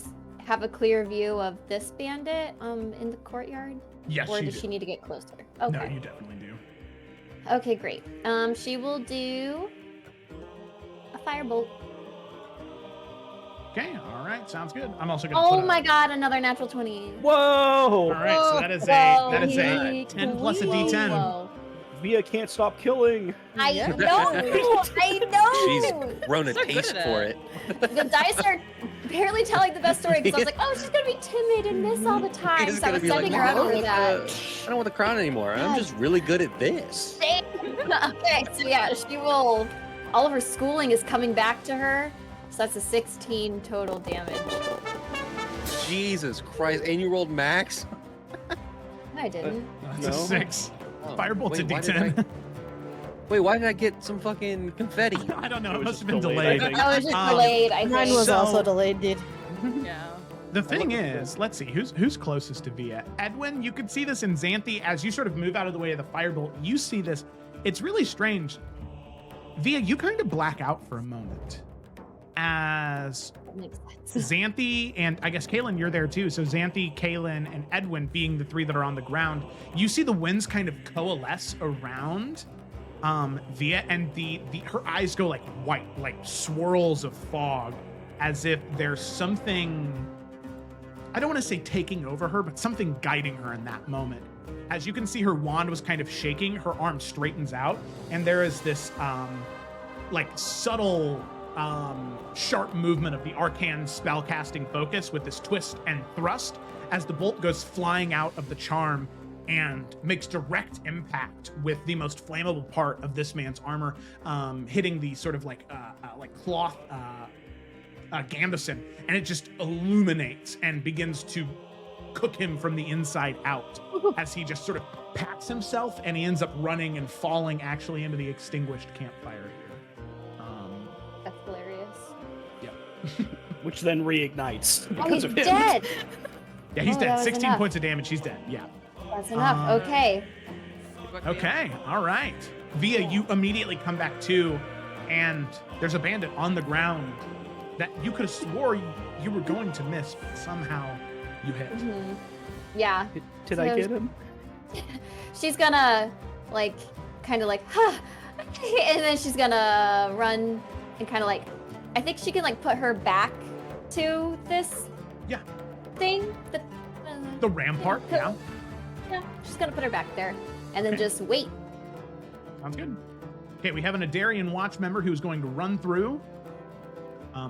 have a clear view of this bandit in the courtyard? Yes, or you does do. she need to get closer? Okay. No, you definitely do. Okay, great. She will do a firebolt. Okay. All right. Sounds good. I'm also gonna. Oh put my god, another natural 20. Whoa! All right. So that is a 10 plus a D10. Whoa. Via can't stop killing. I Yeah. know. I know. She's grown a So good taste at for it. it. The dice are apparently telling the best story because I was like, oh, she's gonna be timid and miss all the time. She's So I gonna was be like, setting "No, her I up don't for want that. I don't want the crown anymore. I'm just really good at this. Okay, so yeah, she will. All of her schooling is coming back to her. So that's a 16 total damage. Jesus Christ. And you rolled max? No, I didn't. That's a No. 6. Oh, Firebolt's a wait, why did D10. Wait, why did I get some fucking confetti? I don't know. It It was must have just been delayed, I delayed. think. That was just Um, delayed, I Mine think. was So- also delayed, dude. Yeah. The thing is, let's see, who's closest to Via? Edwin, you could see this in Xanthi as you sort of move out of the way of the firebolt. You see this. It's really strange. Via, you kind of black out for a moment as That makes sense. Xanthi and I guess Kaylin, you're there too. So Xanthi, Kaylin, and Edwin being the three that are on the ground, you see the winds kind of coalesce around Via, and her eyes go like white, like swirls of fog, as if there's something, I don't want to say taking over her, but something guiding her in that moment. As you can see, her wand was kind of shaking, her arm straightens out, and there is this like subtle sharp movement of the arcane spellcasting focus with this twist and thrust as the bolt goes flying out of the charm and makes direct impact with the most flammable part of this man's armor, hitting the sort of like cloth gambeson, and it just illuminates and begins to cook him from the inside out as he just sort of pats himself, and he ends up running and falling actually into the extinguished campfire here. That's hilarious. Which then reignites Oh, because he's of him. dead. Yeah, he's Oh, dead. that was 16 enough. points of damage. He's dead. Yeah. That's enough. Um, Okay. Okay. All right. Via, you immediately come back to, and there's a bandit on the ground that you could have swore you were going to miss, but somehow you hit. Mhm. Yeah. Did I So- get him? She's gonna, like, kind of like, huh. And then she's gonna run and kind of like, I think she can, like, put her back to this Yeah. thing. The rampart. Yeah. Yeah, she's gonna put her back there. And then Okay. just wait. Sounds good. Okay, we have an Adarian watch member who's going to run through.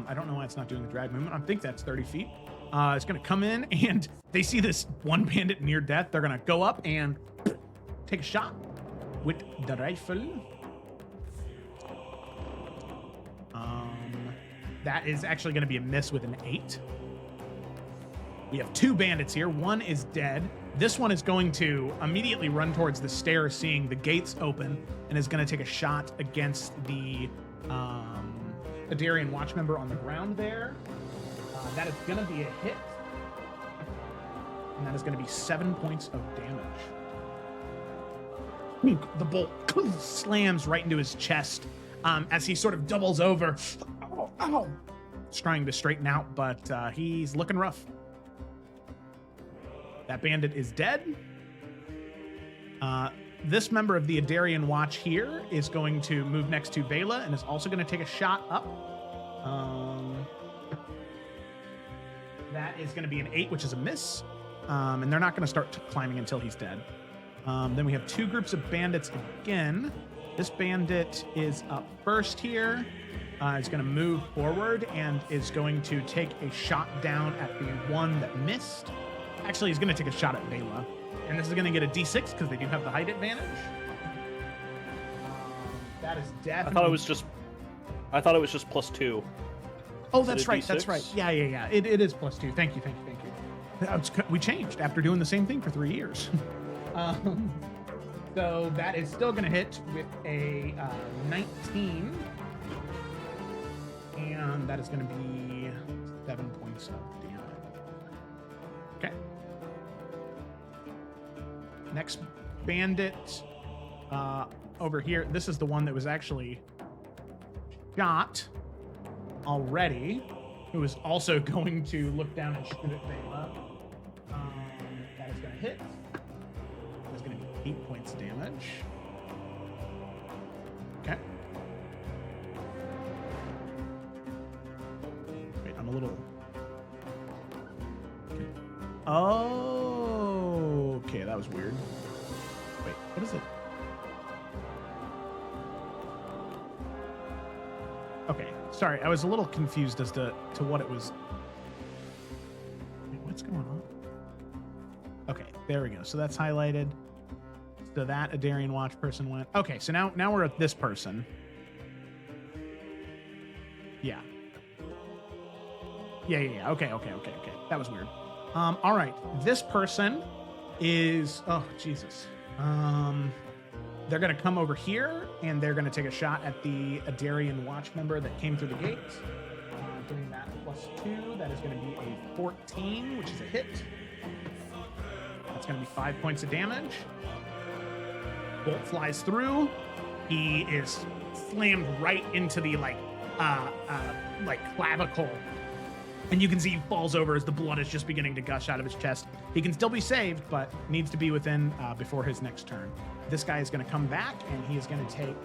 I don't know why it's not doing the drag movement. I think that's 30 feet. It's going to come in, and they see this one bandit near death. They're going to go up and take a shot with the rifle. That is actually going to be a miss with an 8. We have 2 bandits here. One is dead. This one is going to immediately run towards the stairs, seeing the gates open, and is going to take a shot against the Adarian watch member on the ground there. That is going to be a hit. And that is going to be 7 points of damage. The bolt slams right into his chest as he sort of doubles over. Ow, ow. trying to straighten out, but he's looking rough. That bandit is dead. This member of the Adarian Watch here is going to move next to Bela and is also going to take a shot up. That is going to be an 8, which is a miss. And they're not going to start climbing until he's dead. Then we have 2 groups of bandits again. This bandit is up first here. Is going to move forward and is going to take a shot down at the one that missed. Actually, he's going to take a shot at Bela. And this is going to get a D6 because they do have the height advantage. That is definitely... I thought it was just +2. Oh, that's right. That's right. Yeah. It is +2. Thank you. We changed after doing the same thing for 3 years. So that is still going to hit with a 19. And that is going to be 7 points of damage. Okay. Next bandit over here. This is the one that was actually shot already, who is also going to look down and shoot at Bela. That is going to hit. That's going to be 8 points of damage. Okay. Wait, I'm a little... Okay. Oh, okay, that was weird. Wait, what is it? Okay, sorry, I was a little confused as to what it was. Wait, what's going on? Okay, there we go. So that's highlighted. So that Adarian Watch person went. Okay, so now we're at this person. Yeah. Yeah. Okay. That was weird. All right, this person is... Oh, Jesus. They're going to come over here, and they're going to take a shot at the Adarian Watch member that came through the gate. Doing that +2, that is going to be a 14, which is a hit. That's going to be 5 points of damage. Bolt flies through. He is slammed right into the clavicle. And you can see he falls over as the blood is just beginning to gush out of his chest. He can still be saved, but needs to be within before his next turn. This guy is going to come back, and he is going to take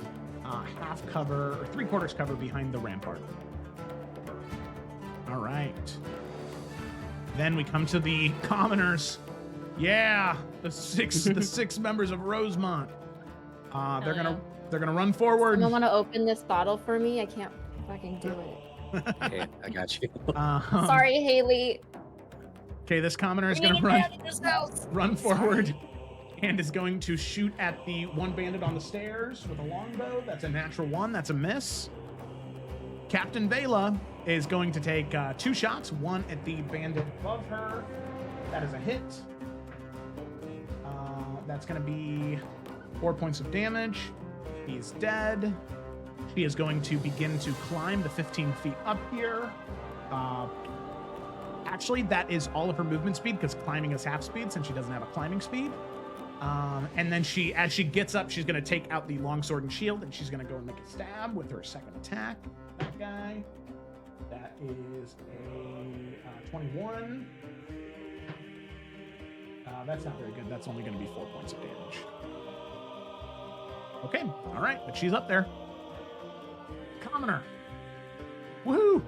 half cover or 3/4 cover behind the rampart. All right. Then we come to the commoners. Yeah, the six members of Rosemont. They're gonna run forward. Someone want to open this bottle for me? I can't fucking do it. Okay, I got you. Sorry, Haley. Okay, this commoner is going to run forward and is going to shoot at the one bandit on the stairs with a longbow. That's a natural 1. That's a miss. Captain Bela is going to take 2 shots, one at the bandit above her. That is a hit. That's going to be 4 points of damage. He is dead. She is going to begin to climb the 15 feet up here. Actually, that is all of her movement speed because climbing is half speed since she doesn't have a climbing speed. And then as she gets up, she's going to take out the longsword and shield, and she's going to go and make a stab with her second attack. That guy. That is a 21. That's not very good. That's only going to be 4 points of damage. Okay, all right, but she's up there. Commoner. Woohoo!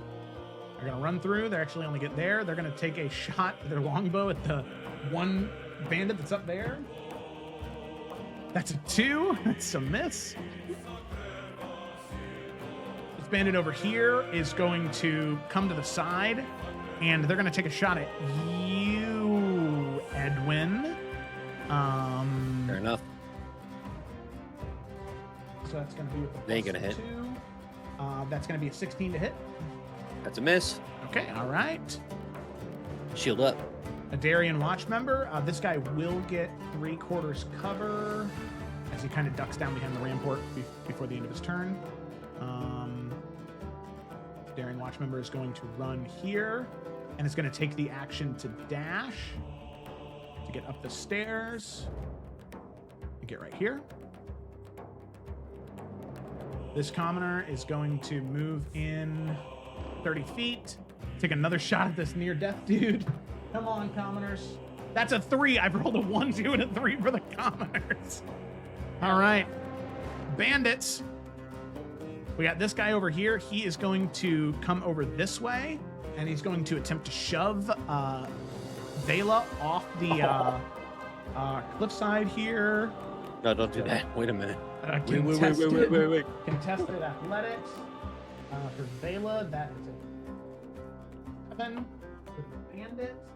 They're going to run through. They actually only get there. They're going to take a shot with their longbow at the one bandit that's up there. That's a 2. That's a miss. This bandit over here is going to come to the side, and they're going to take a shot at you, Edwin. Fair enough. So that's going to be with the They ain't gonna +2. hit. That's going to be a 16 to hit. That's a miss. Okay, all right. Shield up. A Darien Watch member. This guy will get 3/4 cover as he kind of ducks down behind the rampart before the end of his turn. Darien Watch member is going to run here and is going to take the action to dash to get up the stairs and get right here. This commoner is going to move in 30 feet. Take another shot at this near-death dude. Come on, commoners. That's a 3. I've rolled a 1, 2, and a 3 for the commoners. All right. Bandits. We got this guy over here. He is going to come over this way, and he's going to attempt to shove Vela off the cliffside here. No, don't do that. Wait a minute. Wait. Contested athletics for Vela. That is a 7. For the Bandits,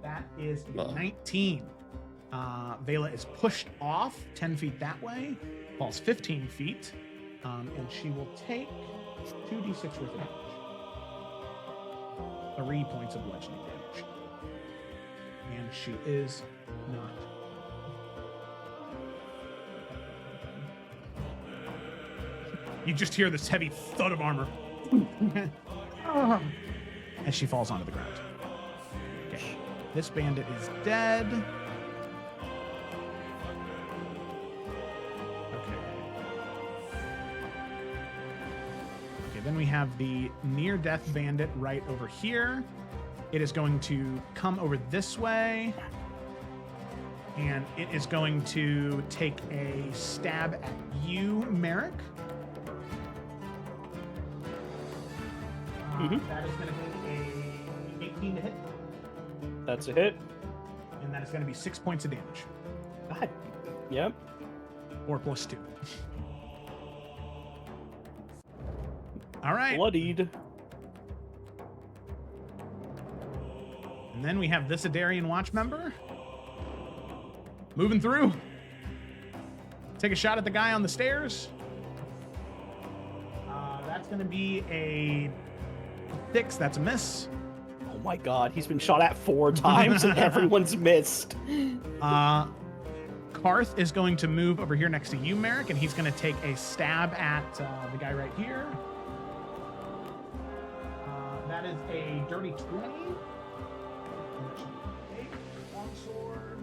that is a 19. Vela is pushed off 10 feet that way, falls 15 feet, and she will take 2d6 worth of damage. 3 points of bludgeoning damage. And she is not. You just hear this heavy thud of armor as she falls onto the ground. Okay. This bandit is dead. Okay, then we have the near-death bandit right over here. It is going to come over this way, and it is going to take a stab at you, Merrick. That is going to be a 18 to hit. That's a hit. And that is going to be 6 points of damage. God. Yep. 4 plus 2. All right. Bloodied. And then we have this Adarian Watch member. Moving through. Take a shot at the guy on the stairs. That's going to be a 6. That's a miss. Oh my god, he's been shot at 4 times and everyone's missed. Karth is going to move over here next to you, Merrick, and he's going to take a stab at the guy right here. That is a dirty 20. Longsword.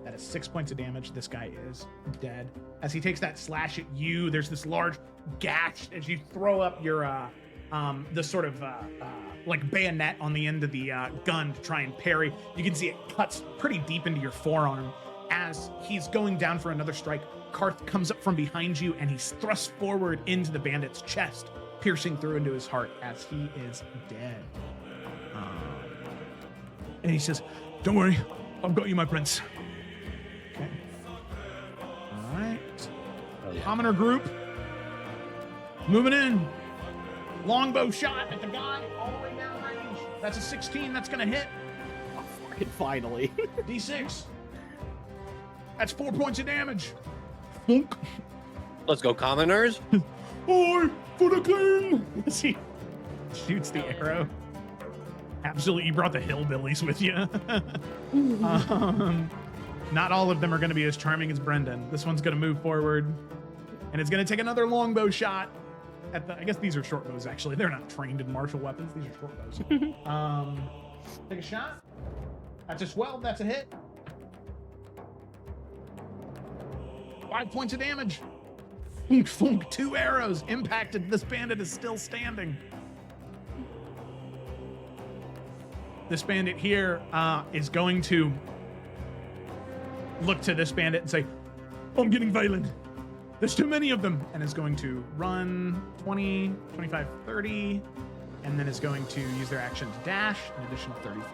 That is 6 points of damage. This guy is dead. As he takes that slash at you, there's this large gash as you throw up your the sort of like bayonet on the end of the gun to try and parry. You can see it cuts pretty deep into your forearm. As he's going down for another strike, Karth comes up from behind you and he's thrust forward into the bandit's chest, piercing through into his heart as he is dead. And he says, "Don't worry, I've got you, my prince." Okay. All right. Oh, yeah. Commoner group moving in. Longbow shot at the guy all the way down range. That's a 16. That's going to hit. Oh, fucking finally. D6. That's 4 points of damage. Funk. Let's go, commoners. Oi, for the king! As he shoots the arrow. Absolutely, you brought the hillbillies with you. Not all of them are going to be as charming as Brendan. This one's going to move forward, and it's going to take another longbow shot at the. I guess these are short bows, actually. They're not trained in martial weapons. These are short bows. Take a shot. That's a 12. That's a hit. 5 points of damage. Funk, funk, 2 arrows impacted. This bandit is still standing. This bandit here is going to look to this bandit and say, "I'm getting violent. There's too many of them." And is going to run 20, 25, 30, and then is going to use their action to dash an additional 30 feet.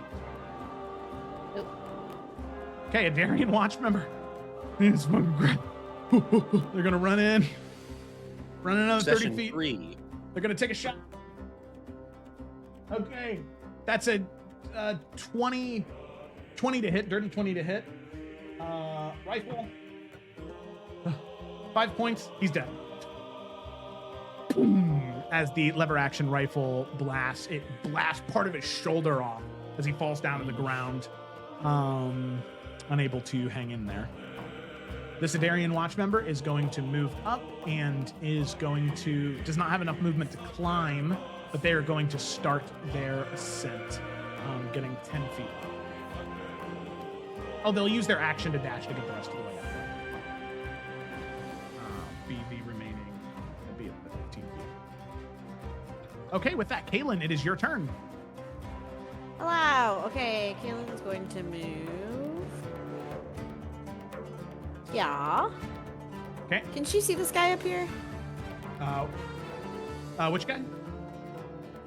Nope. Okay, a Darian Watch member. It's fucking great. They're going to run in. Run another 30 feet. 3. They're going to take a shot. Okay. That's a 20 to hit. Dirty 20 to hit. Rifle. 5 points. He's dead. Boom. As the lever action rifle blasts, it blasts part of his shoulder off as he falls down to the ground, unable to hang in there. This Adarian Watch member is going to move up and does not have enough movement to climb, but they are going to start their ascent, getting 10 feet up. Oh, they'll use their action to dash to get the rest of the way up. Be the remaining, it'll be at 15 feet. Okay, with that, Kaylin, it is your turn. Hello. Okay, Kaylin's going to move. Yeah. Okay. Can she see this guy up here? Which guy?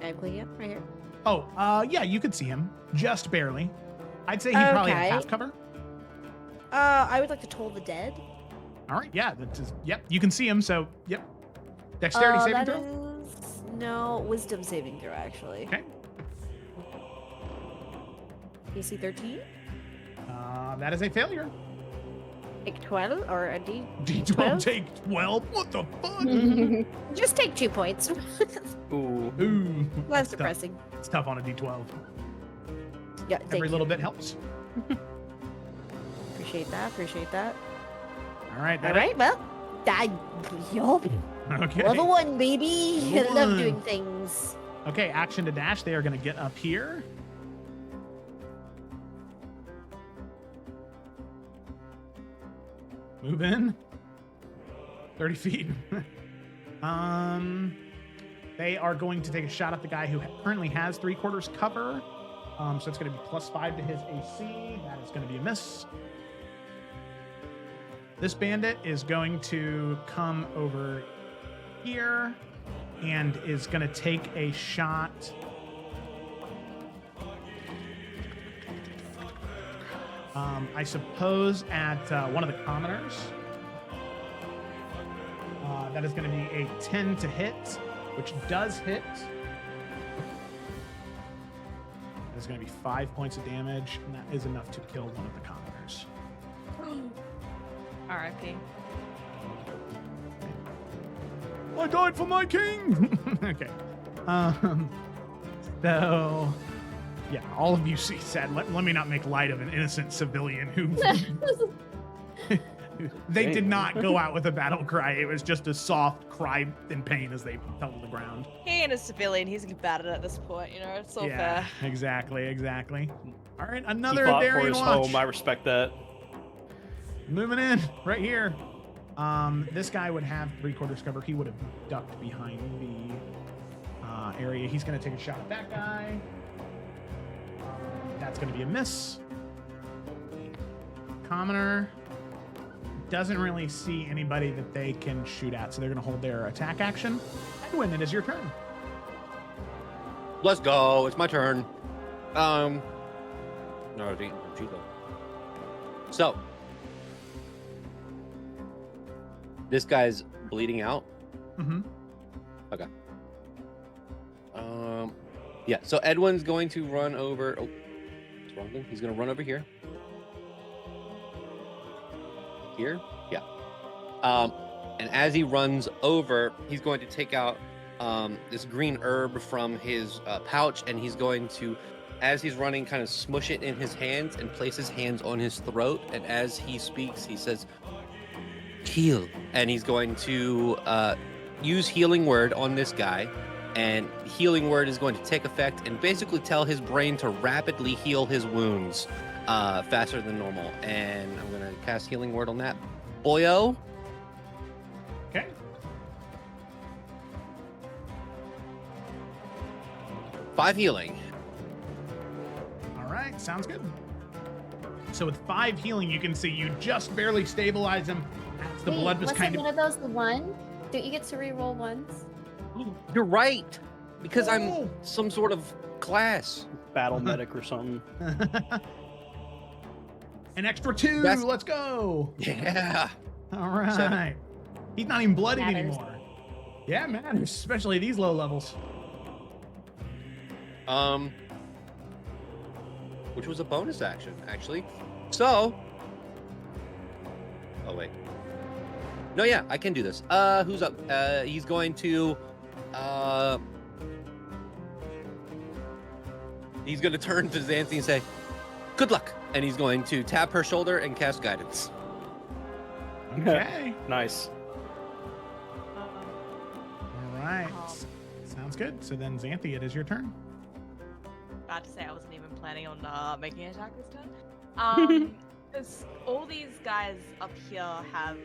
I'm clicking up right here. Oh, yeah, you could see him just barely. I'd say he probably had Okay. half cover. I would like to toll the dead. All right, yeah, that's just, yep, you can see him. So, yep. Dexterity saving That throw. is no wisdom saving throw actually. Okay. PC 13. That is a failure. Take 12 or a D. D12 12? take 12. What the fuck? Just take 2 points. Ooh. Ooh, Less tough. depressing. It's tough on a D12. Yeah. Thank Every you. little bit helps. Appreciate that. Appreciate that. All right. All right. Well, yup. Okay. Level 1, baby. I Level love 1. doing things. Okay, action to dash. They are going to get up here. Move in. 30 feet. They are going to take a shot at the guy who currently has 3/4 cover. So it's going to be +5 to his AC. That is going to be a miss. This bandit is going to come over here and is going to take a shot. I suppose at one of the commoners. That is going to be a 10 to hit, which does hit. That is going to be 5 points of damage, and that is enough to kill one of the commoners. R.I.P. I died for my king. Okay. So, yeah, all of you see sad. Let me not make light of an innocent civilian who they did not go out with a battle cry. It was just a soft cry in pain as they fell to the ground. He ain't a civilian. He's battered at this point. You know, it's all Yeah, fair. exactly. All right, He another fought for Darian his watch. home. I respect that. Moving in right here. This guy would have 3/4 cover. He would have ducked behind the area. He's going to take a shot at that guy. That's going to be a miss. Commoner doesn't really see anybody that they can shoot at, so they're going to hold their attack action. Edwin, it is your turn. Let's go. It's my turn. No, so this guy's bleeding out. Mm-hmm. Okay. Yeah. So Edwin's going to run over. Oh, what's wrong thing? He's going to run over here. Here. Yeah. And as he runs over, he's going to take out this green herb from his pouch, and he's going to, as he's running, kind of smush it in his hands and place his hands on his throat. And as he speaks, he says, "Heal." And he's going to use Healing Word on this guy. And Healing Word is going to take effect and basically tell his brain to rapidly heal his wounds faster than normal. And I'm going to cast Healing Word on that boyo. Okay. Five healing. All right, sounds good. So with 5 healing, you can see you just barely stabilize him as the Wait, blood was wasn't kind of... one of those the one? Don't you get to re-roll once? You're right. Because Oh. I'm some sort of class. Battle medic or something. An extra 2. That's- Let's go. Yeah. All right. 7. He's not even bloodied Matters. anymore. Yeah, it matters, especially at these low levels. Which was a bonus action, actually. So. Oh wait. No, yeah, I can do this. Who's up? He's going to. He's going to turn to Xanthi and say, "Good luck," and he's going to tap her shoulder and cast guidance. Okay. Nice. All right. Sounds good. So then, Xanthi, it is your turn. About to say I wasn't even planning on making an attack this turn. Because all these guys up here have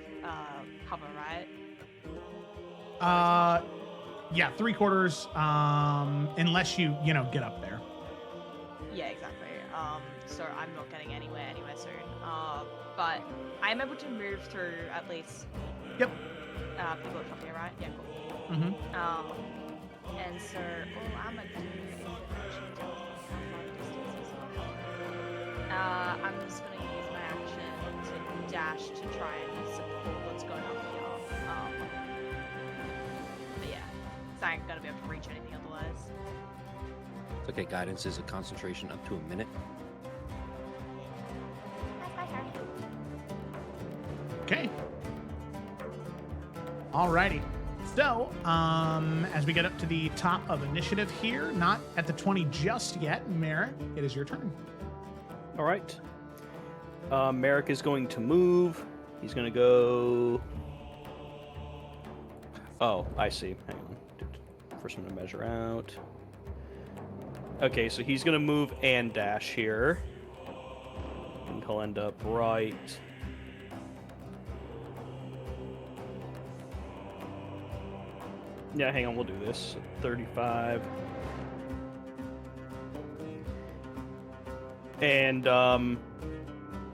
cover, right? Yeah, 3/4. Unless you get up there. Yeah, exactly. So I'm not getting anywhere soon. But I'm able to move through at least. Yep. People at top here, right? Yeah, cool. Mm-hmm. And so all I'm gonna do is it actually tells me how far the distance is. I'm just gonna use my action to dash to try and support what's going on here. But yeah, so I ain't gonna be able to reach anything otherwise. It's okay. Guidance is a concentration up to a minute. That's my turn. Okay. Alrighty. So, as we get up to the top of initiative here, not at the 20 just yet, Merrick, it is your turn. All right. Merrick is going to move. He's going to go. Oh, I see. Hang on. First, I'm going to measure out. Okay, so he's going to move and dash here. And he'll end up right. Yeah, hang on, we'll do this. 35. And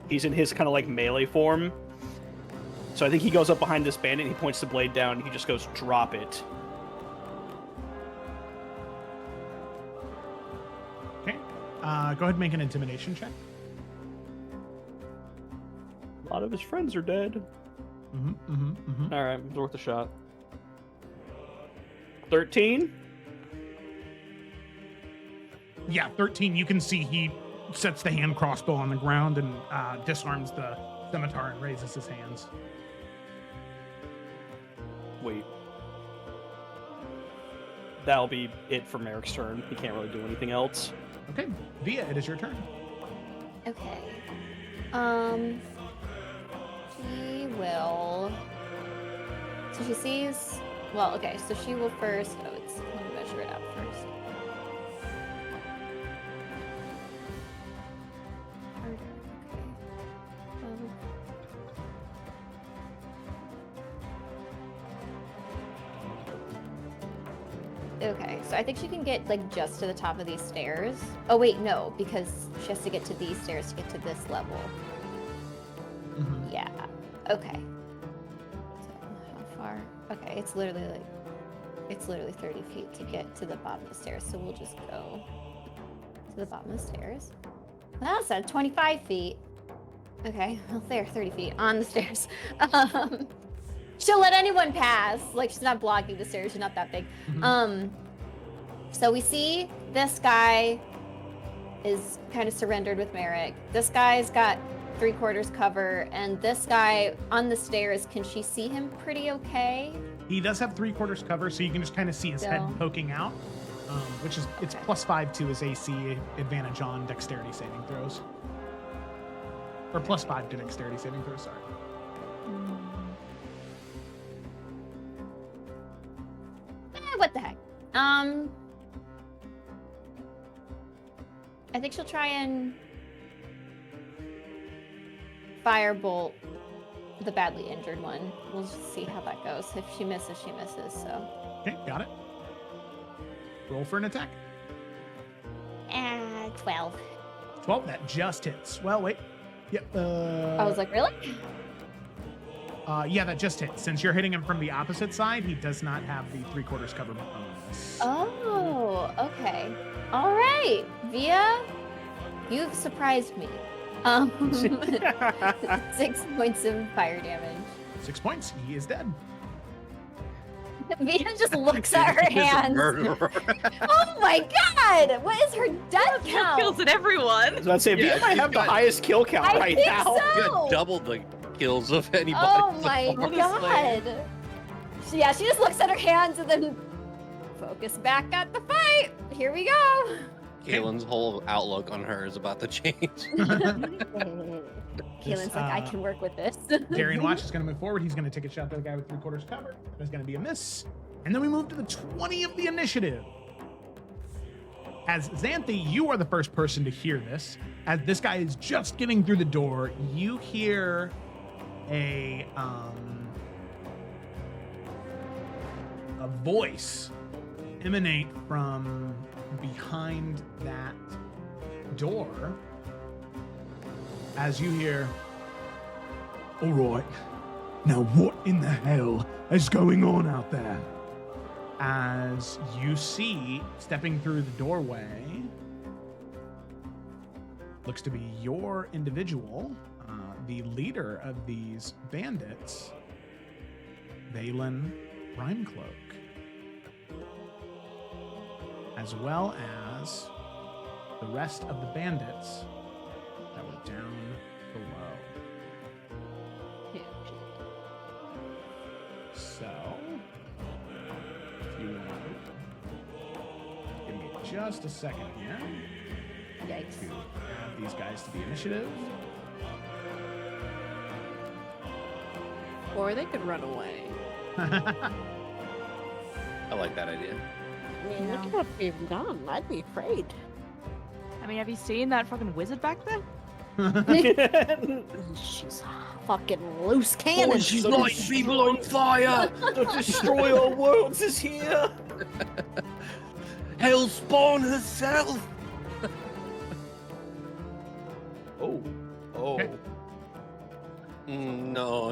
he's in his kind of like melee form. So I think he goes up behind this bandit and he points the blade down and he just goes, drop it. Okay. Go ahead and make an intimidation check. A lot of his friends are dead. All right, it's worth a shot. 13? Yeah, 13. You can see he sets the hand crossbow on the ground and disarms the scimitar and raises his hands. Wait. That'll be it for Merrick's turn. He can't really do anything else. Okay, Via, it is your turn. Okay. She will. So she sees. Well, okay. So she will first. Oh, it's. Let me measure it out first. Harder. Okay. Okay. So I think she can get like just to the top of these stairs. Oh wait, no, because she has to get to these stairs to get to this level. Yeah. Okay. So how far? Okay, it's literally 30 feet to get to the bottom of the stairs. So we'll just go to the bottom of the stairs. That's at 25 feet. Okay, well there, 30 feet on the stairs. She'll let anyone pass. Like she's not blocking the stairs. She's not that big. So we see this guy is kind of surrendered with Merrick. This guy's got 3/4 cover, and this guy on the stairs, can she see him pretty okay? He does have 3/4 cover, so you can just kind of see his head poking out, which is it's +5 to his AC advantage on dexterity saving throws, or +5 to dexterity saving throws. Sorry. What the heck? I think she'll try and firebolt the badly injured one. We'll just see how that goes. If she misses, she misses, so. Okay, got it. Roll for an attack. 12. 12, that just hits. Well, wait. Yep. I was like, really? Yeah, that just hits. Since you're hitting him from the opposite side, he does not have the 3/4 cover bonus. Oh, okay. All right, Via, you've surprised me. 6 points of fire damage. 6 points. He is dead. Via just looks at her hands. Oh my god! What is her death count? Kills at everyone. I was about to say, Yeah, Via might have the got- highest kill count I right think now. so. You got double the kills of anybody. Oh my so far. god! Yeah, she just looks at her hands and then focus back at the fight. Here we go. Kaylin's whole outlook on her is about to change. Kaylin's like, I can work with this. Darian Watch is going to move forward. He's going to take a shot at the guy with 3/4 cover. There's going to be a miss. And then we move to the 20 of the initiative. As Xanthi, you are the first person to hear this. As this guy is just getting through the door, you hear a voice emanate from behind that door as you hear, All right. Now what in the hell is going on out there? as you see stepping through the doorway, looks to be your individual, the leader of these bandits, Valen Rhymecloak, as well as the rest of the bandits that were down below. So, if you want, give me just a second here Yikes. to add these guys to the initiative. Or they could run away. I like that idea. I mean, look at what we've done. I'd be afraid. I mean, have you seen that fucking wizard back there? She's fucking loose cannon. she's lighting people on fire! The destroyer of worlds is here! Hellspawn herself! Oh. Okay. No.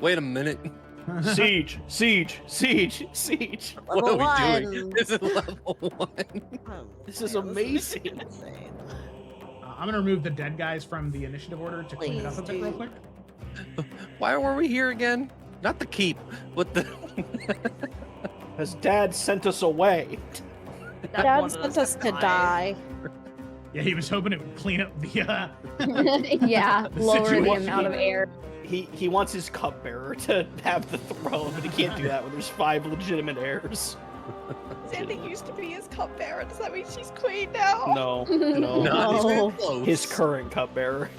Wait a minute. Siege! What are we Level doing? one. This is level 1. This is amazing. I'm gonna remove the dead guys from the initiative order to clean it up a Please bit real do. quick. Why were we here again? Not the keep, but the... Has Dad sent us away? Dad sent us to die. Yeah, he was hoping it would clean up the Yeah, The lower the situation. amount of air. He wants his cupbearer to have the throne, but he can't do that when there's 5 legitimate heirs. Xanthe used to be his cupbearer. Does that mean she's queen now? No. Not even close. His current cupbearer.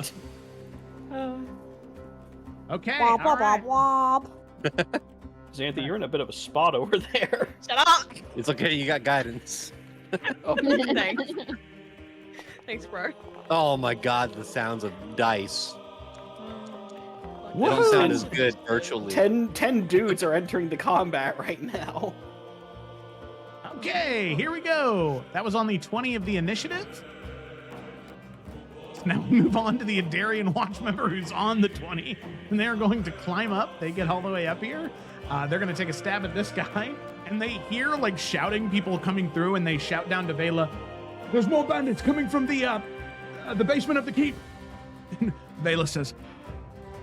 Okay. Wob, all wob, right. wob, wob. Xanthe, you're in a bit of a spot over there. Shut up! It's okay, you got guidance. Thanks. Thanks, bro. Oh my god, the sounds of dice. They Woohoo! don't sound as good virtually. 10 dudes are entering the combat right now. Okay, here we go. That was on the 20 of the initiative. So now we move on to the Adarian Watch member who's on the 20, and they're going to climb up. They get all the way up here. They're going to take a stab at this guy, and they hear like shouting, people coming through, and they shout down to Vela, There's more bandits coming from the basement of the keep. and Vela says,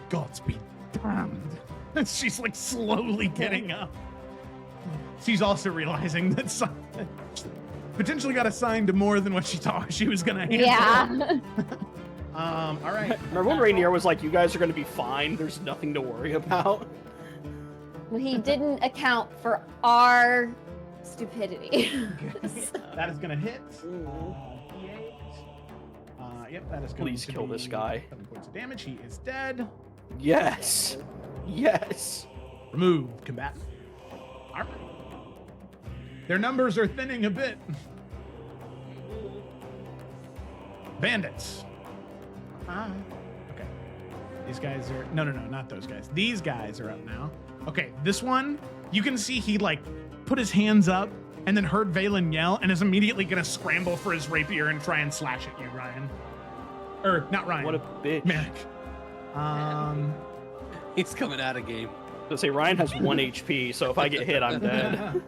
Gods be damned. And she's like slowly getting up. She's also realizing that potentially got assigned to more than what she thought she was going to handle. Yeah. All right. Remember when Rainier was like, you guys are going to be fine, there's nothing to worry about? He didn't account for our stupidity. That is going to hit. Yep, that is going Please to kill be this guy. 7 points of damage. He is dead. Yes. Remove combatant. All right. Their numbers are thinning a bit. Bandits. Okay. These guys are... No, not those guys. These guys are up now. Okay, this one, you can see he, like, put his hands up and then heard Valen yell and is immediately going to scramble for his rapier and try and slash at you, Ryan. Or, not Ryan. What a bitch. Manic. He's coming out of game. So say Ryan has 1 HP, so if I get hit, I'm dead.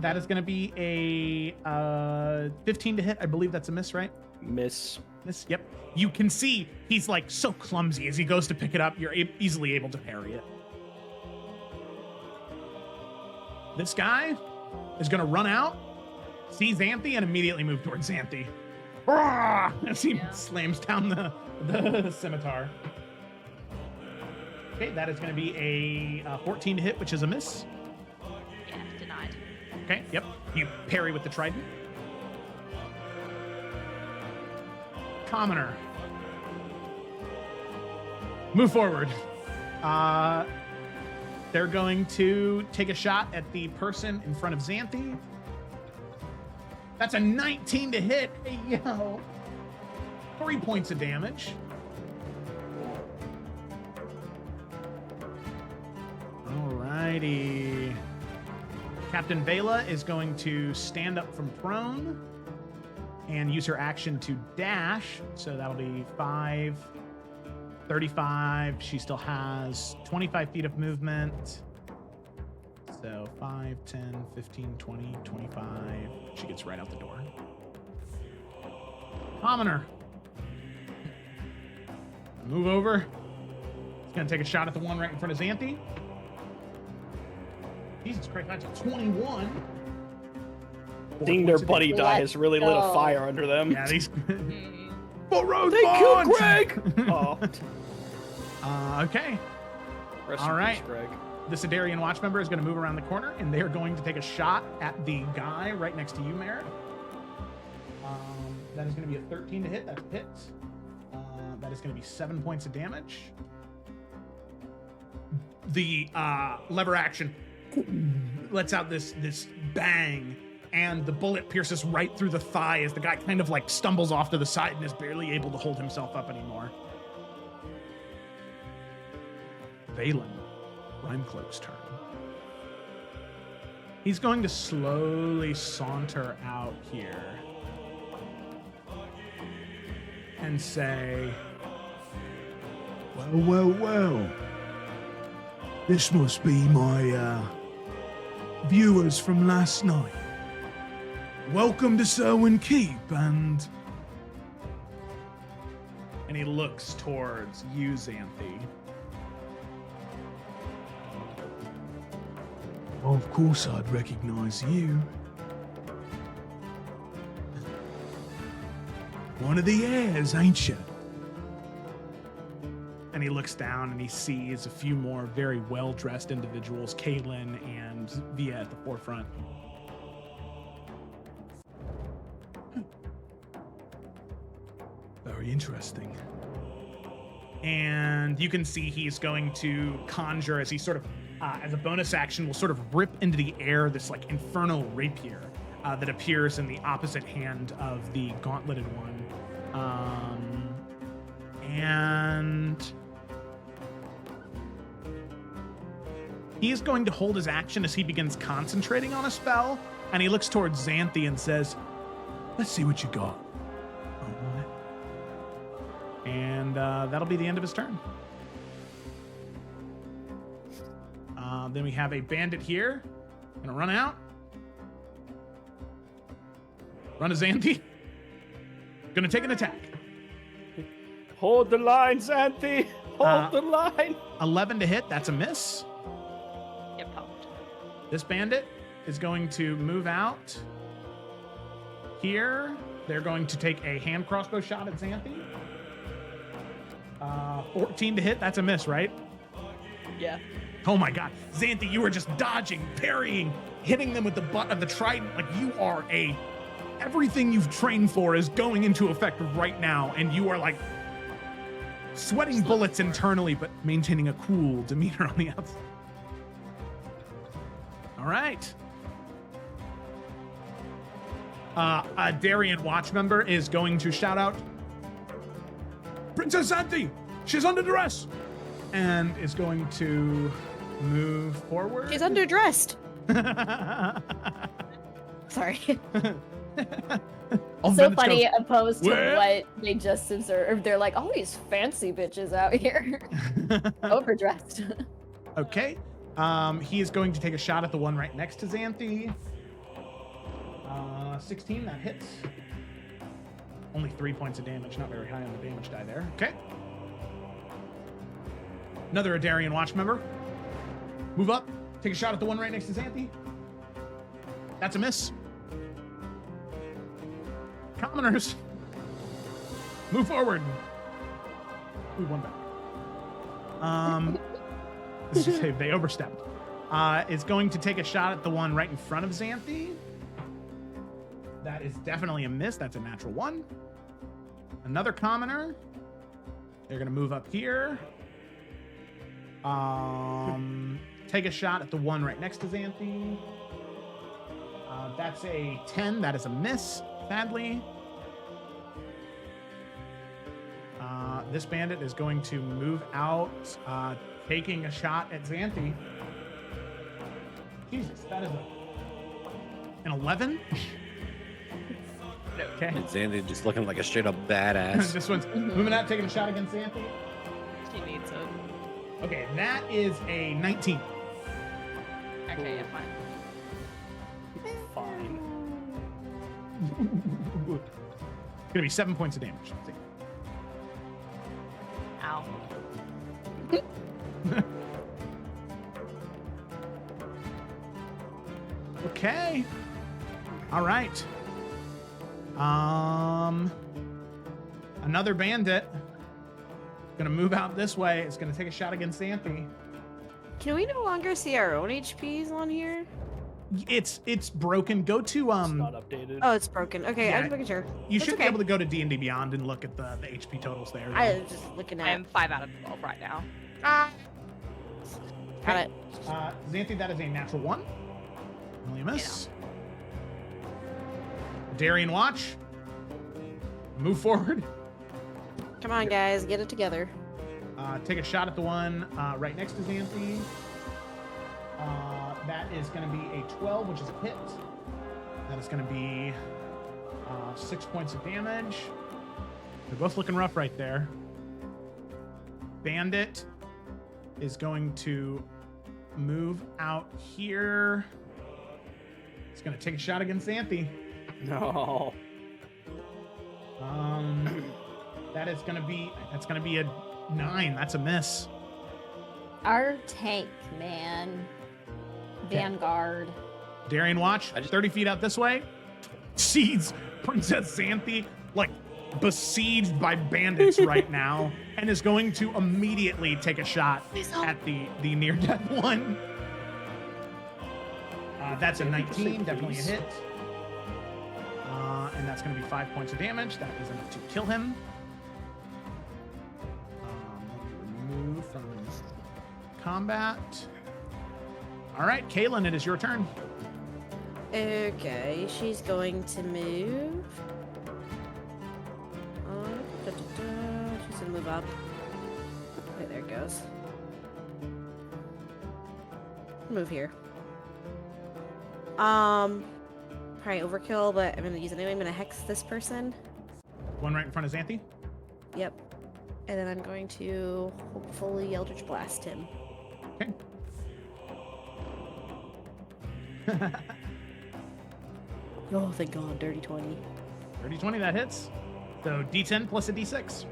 That is going to be a 15 to hit. I believe that's a miss, right? Miss. Miss. Yep. You can see he's like so clumsy as he goes to pick it up. You're easily able to parry it. This guy is going to run out, see Xanthe, and immediately move towards Xanthe. As he slams down the scimitar. Okay, that is going to be a 14 to hit, which is a miss. Yeah, denied. Okay, yep. You parry with the trident. Commoner. Move forward. They're going to take a shot at the person in front of Xanthe. That's a 19 to hit. Hey, yo. 3 points of damage. Alrighty. Captain Vela is going to stand up from prone and use her action to dash. So that'll be 5, 35. She still has 25 feet of movement. So 5, 10, 15, 20, 25. She gets right out the door. Commoner. Move over. He's going to take a shot at the one right in front of Xanthi. Jesus Christ, that's a 21. Seeing their buddy die has really lit a go. fire under them. Yeah, these. For Rosemont! They killed Greg! Oh. Okay. Rest All in right. peace, Greg. The Sidarian watch member is going to move around the corner, and they're going to take a shot at the guy right next to you, Merritt. That is going to be a 13 to hit. That's a hit. That is going to be 7 points of damage. The lever action lets out this bang, and the bullet pierces right through the thigh as the guy kind of like stumbles off to the side and is barely able to hold himself up anymore. Valen, Rhymecloak's turn. He's going to slowly saunter out here and say, Well. This must be my viewers from last night. Welcome to Selwyn Keep, and he looks towards you, Xanthi. of course I'd recognize you. One of the heirs, ain't you? And he looks down and he sees a few more very well-dressed individuals, Caitlin and Via at the forefront. Very interesting. And you can see he's going to conjure as he sort of, as a bonus action, will sort of rip into the air this like infernal rapier that appears in the opposite hand of the gauntleted one. And he's going to hold his action as he begins concentrating on a spell, and he looks towards Xanthi and says, Let's see what you got. all right. And that'll be the end of his turn. Then we have a bandit here. Gonna run out. Run to Xanthi. Gonna take an attack. Hold the line, Xanthi! Hold the line! 11 to hit, that's a miss. Get pumped. This bandit is going to move out here. They're going to take a hand crossbow shot at Xanthi. 14 to hit, that's a miss, right? Yeah. Oh my god. Xanthi, you are just dodging, parrying, hitting them with the butt of the trident. Like you are everything you've trained for is going into effect right now, and you are like sweating bullets internally, but maintaining a cool demeanor on the outside. All right. A Darien watch member is going to shout out, Princess Xanthi, she's under duress, and is going to move forward. She's underdressed. Sorry. All So bandits funny, go, opposed to "Where?" what they just observed. They're like, all these fancy bitches out here, overdressed. Okay. He is going to take a shot at the one right next to Xanthi. 16, that hits. Only 3 points of damage, not very high on the damage die there. Okay. Another Adarian watch member. Move up, take a shot at the one right next to Xanthi. That's a miss. Commoners, move forward. Ooh, one back. Let's just say they overstepped. Is going to take a shot at the one right in front of Xanthi. That is definitely a miss. That's a natural 1. Another commoner. They're going to move up here. Take a shot at the one right next to Xanthi. That's a 10. That is a miss, sadly. This bandit is going to move out, taking a shot at Xanthi. Jesus, that is a An 11. Okay. And Xanthi just looking like a straight up badass. This one's moving out, taking a shot against Xanthi. She needs it. Okay, that is a 19. Okay, yeah, fine. Fine. It's gonna be 7 points of damage. Ow. Okay. All right. Another bandit. Gonna move out this way. It's gonna take a shot against Xanthi. Can we no longer see our own HPs on here? It's broken. Go to It's not updated. Oh, it's broken. Okay, Yeah. I'm just making sure. You That's should be okay. able to go to D&D Beyond and look at the HP totals there. I was just looking I at. am 5 out of 12 right now. Got it. Xanthi, that is a natural 1. Only a miss. Darian, watch. Move forward. Come on, guys, get it together. Take a shot at the one right next to Xanthi. That is going to be a 12, which is a hit. That is going to be 6 points of damage. They're both looking rough right there. Bandit is going to move out here. He's going to take a shot against Xanthi. No. That's going to be a 9. That's a miss. Our tank, man. Vanguard. Darian, watch. 30 feet out this way. Sees Princess Xanthi like besieged by bandits right now, and is going to immediately take a shot at the near death one. That's a 19, definitely a hit. And that's going to be 5 points of damage. That is enough to kill him. Remove from combat. All right, Kaylin, it is your turn. Okay, she's going to move. She's gonna move up. Okay, there it goes. Move here. Probably overkill, but I'm gonna use it anyway. I'm gonna hex this person. One right in front of Xanthi. Yep. And then I'm going to hopefully Eldritch Blast him. Okay. Oh, thank God, dirty 20. Dirty 20, that hits. So D10 plus a D6.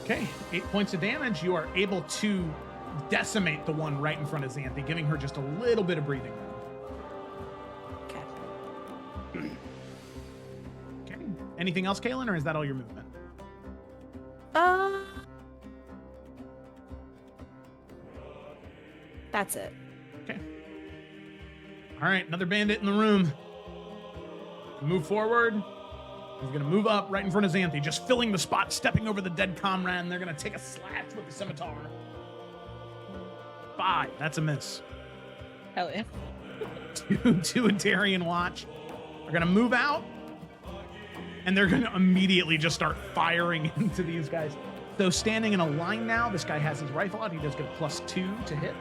Okay, 8 points of damage. You are able to decimate the one right in front of Xanthi, giving her just a little bit of breathing room. Okay. Okay. Anything else, Kaylin, or is that all your movement? That's it. Okay. All right, another bandit in the room. Move forward. He's going to move up right in front of Xanthi, just filling the spot, stepping over the dead comrade, and they're going to take a slash with the scimitar. 5. That's a miss. Hell yeah. Two a Darian watch. They're going to move out, and they're going to immediately just start firing into these guys. So standing in a line now, this guy has his rifle out. He does get a +2 to hit.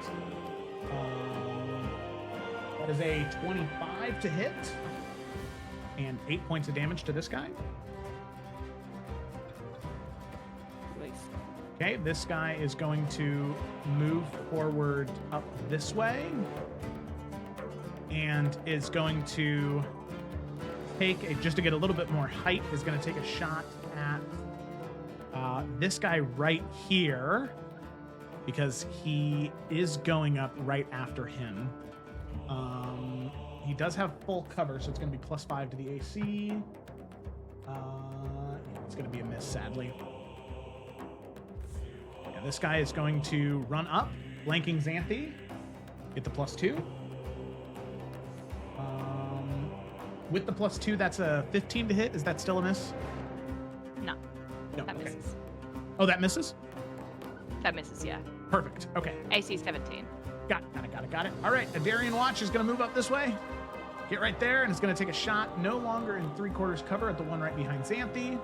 That is a 25 to hit. And 8 points of damage to this guy. Nice. Okay, this guy is going to move forward up this way. And is going to take, just to get a little bit more height, is going to take a shot at this guy right here. Because he is going up right after him. He does have full cover, so it's going to be +5 to the AC. Yeah, it's going to be a miss, sadly. Yeah, this guy is going to run up, flanking Xanthi. Get the +2. With the +2, that's a 15 to hit. Is that still a miss? No. No. That Okay. misses. Oh, that misses? That misses, yeah. Perfect. Okay. AC 17. Got it. All right, a Darian watch is going to move up this way. Get right there, and it's going to take a shot, no longer in 3/4 cover, at the one right behind Xanthi.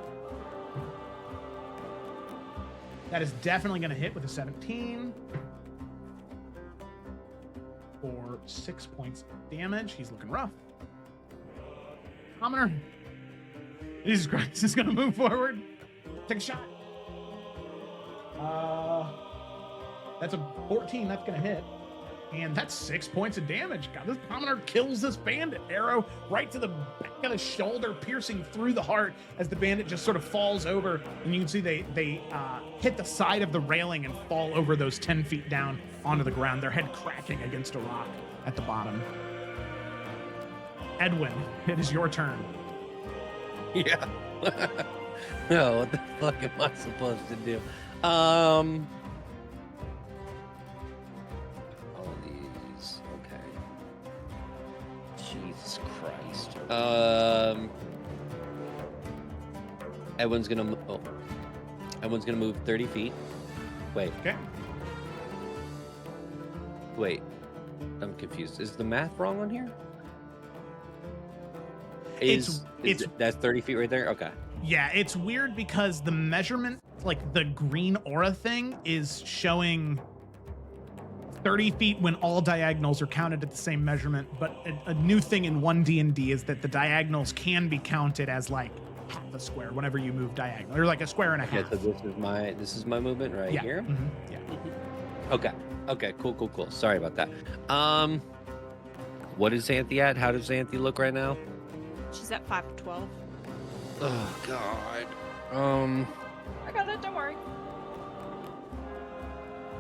That is definitely going to hit with a 17 for 6 points of damage. He's looking rough. Commoner. Jesus Christ, is going to move forward. Take a shot. That's a 14. That's going to hit. And that's 6 points of damage. God, this commoner kills this bandit. Arrow right to the back of the shoulder, piercing through the heart as the bandit just sort of falls over. And you can see they hit the side of the railing and fall over those 10 feet down onto the ground, their head cracking against a rock at the bottom. Edwin, it is your turn. Yeah. No, what the fuck am I supposed to do? All these. Okay. Jesus Christ. Edwin's gonna. Edwin's gonna move 30 feet. Wait. Okay. Wait. I'm confused. Is the math wrong on here? That's 30 feet right there? Okay. Yeah, it's weird because the measurement, like the green aura thing, is showing 30 feet when all diagonals are counted at the same measurement. But a new thing in 1D&D is that the diagonals can be counted as like half a square whenever you move diagonal, or like a square and a half. Yeah, so this is my movement right here. Mm-hmm. Yeah. Okay. Okay. Cool. Sorry about that. What is Xanthi at? How does Xanthi look right now? She's at 5 of 12. Oh God. I got it. Don't worry.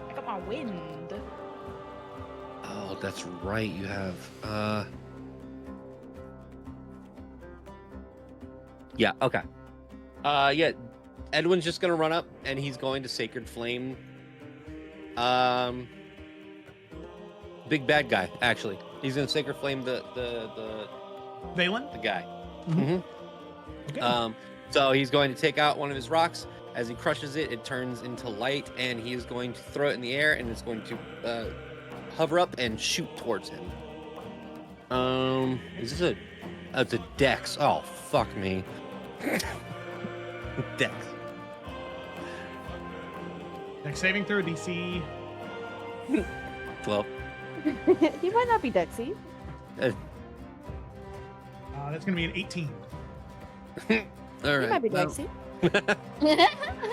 I got my wind. Oh, that's right. You have. Yeah. Okay. Yeah. Edwin's just gonna run up and he's going to Sacred Flame. Big bad guy. Actually, he's gonna Sacred Flame the Valen? the guy. Mm-hmm. Okay. So he's going to take out one of his rocks. As he crushes it, it turns into light, and he is going to throw it in the air, and it's going to hover up and shoot towards him. Is this it's a dex. Oh, fuck me. Dex. Dex saving throw, DC. 12. He might not be Dexy. That's going to be an 18. All He right. might be well, Dexy.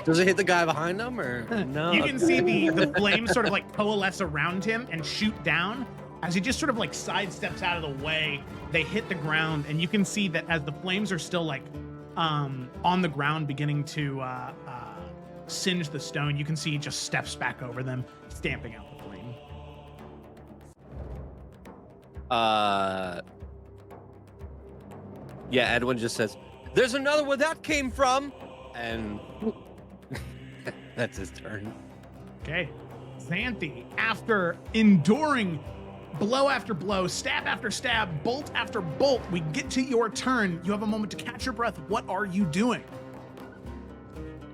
Does it hit the guy behind him, or no? You can see the flames sort of like coalesce around him and shoot down. As he just sort of like sidesteps out of the way, they hit the ground, and you can see that as the flames are still like on the ground beginning to singe the stone, you can see he just steps back over them, stamping out the flame. Yeah, Edwin just says, "There's another where that came from," and that's his turn. Okay. Xanthi, after enduring blow after blow, stab after stab, bolt after bolt, we get to your turn. You have a moment to catch your breath. What are you doing?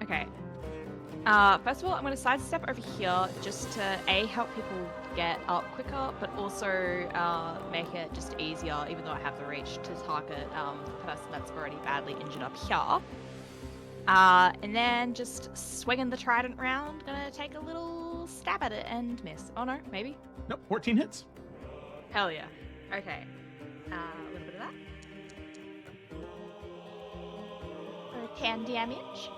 Okay. First of all, I'm going to sidestep over here just to help people get up quicker, but also make it just easier, even though I have the reach, to target the person that's already badly injured up here. And then just swinging the trident round, gonna take a little stab at it and miss. Oh no, maybe? Nope, 14 hits. Hell yeah. Okay. A little bit of that. For 10 damage.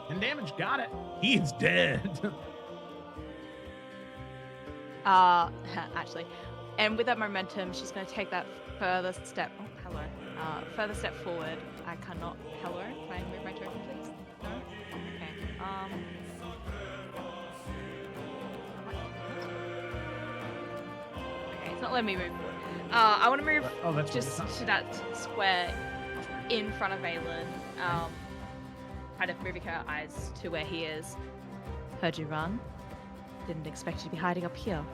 10 damage, got it. He's dead. Actually. And with that momentum, she's gonna take that further step. Oh, hello. Further step forward. I cannot. Hello? Can I move my token, please? No? Okay. Okay, it's not letting me move forward. I want to move that's just right, to that square in front of Valen. Kind of moving her eyes to where he is. Heard you run. Didn't expect you to be hiding up here.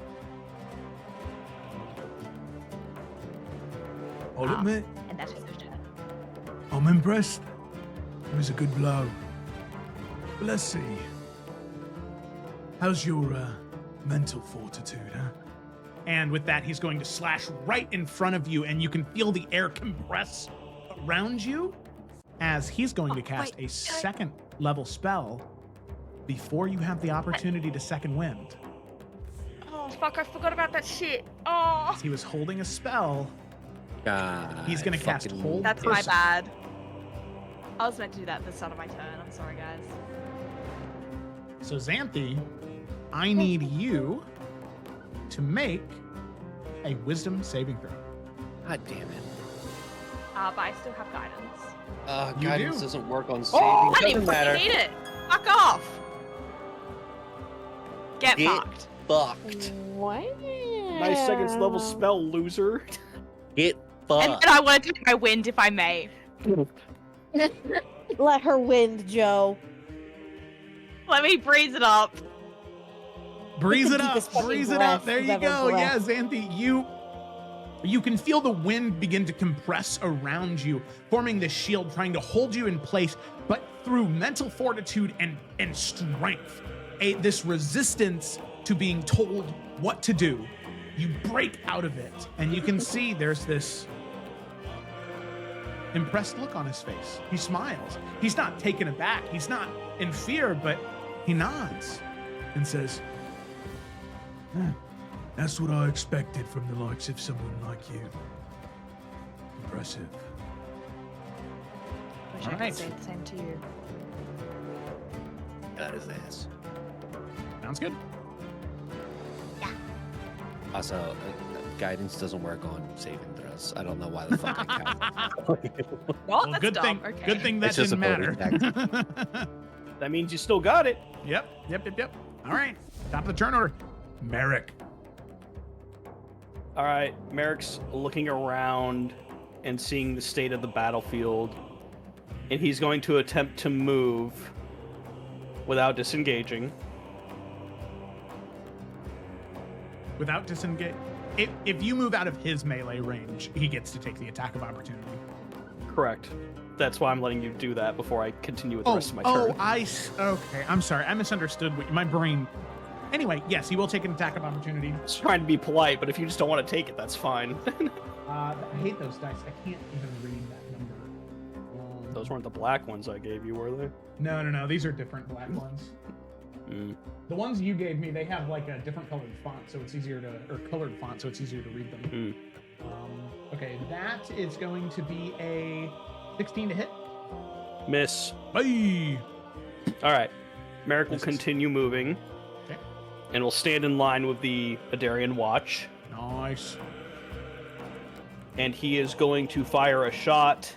I'll admit, And that is her turn. I'm impressed. It was a good blow. But let's see. How's your mental fortitude, huh? And with that, he's going to slash right in front of you, and you can feel the air compress around you as he's going to cast a second level spell before you have the opportunity to second wind. Oh fuck! I forgot about that shit. Oh, He was holding a spell. God, He's gonna cast fucking- hold. That's my person. bad. I was meant to do that at the start of my turn. I'm sorry, guys. So Xanthi, I need you to make a wisdom saving throw. God damn it. But I still have guidance. You Guidance do. doesn't work on saving. I didn't even Doesn't matter. fucking need it. Fuck off. Get Get fucked. fucked. What? Nice second level spell, loser. Get And fucked. then I want to take my wind if I may. Let her wind, Joe. Let me breeze it up. Breeze it up. Deepest fucking Breeze it breath up. There you've you ever go. Yeah, breathed. Xanthi, you can feel the wind begin to compress around you, forming this shield, trying to hold you in place, but through mental fortitude and strength, this resistance to being told what to do, you break out of it. And you can see there's this impressed look on his face. He smiles. He's not taken aback. He's not in fear, but he nods and says, That's what I expected from the likes of someone like you. Impressive. Wish I Alright. could say the same to you. Got his ass. sounds good. Also, guidance doesn't work on saving throws. I don't know why the fuck I count. Well, Well, that's good dumb. thing. Okay. Good thing that It's just didn't a matter. bonus That means you still got it. Yep. All right. Top of the turn order. Merrick. All right, Merrick's looking around and seeing the state of the battlefield, and he's going to attempt to move without disengaging. Without disengage. If you move out of his melee range, he gets to take the attack of opportunity. Correct. That's why I'm letting you do that before I continue with the rest of my turn. Okay. I'm sorry. I misunderstood my brain. Anyway, yes, he will take an attack of opportunity. I was trying to be polite, but if you just don't want to take it, that's fine. I hate those dice. I can't even read that number. Those weren't the black ones I gave you, were they? No. These are different black ones. Mm. The ones you gave me, they have like a different colored font, so it's easier to, or colored font, so it's easier to read them. Mm. Okay, that is going to be a 16 to hit. Miss. Hey. All right. Merrick will Misses. continue moving. Okay. And will stand in line with the Adarian Watch. Nice. And he is going to fire a shot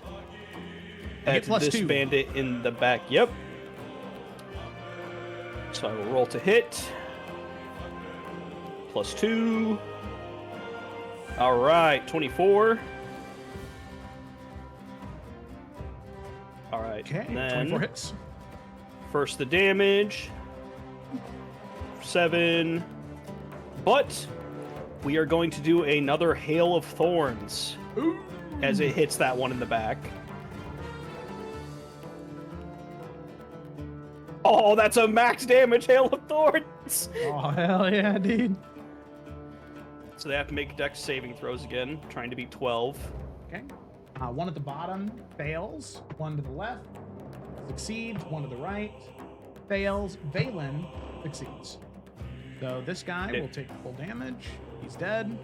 get at plus this 2. bandit in the back. Yep. So I will roll to hit. Plus 2. All right, 24. All right. Okay, then 24 hits. First the damage. 7. But we are going to do another Hail of Thorns Ooh. as it hits that one in the back. Oh, that's a max damage Hail of Thorns! Oh, hell yeah, dude. So they have to make dex saving throws again, trying to beat 12. Okay. One at the bottom fails. One to the left succeeds. One to the right fails. Valen succeeds. So this guy Okay. will take full damage. He's dead.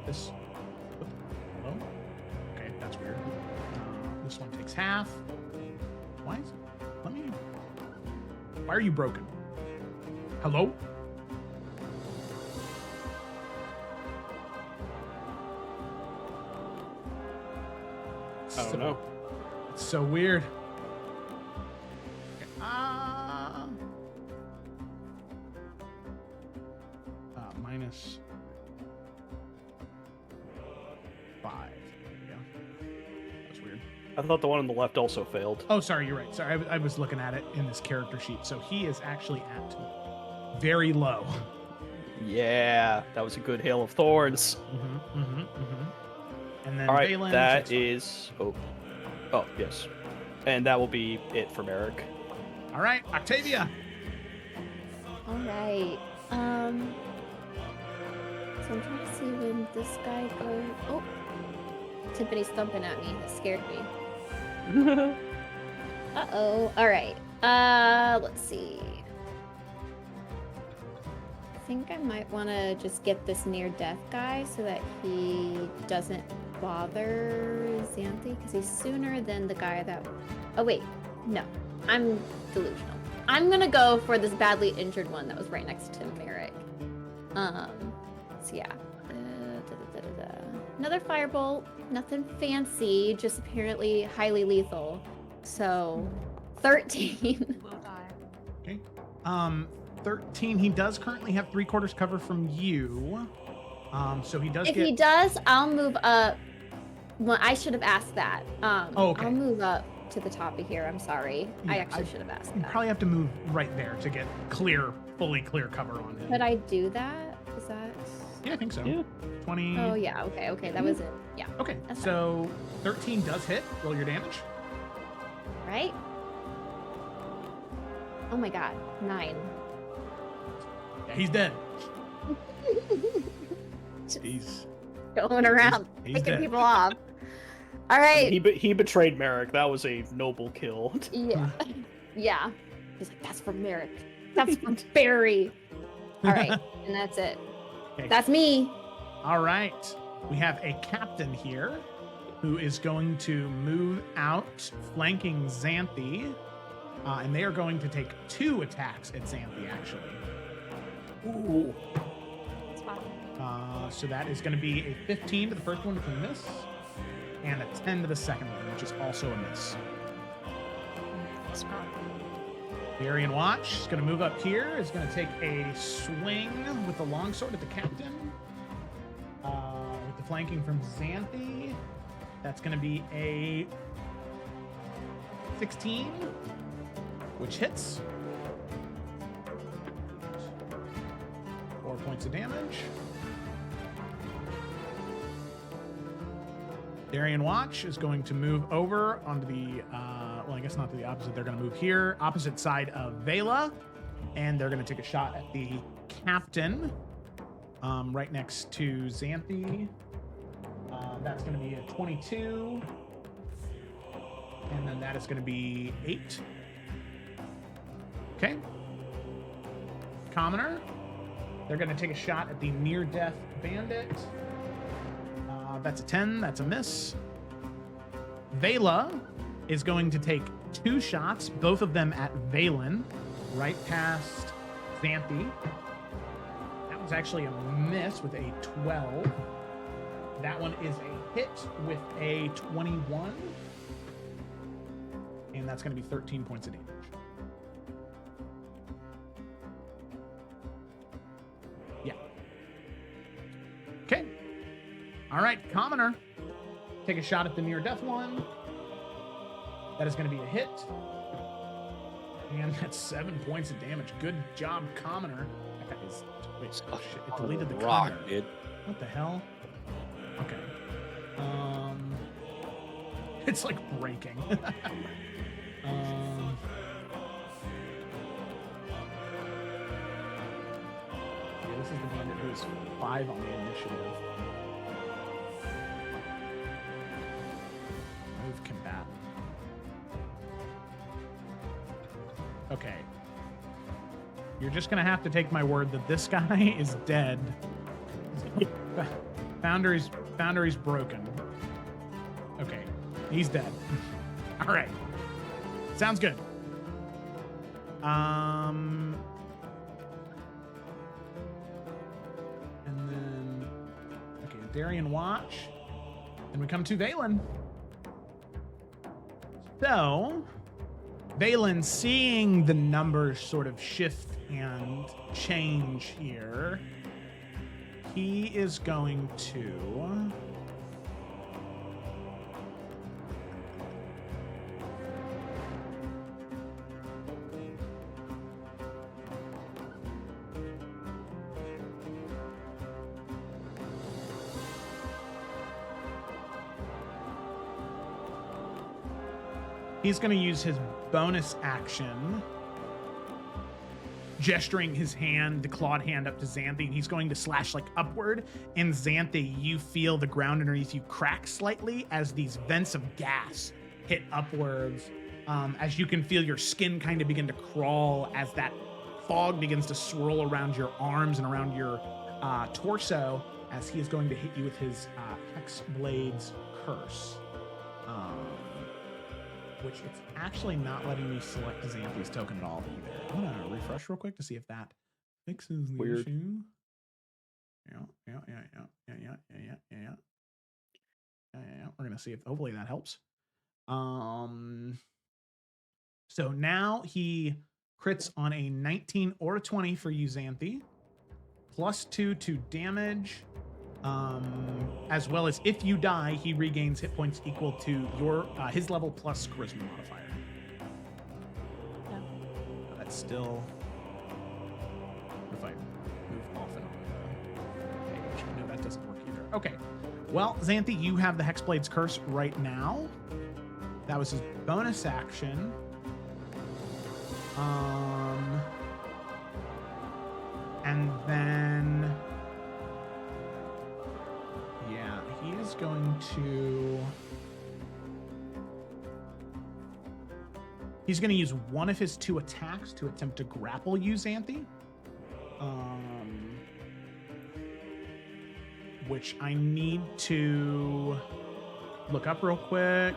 This. Hello? Okay, that's weird. This one takes half. Why is it? Let me. Why are you broken? Hello? I don't know. It's so weird. Okay. Minus 5. There we go. That's weird. I thought the one on the left also failed. Oh, sorry, you're right. Sorry, I was looking at it in this character sheet. So he is actually at very low. Yeah, that was a good Hail of Thorns. And then All right, Valen that takes five. is... Oh, yes. And that will be it for Merrick. All right, Octavia. All right. So I'm trying to see when this guy goes. Oh, Tiffany's thumping at me. That scared me. Uh-oh. All right. Let's see. I think I might want to just get this near-death guy so that he doesn't bother Xanthi, because he's sooner than the guy that... Oh, wait. No. I'm delusional. I'm gonna go for this badly injured one that was right next to Merrick. So yeah. Another firebolt. Nothing fancy, just apparently highly lethal. So, 13. Will die. Okay. 13. He does currently have 3/4 cover from you. So he does If get... he does, I'll move up. Well, I should have asked that. okay. I'll move up to the top of here. I'm sorry. I Yeah, actually should have asked You that. probably have to move right there to get fully clear cover on him. Could I do that? Is that... Yeah, I think so. Yeah. 20. Oh, yeah. Okay. That was it. Yeah. Okay, That's so 13 does hit. Roll your damage. Right? Oh my god. 9. Yeah, he's dead. He's Going around he's picking dead. people off. All I right. mean, he betrayed Merrick. That was a noble kill. Yeah. Yeah. He's like, that's for Merrick. That's for Barry. All right. And that's it. Okay. That's me. All right. We have a captain here who is going to move out, flanking Xanthi. And they are going to take 2 attacks at Xanthi, actually. Ooh. It's fine. So that is going to be a 15 to the first one, which is a miss, and a 10 to the second one, which is also a miss. It's fine. The Aryan Watch is going to move up here. Is going to take a swing with the longsword at the captain. With the flanking from Xanthi, that's going to be a 16, which hits. 4 points of damage. Darien Watch is going to move over onto the, well, I guess not to the opposite. They're going to move here, opposite side of Vela, and they're going to take a shot at the captain, right next to Xanthi. That's going to be a 22, and then that is going to be 8. Okay. Commoner. They're going to take a shot at the near-death bandit. That's a 10. That's a miss. Vela is going to take 2 shots, both of them at Valen, right past Xanthi. That was actually a miss with a 12. That one is a hit with a 21. And that's going to be 13 points of damage. Yeah. Okay. All right, Commoner. Take a shot at the near-death one. That is going to be a hit. And that's 7 points of damage. Good job, Commoner. That guy is... Wait, oh shit, it deleted the rock, Commoner. dude. What the hell? Okay. It's like breaking. Yeah, this is the bandit who is 5 on the initiative. Move combatant. Okay. You're just gonna have to take my word that this guy is dead. Foundry's broken. Okay, he's dead. All right, sounds good. And then okay, Darien Watch, and we come to Valen. So, Valen, seeing the numbers sort of shift and change here, he is going to... He's going to use his bonus action, gesturing his hand, the clawed hand up to Xanthi, and he's going to slash like upward. And Xanthi, you feel the ground underneath you crack slightly as these vents of gas hit upwards as you can feel your skin kind of begin to crawl as that fog begins to swirl around your arms and around your torso, as he is going to hit you with his Hex Blade's Curse. Which it's actually not letting me select Xanthi's token at all either. I'm gonna refresh real quick to see if that fixes the Weird. issue. Yeah. We're gonna see if hopefully that helps. So now he crits on a 19 or a 20 for you, Xanthi. +2 to damage. As well as if you die, he regains hit points equal to your his level plus charisma modifier. Yeah. That's still. If I move off and on the page, no, that doesn't work either. Okay, well, Xanthi, you have the Hexblade's Curse right now. That was his bonus action. And then. Yeah, he is going to... He's going to use one of his 2 attacks to attempt to grapple you, Xanthi. Which I need to look up real quick.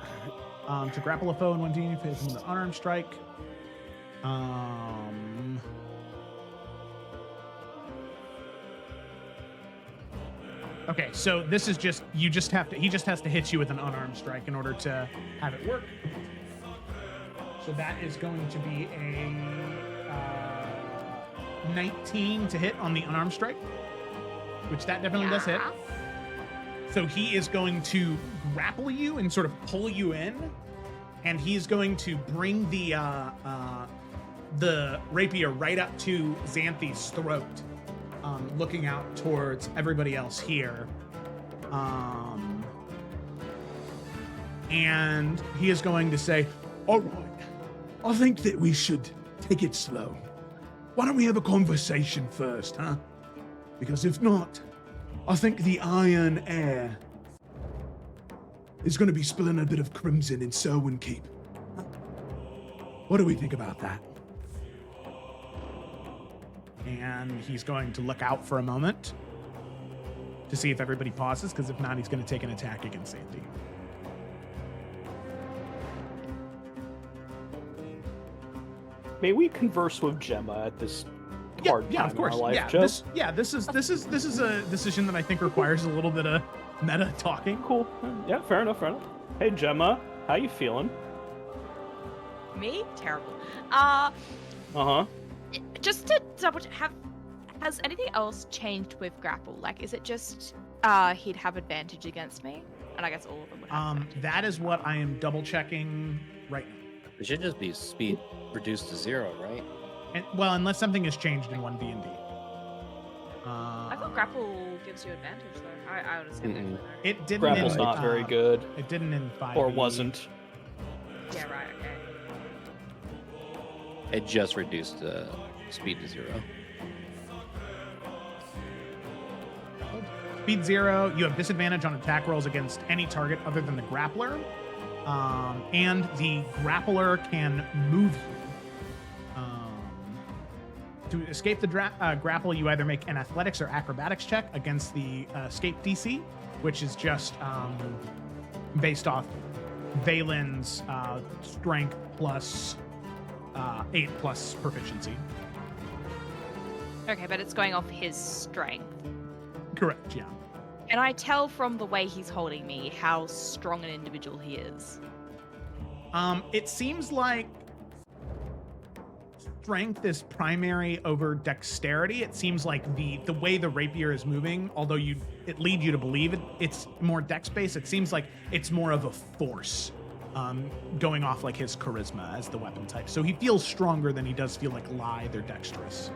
To grapple a foe in 1d, you face with an unarmed strike. Okay, so this is just, he just has to hit you with an unarmed strike in order to have it work. So that is going to be a 19 to hit on the unarmed strike, which that definitely does hit. So he is going to grapple you and sort of pull you in, and he's going to bring the rapier right up to Xanthi's throat. Looking out towards everybody else here. And he is going to say, All right, I think that we should take it slow. Why don't we have a conversation first, huh? Because if not, I think the Iron Heir is going to be spilling a bit of crimson in Selwyn Keep. What do we think about that? and he's going to look out for a moment to see if everybody pauses, because if not, he's going to take an attack against Sandy. May we converse with Gemma at this hard time of course. in our life, Yeah, Joe? this is a decision that I think requires a little bit of meta talking. Cool. Yeah, fair enough, fair enough. Hey, Gemma, how you feeling? Me? Terrible. Uh-huh. Just to double check, has anything else changed with grapple? Like, is it just he'd have advantage against me? And I guess all of them would have advantage. That is what I am double checking right now. It should just be speed reduced to 0, right? And, well, unless something has changed in 1D&D. I thought grapple gives you advantage, though. I honestly don't know. It didn't. Grapple's in, not very good. It didn't in 5. Or wasn't. Yeah, right, okay. It just reduced speed to 0. Speed 0. You have disadvantage on attack rolls against any target other than the grappler. And the grappler can move you. To escape the grapple, you either make an athletics or acrobatics check against the escape DC, which is just based off Valen's strength plus 8 plus proficiency. Okay, but it's going off his strength. Correct, yeah. Can I tell from the way he's holding me how strong an individual he is? It seems like strength is primary over dexterity. It seems like the way the rapier is moving, although it leads you to believe it's more dex-based, it seems like it's more of a force, going off like his charisma as the weapon type. So he feels stronger than he does feel like lithe or dexterous.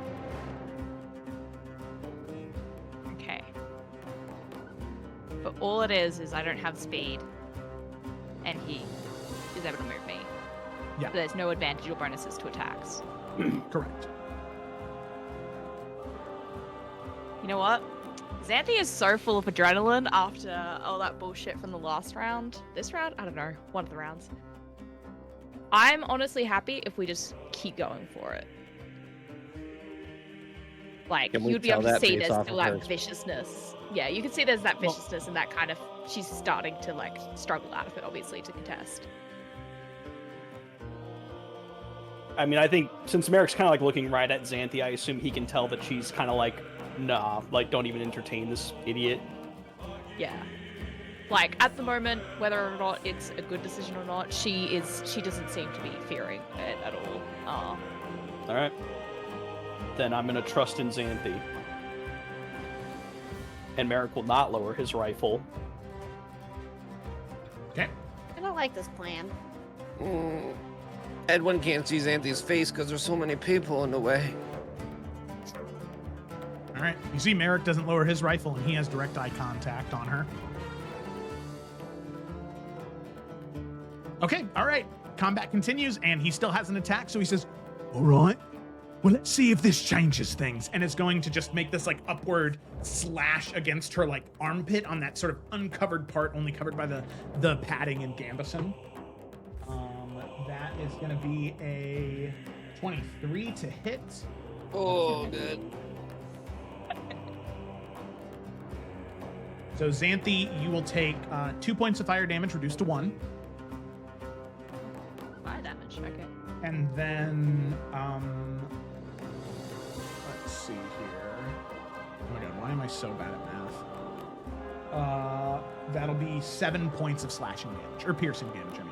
Okay. But all it is I don't have speed, and he is able to move me. Yeah. So there's no advantage or bonuses to attacks. Correct. You know what? Xanthi is so full of adrenaline after all that bullshit from the last round. This round? I don't know. One of the rounds. I'm honestly happy if we just keep going for it. Like, Can we you'd be able tell to that see based there's off still of that her- viciousness. Yeah, you can see there's that viciousness and that kind of, she's starting to, like, struggle out of it, obviously, to contest. I mean, I think since Merrick's kind of like looking right at Xanthi, I assume he can tell that she's kind of like, nah, like, don't even entertain this idiot. Yeah. Like, at the moment, whether or not it's a good decision or not, she doesn't seem to be fearing it at all. All right. Then I'm gonna trust in Xanthi. And Merrick will not lower his rifle. Okay. I don't like this plan. Edwin can't see Xanthi's face because there's so many people in the way. All right. You see Merrick doesn't lower his rifle, and he has direct eye contact on her. Okay. All right. Combat continues, and he still has an attack, so he says, All right. Well, let's see if this changes things, and it's going to just make this like upward slash against her like armpit on that sort of uncovered part, only covered by the padding and gambeson. That is going to be a 23 to hit. Oh, good. So Xanthi, you will take 2 points of fire damage, reduced to 1. Fire damage, okay. And then, let's see here. Oh my god, why am I so bad at math? That'll be 7 points of slashing damage, or piercing damage, I mean.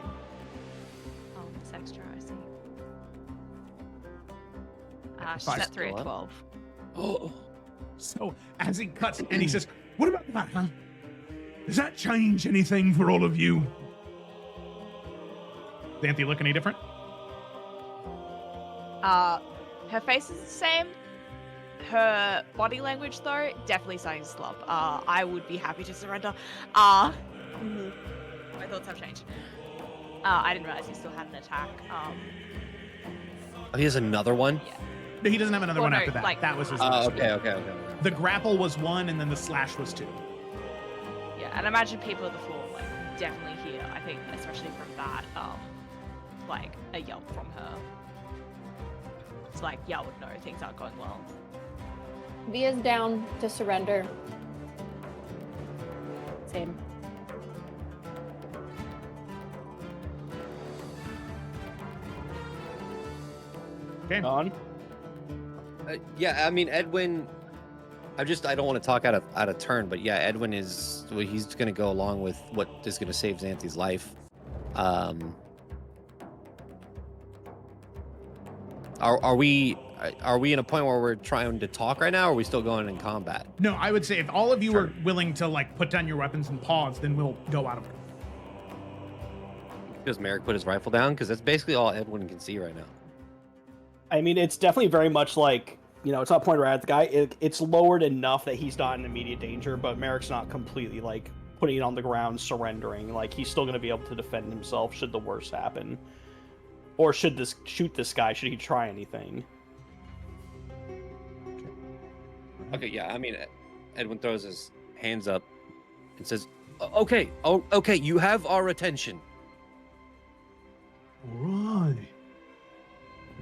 Oh, it's extra, I see. She's Five. at 3 at 12. Oh. So as he cuts, and he says, "What about that, huh? Does that change anything for all of you? Xanthi look any different?" Her face is the same. Her body language, though, definitely starting to slump. I would be happy to surrender. My thoughts have changed. I didn't realize he still had an attack. Oh, he has another one? Yeah. No, he doesn't have another Well, one no, after that. like- That was his Oh, last okay, one. okay. The grapple was 1, and then the slash was 2. Yeah, and I imagine people at the floor, like, definitely hear, I think, especially from that, like, a yelp from her. It's like, yeah, I would know things aren't going well. Via's down to surrender. Same. Okay. On. Yeah, I mean, Edwin. I don't want to talk out of turn, but yeah, Edwin is. Well, he's going to go along with what is going to save Xanthi's life. Are we in a point where we're trying to talk right now, or are we still going in combat? No, I would say if all of you are willing to like put down your weapons and pause, then we'll go out of. Does Merrick put his rifle down? Because that's basically all Edwin can see right now. I mean, it's definitely very much like, you know, it's not pointed right at the guy. It's lowered enough that he's not in immediate danger, but Merrick's not completely, like, putting it on the ground, surrendering. Like, he's still going to be able to defend himself should the worst happen. Or shoot this guy, should he try anything. Okay, yeah, I mean, Edwin throws his hands up and says, okay, you have our attention. All right.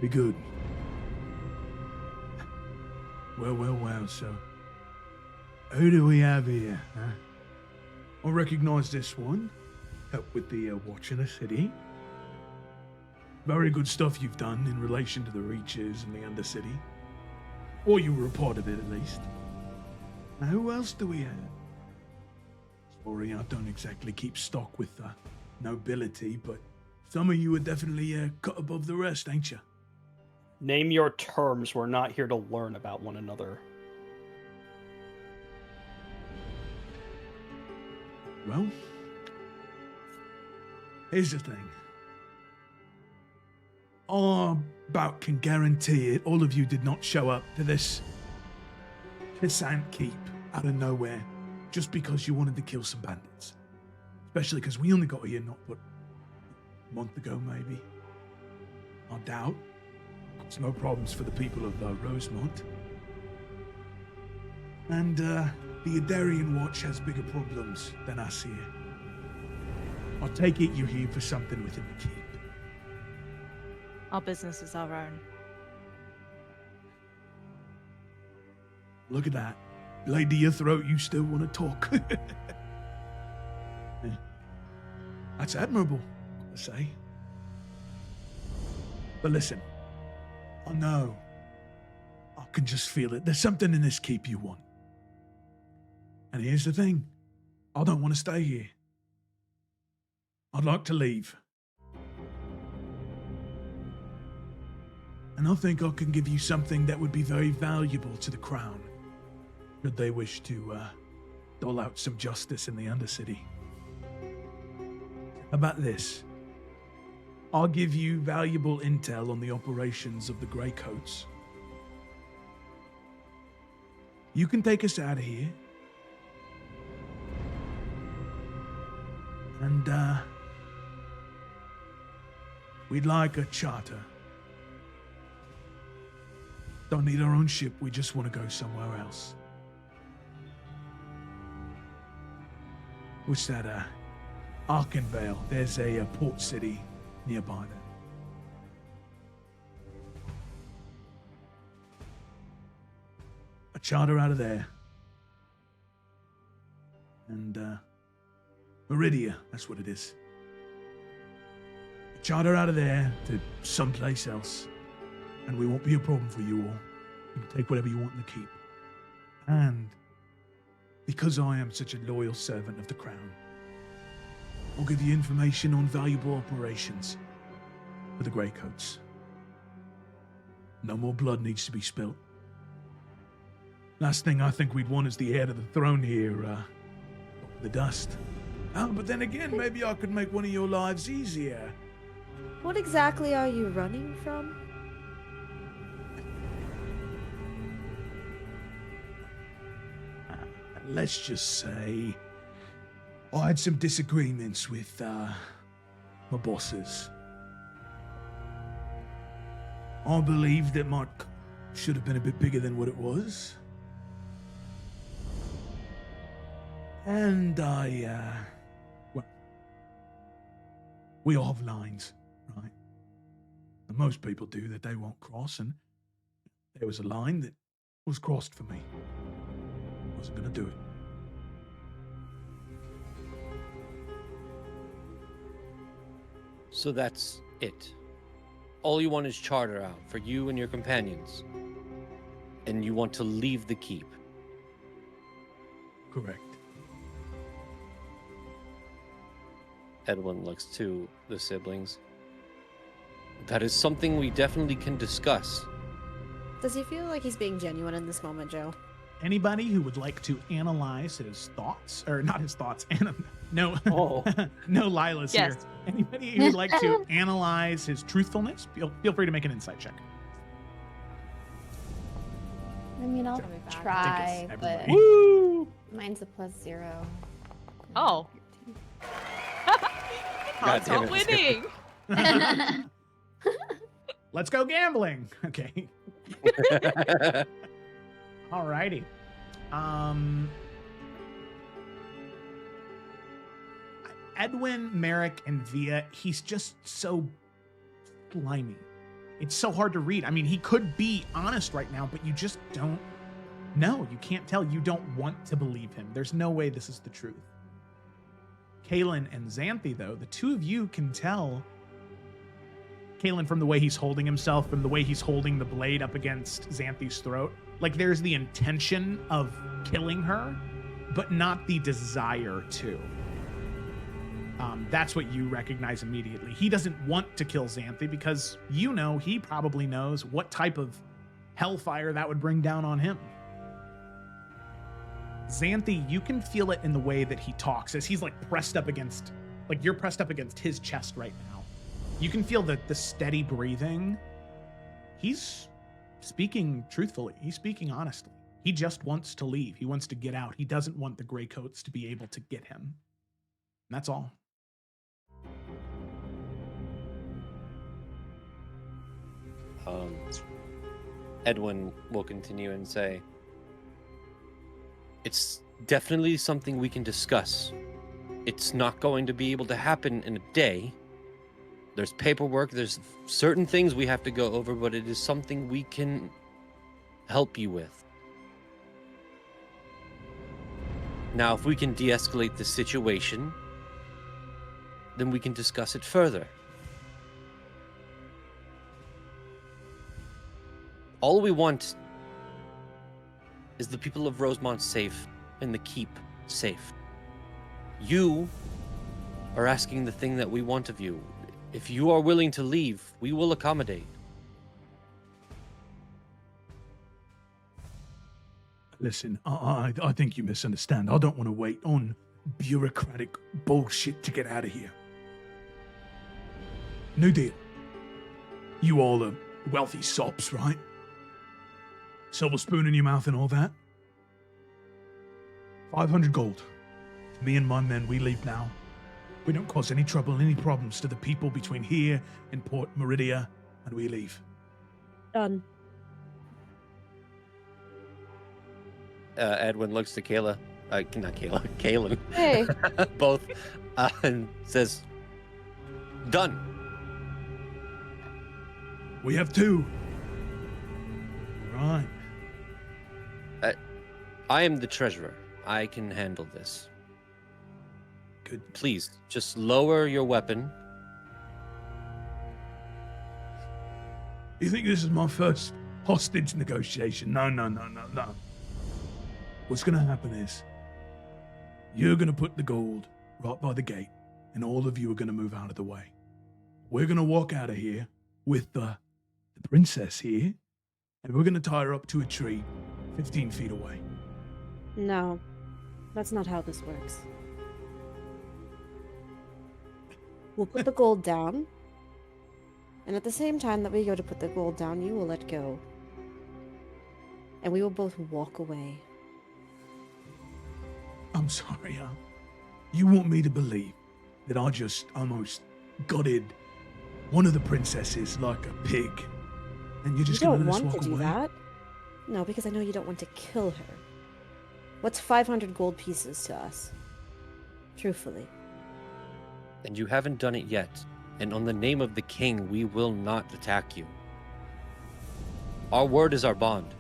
Be good. Well, so who do we have here, huh? I recognize this one. Help with the watch in the city. Very good stuff you've done in relation to the Reaches and the Undercity. Or you were a part of it, at least. Now, who else do we have? Sorry, I don't exactly keep stock with nobility, but some of you are definitely cut above the rest, ain't you? Name your terms. We're not here to learn about one another. Well, here's the thing. I about can guarantee it, all of you did not show up to this Ant Keep out of nowhere just because you wanted to kill some bandits. Especially because we only got here not but a month ago, maybe. I doubt. It's no problems for the people of Rosemont. And the Adarian Watch has bigger problems than us here. I take it you're here for something within the keep. Our business is our own. Look at that. Blade to your throat, you still want to talk. Yeah. That's admirable, I say. But listen, I know. I can just feel it. There's something in this keep you want. And here's the thing. I don't want to stay here. I'd like to leave. And I think I can give you something that would be very valuable to the crown, should they wish to dole out some justice in the Undercity. How about this? I'll give you valuable intel on the operations of the Greycoats. You can take us out of here. And, we'd like a charter. Don't need our own ship, we just want to go somewhere else. What's that, Arkenvale? There's a port city nearby there. A charter out of there. And, Meridia, that's what it is. A charter out of there to someplace else. And we won't be a problem for you all. You can take whatever you want in the keep. And because I am such a loyal servant of the crown, I'll give you information on valuable operations for the Greycoats. No more blood needs to be spilt. Last thing I think we'd want is the heir to the throne here, the dust. Oh, but then again, maybe I could make one of your lives easier. What exactly are you running from? Let's just say I had some disagreements with my bosses. I believe that my should have been a bit bigger than what it was. And well, we all have lines, right? And most people do that they won't cross, and there was a line that was crossed for me. Wasn't gonna do it. So that's it. All you want is charter out for you and your companions. And you want to leave the keep. Correct. Edwin looks to the siblings. That is something we definitely can discuss. Does he feel like he's being genuine in this moment, Joe? Anybody who would like to analyze his thoughts, or not his thoughts, no, no Lila's Yes. here. Anybody who would like to analyze his truthfulness, feel free to make an insight check. I mean, I'll I think it's try, but everybody. Woo! mine's a +0. Oh. Can't damn stop it. winning. Let's go gambling. Okay. Alrighty. Edwin, Merrick, and Via, he's just so slimy. It's so hard to read. I mean, he could be honest right now, but you just don't know. You can't tell. You don't want to believe him. There's no way this is the truth. Kalen and Xanthi, though, the two of you can tell Kalen from the way he's holding himself, from the way he's holding the blade up against Xanthi's throat. Like, there's the intention of killing her, but not the desire to. That's what you recognize immediately. He doesn't want to kill Xanthi because, you know, he probably knows what type of hellfire that would bring down on him. Xanthi, you can feel it in the way that he talks, as he's like pressed up against, like you're pressed up against his chest right now. You can feel the steady breathing. He's speaking truthfully. He's speaking honestly. He just wants to leave. He wants to get out. He doesn't want the Greycoats to be able to get him. And that's all. Edwin will continue and say, it's definitely something we can discuss. It's not going to be able to happen in a day, There's paperwork, there's certain things we have to go over, but it is something we can help you with. Now, if we can de-escalate the situation, then we can discuss it further. All we want is the people of Rosemont safe and the keep safe. You are asking the thing that we want of you. If you are willing to leave, we will accommodate. Listen, I think you misunderstand. I don't want to wait on bureaucratic bullshit to get out of here. New deal. You all are wealthy sops, right? Silver spoon in your mouth and all that. 500 gold. Me and my men, we leave now. We don't cause any trouble, any problems to the people between here and Port Meridia, and we leave. Done. Edwin looks to Kayla, not Kayla, Kaylin, Hey. both, and says, "Done." We have two. Right. I am the treasurer. I can handle this. Good. Please, just lower your weapon. You think this is my first hostage negotiation? No. What's going to happen is you're going to put the gold right by the gate, and all of you are going to move out of the way. We're going to walk out of here with the princess here, and we're going to tie her up to a tree 15 feet away. No, that's not how this works. We'll put the gold down, and at the same time that we go to put the gold down, you will let go. And we will both walk away. I'm sorry, you want me to believe that I just almost gutted one of the princesses like a pig, and you're just You going don't to let us want walk to do away? that. No, because I know you don't want to kill her. What's 500 gold pieces to us? Truthfully. And you haven't done it yet. And on the name of the king, we will not attack you. Our word is our bond.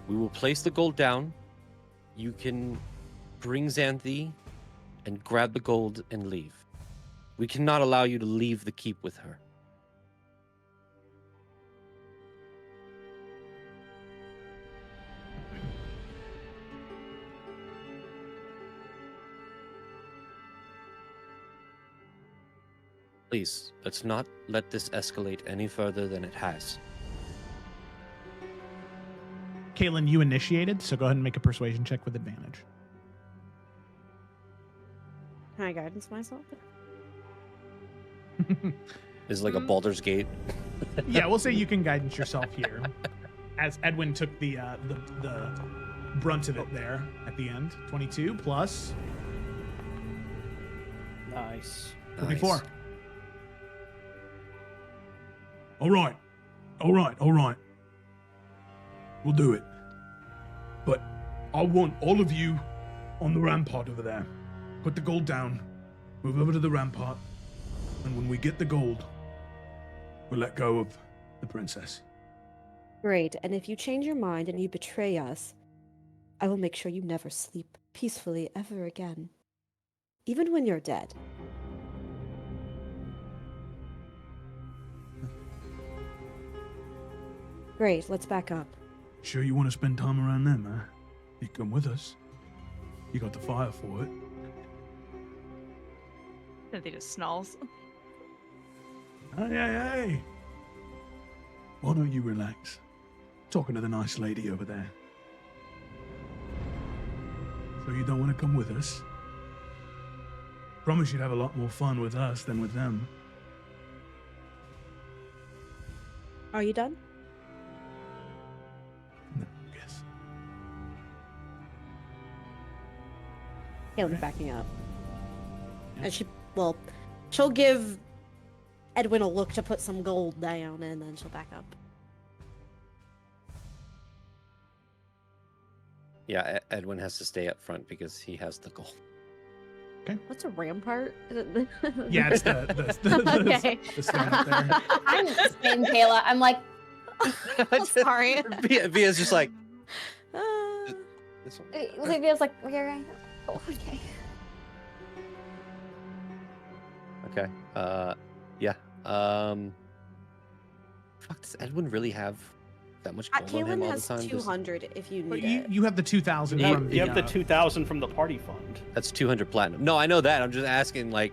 We will place the gold down. You can bring Xanthi and grab the gold and leave. We cannot allow you to leave the keep with her. Please, let's not let this escalate any further than it has. Kaylin, you initiated, so go ahead and make a persuasion check with advantage. Can I guidance myself? Is it like a Baldur's Gate? Yeah, we'll say you can guidance yourself here, as Edwin took the brunt of it there at the end. 22 plus Nice. 24. Nice. All right. We'll do it. But I want all of you on the rampart over there. Put the gold down, move over to the rampart, and when we get the gold, we'll let go of the princess. Great, and if you change your mind and you betray us, I will make sure you never sleep peacefully ever again. Even when you're dead. Great, let's back up. Sure you want to spend time around them, huh? You come with us. You got the fire for it. And they just snarls. Hey. Why don't you relax? Talking to the nice lady over there. So you don't want to come with us? Promise you'd have a lot more fun with us than with them. Are you done? No, yes. Kalen's backing up. And she'll give Edwin a look to put some gold down, and then she'll back up. Yeah, Edwin has to stay up front because he has the gold. What's a rampart? Yeah, it's the Okay. the stone up there. I'm the same, Kayla. I'm like, Sorry. Via's just like Uh, this one. Olivia's like, okay. Oh, okay. Okay. Yeah. Fuck, does Edwin really have that much gold on him Kaylin all has the time? 200 if you But need it. you have the 2,000 You from have the the 2,000 from the party fund. That's 200 platinum. No, I know that. I'm just asking, like,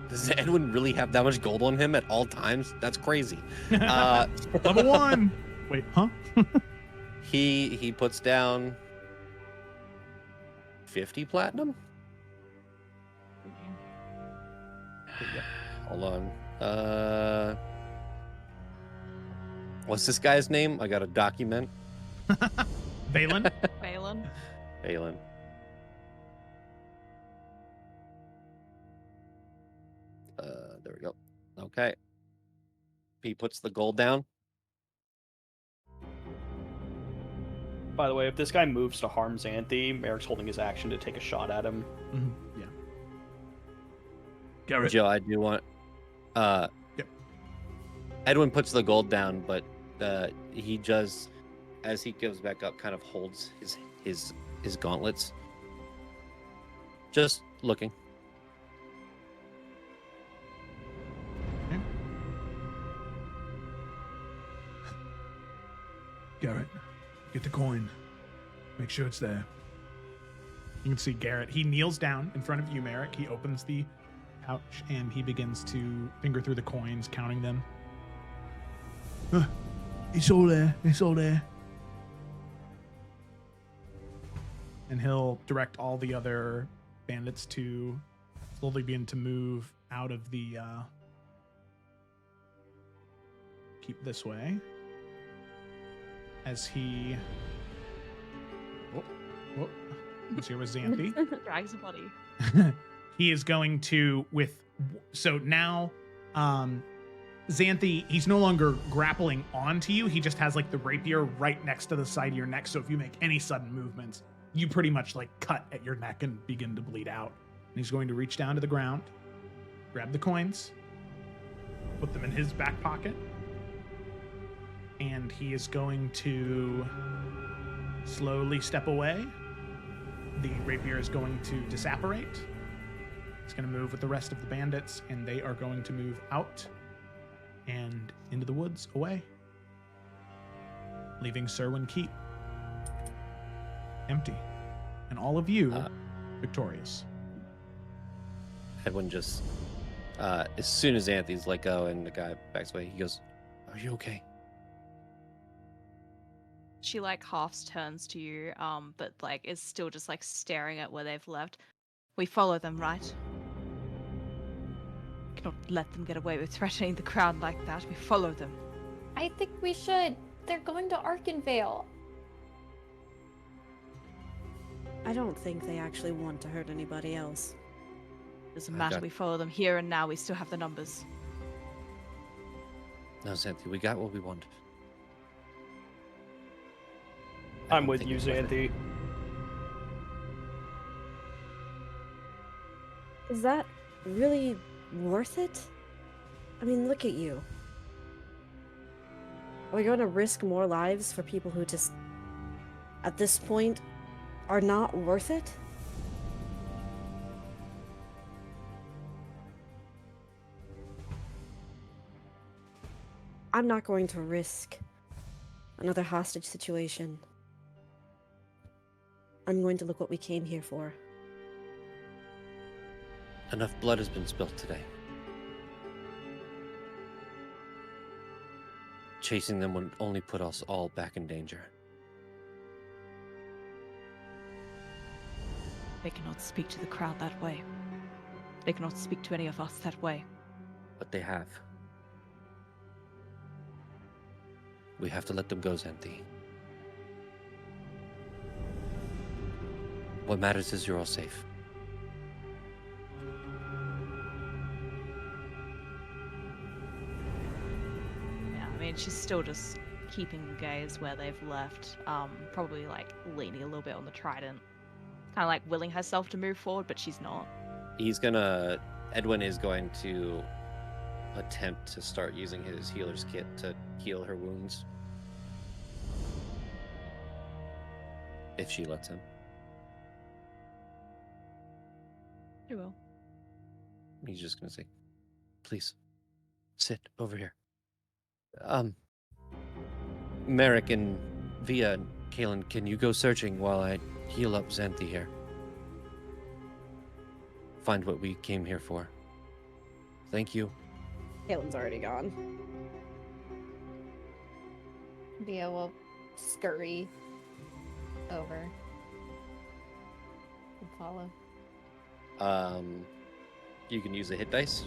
does Edwin really have that much gold on him at all times? That's crazy. level 1. Wait, huh? He puts down 50 platinum. Hold on. What's this guy's name? I got a document. Valen. Balin. Balin. There we go. Okay. He puts the gold down. By the way, if this guy moves to harm Xanthi, Merrick's holding his action to take a shot at him. Mm-hmm. Yeah. Garrett. Joe, I do want. Yep. Edwin puts the gold down, but he just, as he goes back up, kind of holds his gauntlets. Just looking. Okay. Garrett, get the coin. Make sure it's there. You can see Garrett. He kneels down in front of you, Merrick. He opens the pouch and he begins to finger through the coins, counting them. It's all there. It's all there. And he'll direct all the other bandits to slowly begin to move out of the keep this way as he whoop. Let's hear with Xanthi. Drags a body. He is going to so now Xanthi, he's no longer grappling onto you. He just has like the rapier right next to the side of your neck. So if you make any sudden movements, you pretty much like cut at your neck and begin to bleed out. And he's going to reach down to the ground, grab the coins, put them in his back pocket, and he is going to slowly step away. The rapier is going to disapparate. It's going to move with the rest of the bandits, and they are going to move out and into the woods away, leaving Serwyn Keep empty, and all of you victorious. Edwin just, as soon as Xanthi's let go and the guy backs away, he goes, "Are you okay?" She like half turns to you, but like is still just like staring at where they've left. We follow them, right? Cannot let them get away with threatening the crown like that. We follow them. I think we should. They're going to Arkenvale. I don't think they actually want to hurt anybody else. Doesn't matter. We follow them here and now. We still have the numbers. No, Xanthi, we got what we wanted. I'm with you, Xanthi. Is that really worth it? I mean, look at you. Are we going to risk more lives for people who just, at this point, are not worth it? I'm not going to risk another hostage situation. I'm going to look what we came here for. Enough blood has been spilled today. Chasing them would only put us all back in danger. They cannot speak to the crown that way. They cannot speak to any of us that way. But they have. We have to let them go, Xanthi. What matters is you're all safe. Yeah, I mean, she's still just keeping gaze where they've left. Probably like leaning a little bit on the trident. Kind of like willing herself to move forward, but she's not. Edwin is going to attempt to start using his healer's kit to heal her wounds. If she lets him. He will. He's just gonna say, please, sit over here. Merrick and Via and Kalen, can you go searching while I heal up Xanthi here? Find what we came here for. Thank you. Caitlin's already gone. Via will scurry over and follow. You can use a hit dice.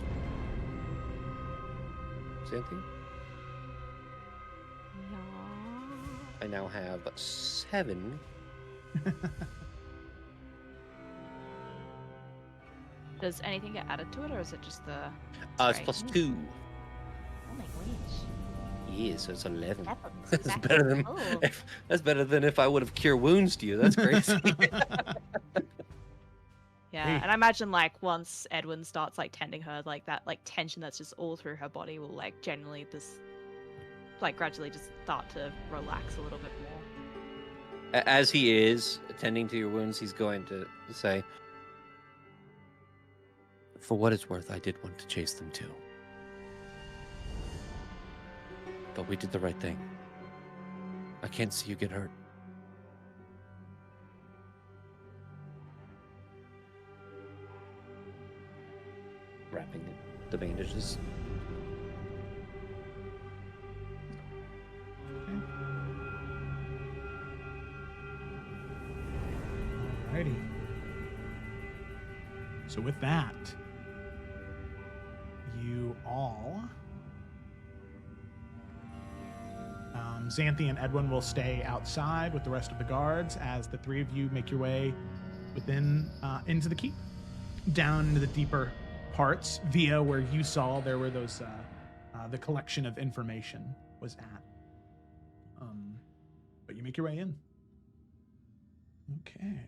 Xanthi? I now have 7. Does anything get added to it, or is it just the? It's Sorry. +2. Oh my gosh. Yeah, so it's 11. That's That's exactly better than cool. that's better than if I would have cure wounds to you. That's crazy. Yeah, Hey. and I imagine like once Edwin starts like tending her, like that like tension that's just all through her body will like generally just like gradually just start to relax a little bit more. As he is attending to your wounds, he's going to say, for what it's worth, I did want to chase them too. But we did the right thing. I can't see you get hurt. Wrapping the bandages. Alrighty. So with that, you all, Xanthi and Edwin will stay outside with the rest of the guards as the three of you make your way within into the keep, down into the deeper parts. Via where you saw there were those the collection of information was at. But you make your way in. Okay.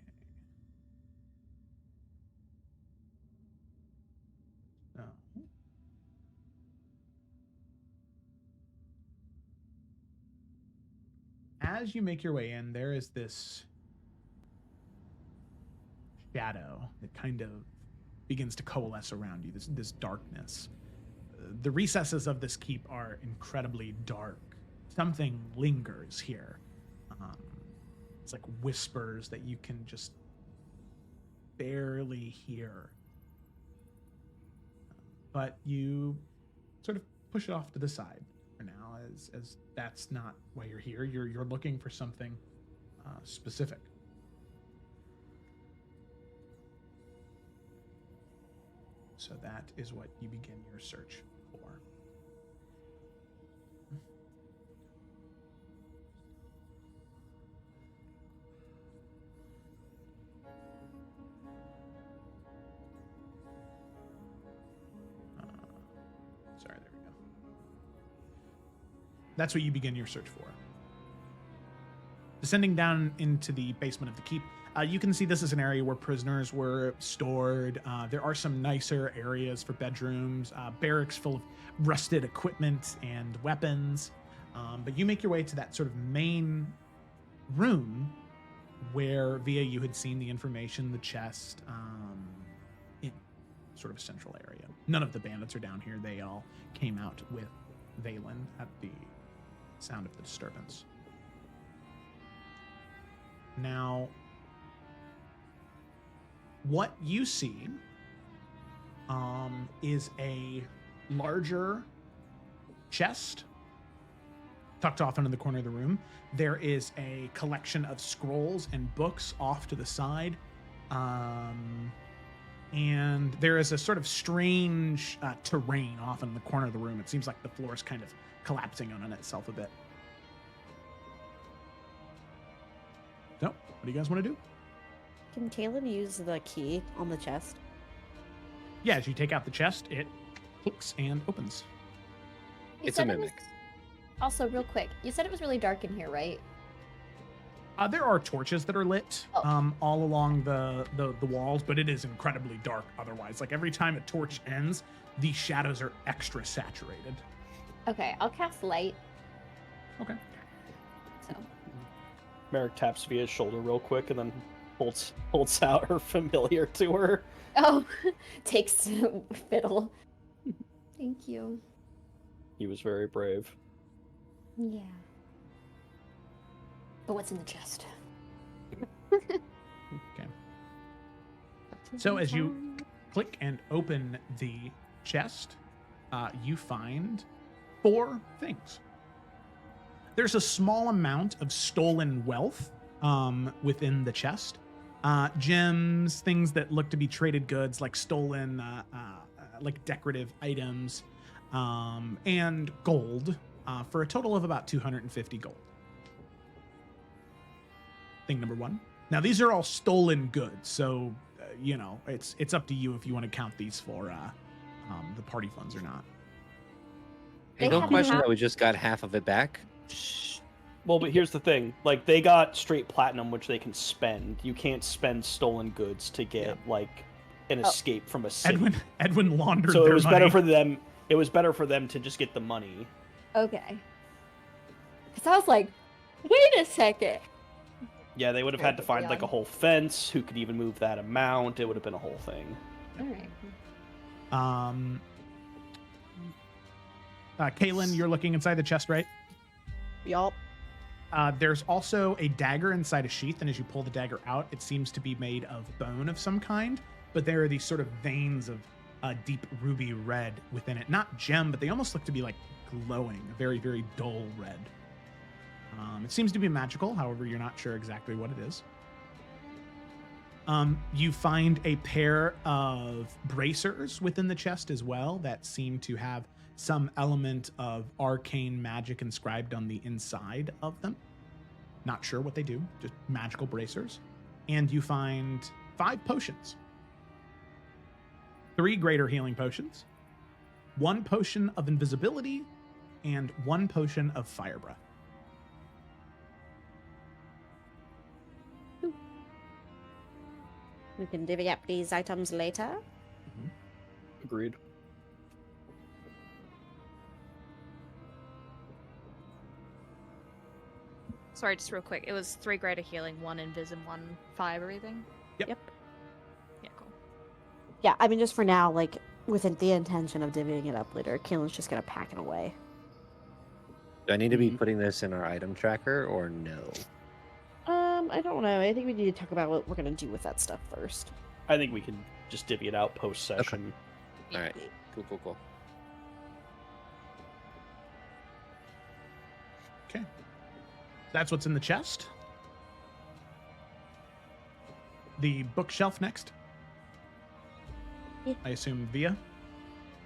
So. As you make your way in, there is this shadow that kind of begins to coalesce around you, this darkness. The recesses of this keep are incredibly dark. Something lingers here. It's like whispers that you can just barely hear. But you sort of push it off to the side for now, as that's not why you're here. You're looking for something specific. So that is what you begin your search for. Sorry, there we go. That's what you begin your search for. Descending down into the basement of the keep, you can see this is an area where prisoners were stored. There are some nicer areas for bedrooms, barracks full of rusted equipment and weapons. But you make your way to that sort of main room where, via, you had seen the information, the chest, in sort of a central area. None of the bandits are down here. They all came out with Valen at the sound of the disturbance. Now, what you see is a larger chest tucked off into the corner of the room. There is a collection of scrolls and books off to the side. And there is a sort of strange terrain off in the corner of the room. It seems like the floor is kind of collapsing on itself a bit. So, what do you guys want to do? Can Kaylin use the key on the chest? Yeah, as you take out the chest, it clicks and opens. You It's a said it was- mimic. Also, real quick, you said it was really dark in here, right? There are torches that are lit all along the walls, but it is incredibly dark otherwise. Like every time a torch ends, the shadows are extra saturated. Okay, I'll cast light. Okay. So Merrick taps Via's shoulder real quick and then holds out her familiar to her. oh, takes fiddle. Thank you. He was very brave. Yeah. But what's in the chest? Okay. So as you click and open the chest, you find 4 things. There's a small amount of stolen wealth within the chest. Gems, things that look to be traded goods, like stolen, like decorative items, and gold, for a total of about 250 gold. Thing number 1. Now these are all stolen goods, so you know it's up to you if you want to count these for the party funds or not. Hey, They don't have question half- that we just got half of it back. Well, but here's the thing. Like, they got straight platinum, which they can spend. You can't spend stolen goods to get, like, an escape from a city. Edwin laundered So their it was money. better for them. It was better for them to just get the money. Okay. Because I was like, wait a second. Yeah, they would have had to find, like, a whole fence. Who could even move that amount? It would have been a whole thing. All right. Kaylin, you're looking inside the chest, right? Yup. There's also a dagger inside a sheath, and as you pull the dagger out, it seems to be made of bone of some kind, but there are these sort of veins of deep ruby red within it. Not gem, but they almost look to be like glowing, a very, very dull red. It seems to be magical, however, you're not sure exactly what it is. You find a pair of bracers within the chest as well that seem to have some element of arcane magic inscribed on the inside of them. Not sure what they do, just magical bracers. And you find 5 potions. 3 greater healing potions, 1 potion of invisibility, and 1 potion of fire breath. We can divvy up these items later. Agreed. Sorry, just real quick. It was 3 greater healing, 1 invis, 1 fire breathing. Yep. Yep. Yeah, cool. Yeah, I mean, just for now, like, with the intention of divvying it up later, Kaelin's just gonna pack it away. Do I need to be putting this in our item tracker or no? I don't know. I think we need to talk about what we're gonna do with that stuff first. I think we can just divvy it out post-session. All right. Cool. Okay. That's what's in the chest. The bookshelf next. Yeah. I assume Via.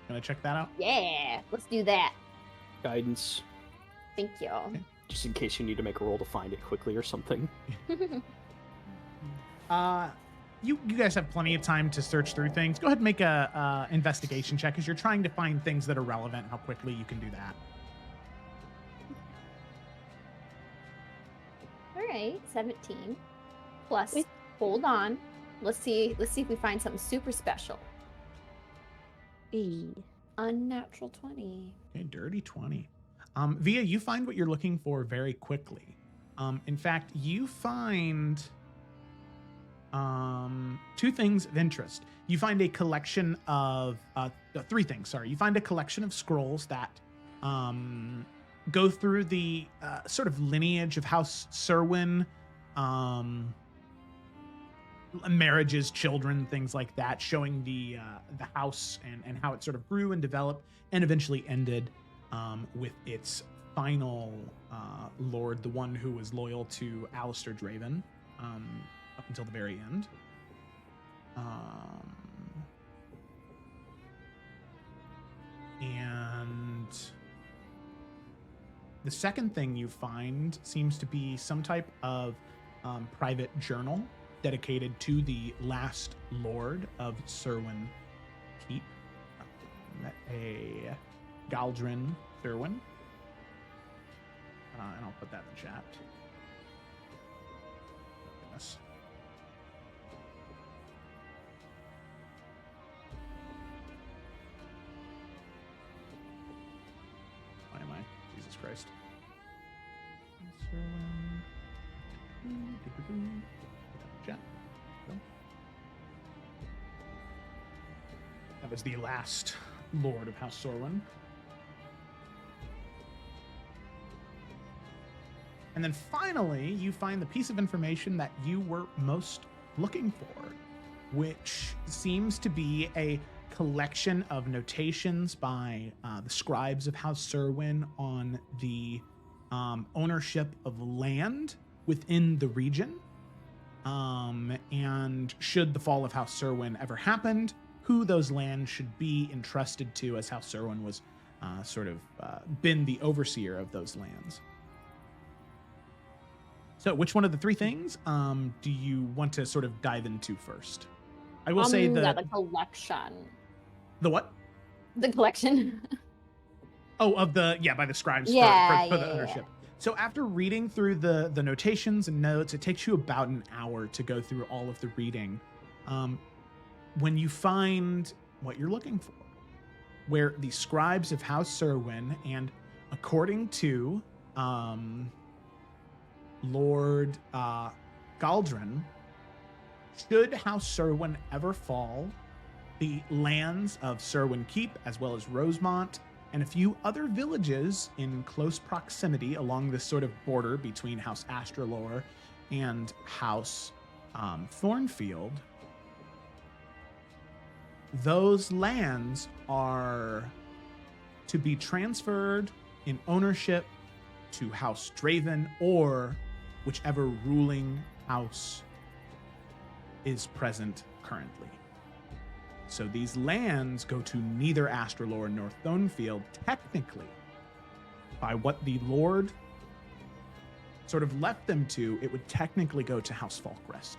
Gonna check that out? Yeah, let's do that. Guidance, Thank you. Okay. just in case you need to make a roll to find it quickly or something. You guys have plenty of time to search through things. Go ahead and make a investigation check as you're trying to find things that are relevant. How quickly you can do that. All right, 17 plus. Hold on. Let's see if we find something super special. Unnatural 20. Okay, dirty 20. Via, you find what you're looking for very quickly. In fact, you find 2 things of interest. You find a collection of 3 things. Sorry, you find a collection of scrolls that go through the sort of lineage of House Serwyn, marriages, children, things like that, showing the house and how it sort of grew and developed and eventually ended with its final lord, the one who was loyal to Alistair Draven up until the very end. And the second thing you find seems to be some type of private journal dedicated to the last lord of Serwyn Keep, a Galdrin Serwyn. And I'll put that in the chat. this. Why am I? Jesus Christ. Chat. That was the last Lord of House Sorwin. And then finally, you find the piece of information that you were most looking for, which seems to be a collection of notations by the scribes of House Serwyn on the ownership of land within the region. And should the fall of House Serwyn ever happened, who those lands should be entrusted to, as House Serwyn was been the overseer of those lands. So which one of the three things do you want to sort of dive into first? I will say the collection. The what? The collection. Oh, of the, by the scribes for the ownership. So after reading through the notations and notes, it takes you about an hour to go through all of the reading. When you find what you're looking for, where the scribes of House Serwyn, and according to Lord Galdrin, should House Serwyn ever fall, the lands of Serwyn Keep, as well as Rosemont, and a few other villages in close proximity along this sort of border between House Astralore and House Thornfield, those lands are to be transferred in ownership to House Draven or whichever ruling house is present currently. So these lands go to neither Astralore nor Thornfield. Technically, by what the Lord sort of left them to, it would technically go to House Falkrest.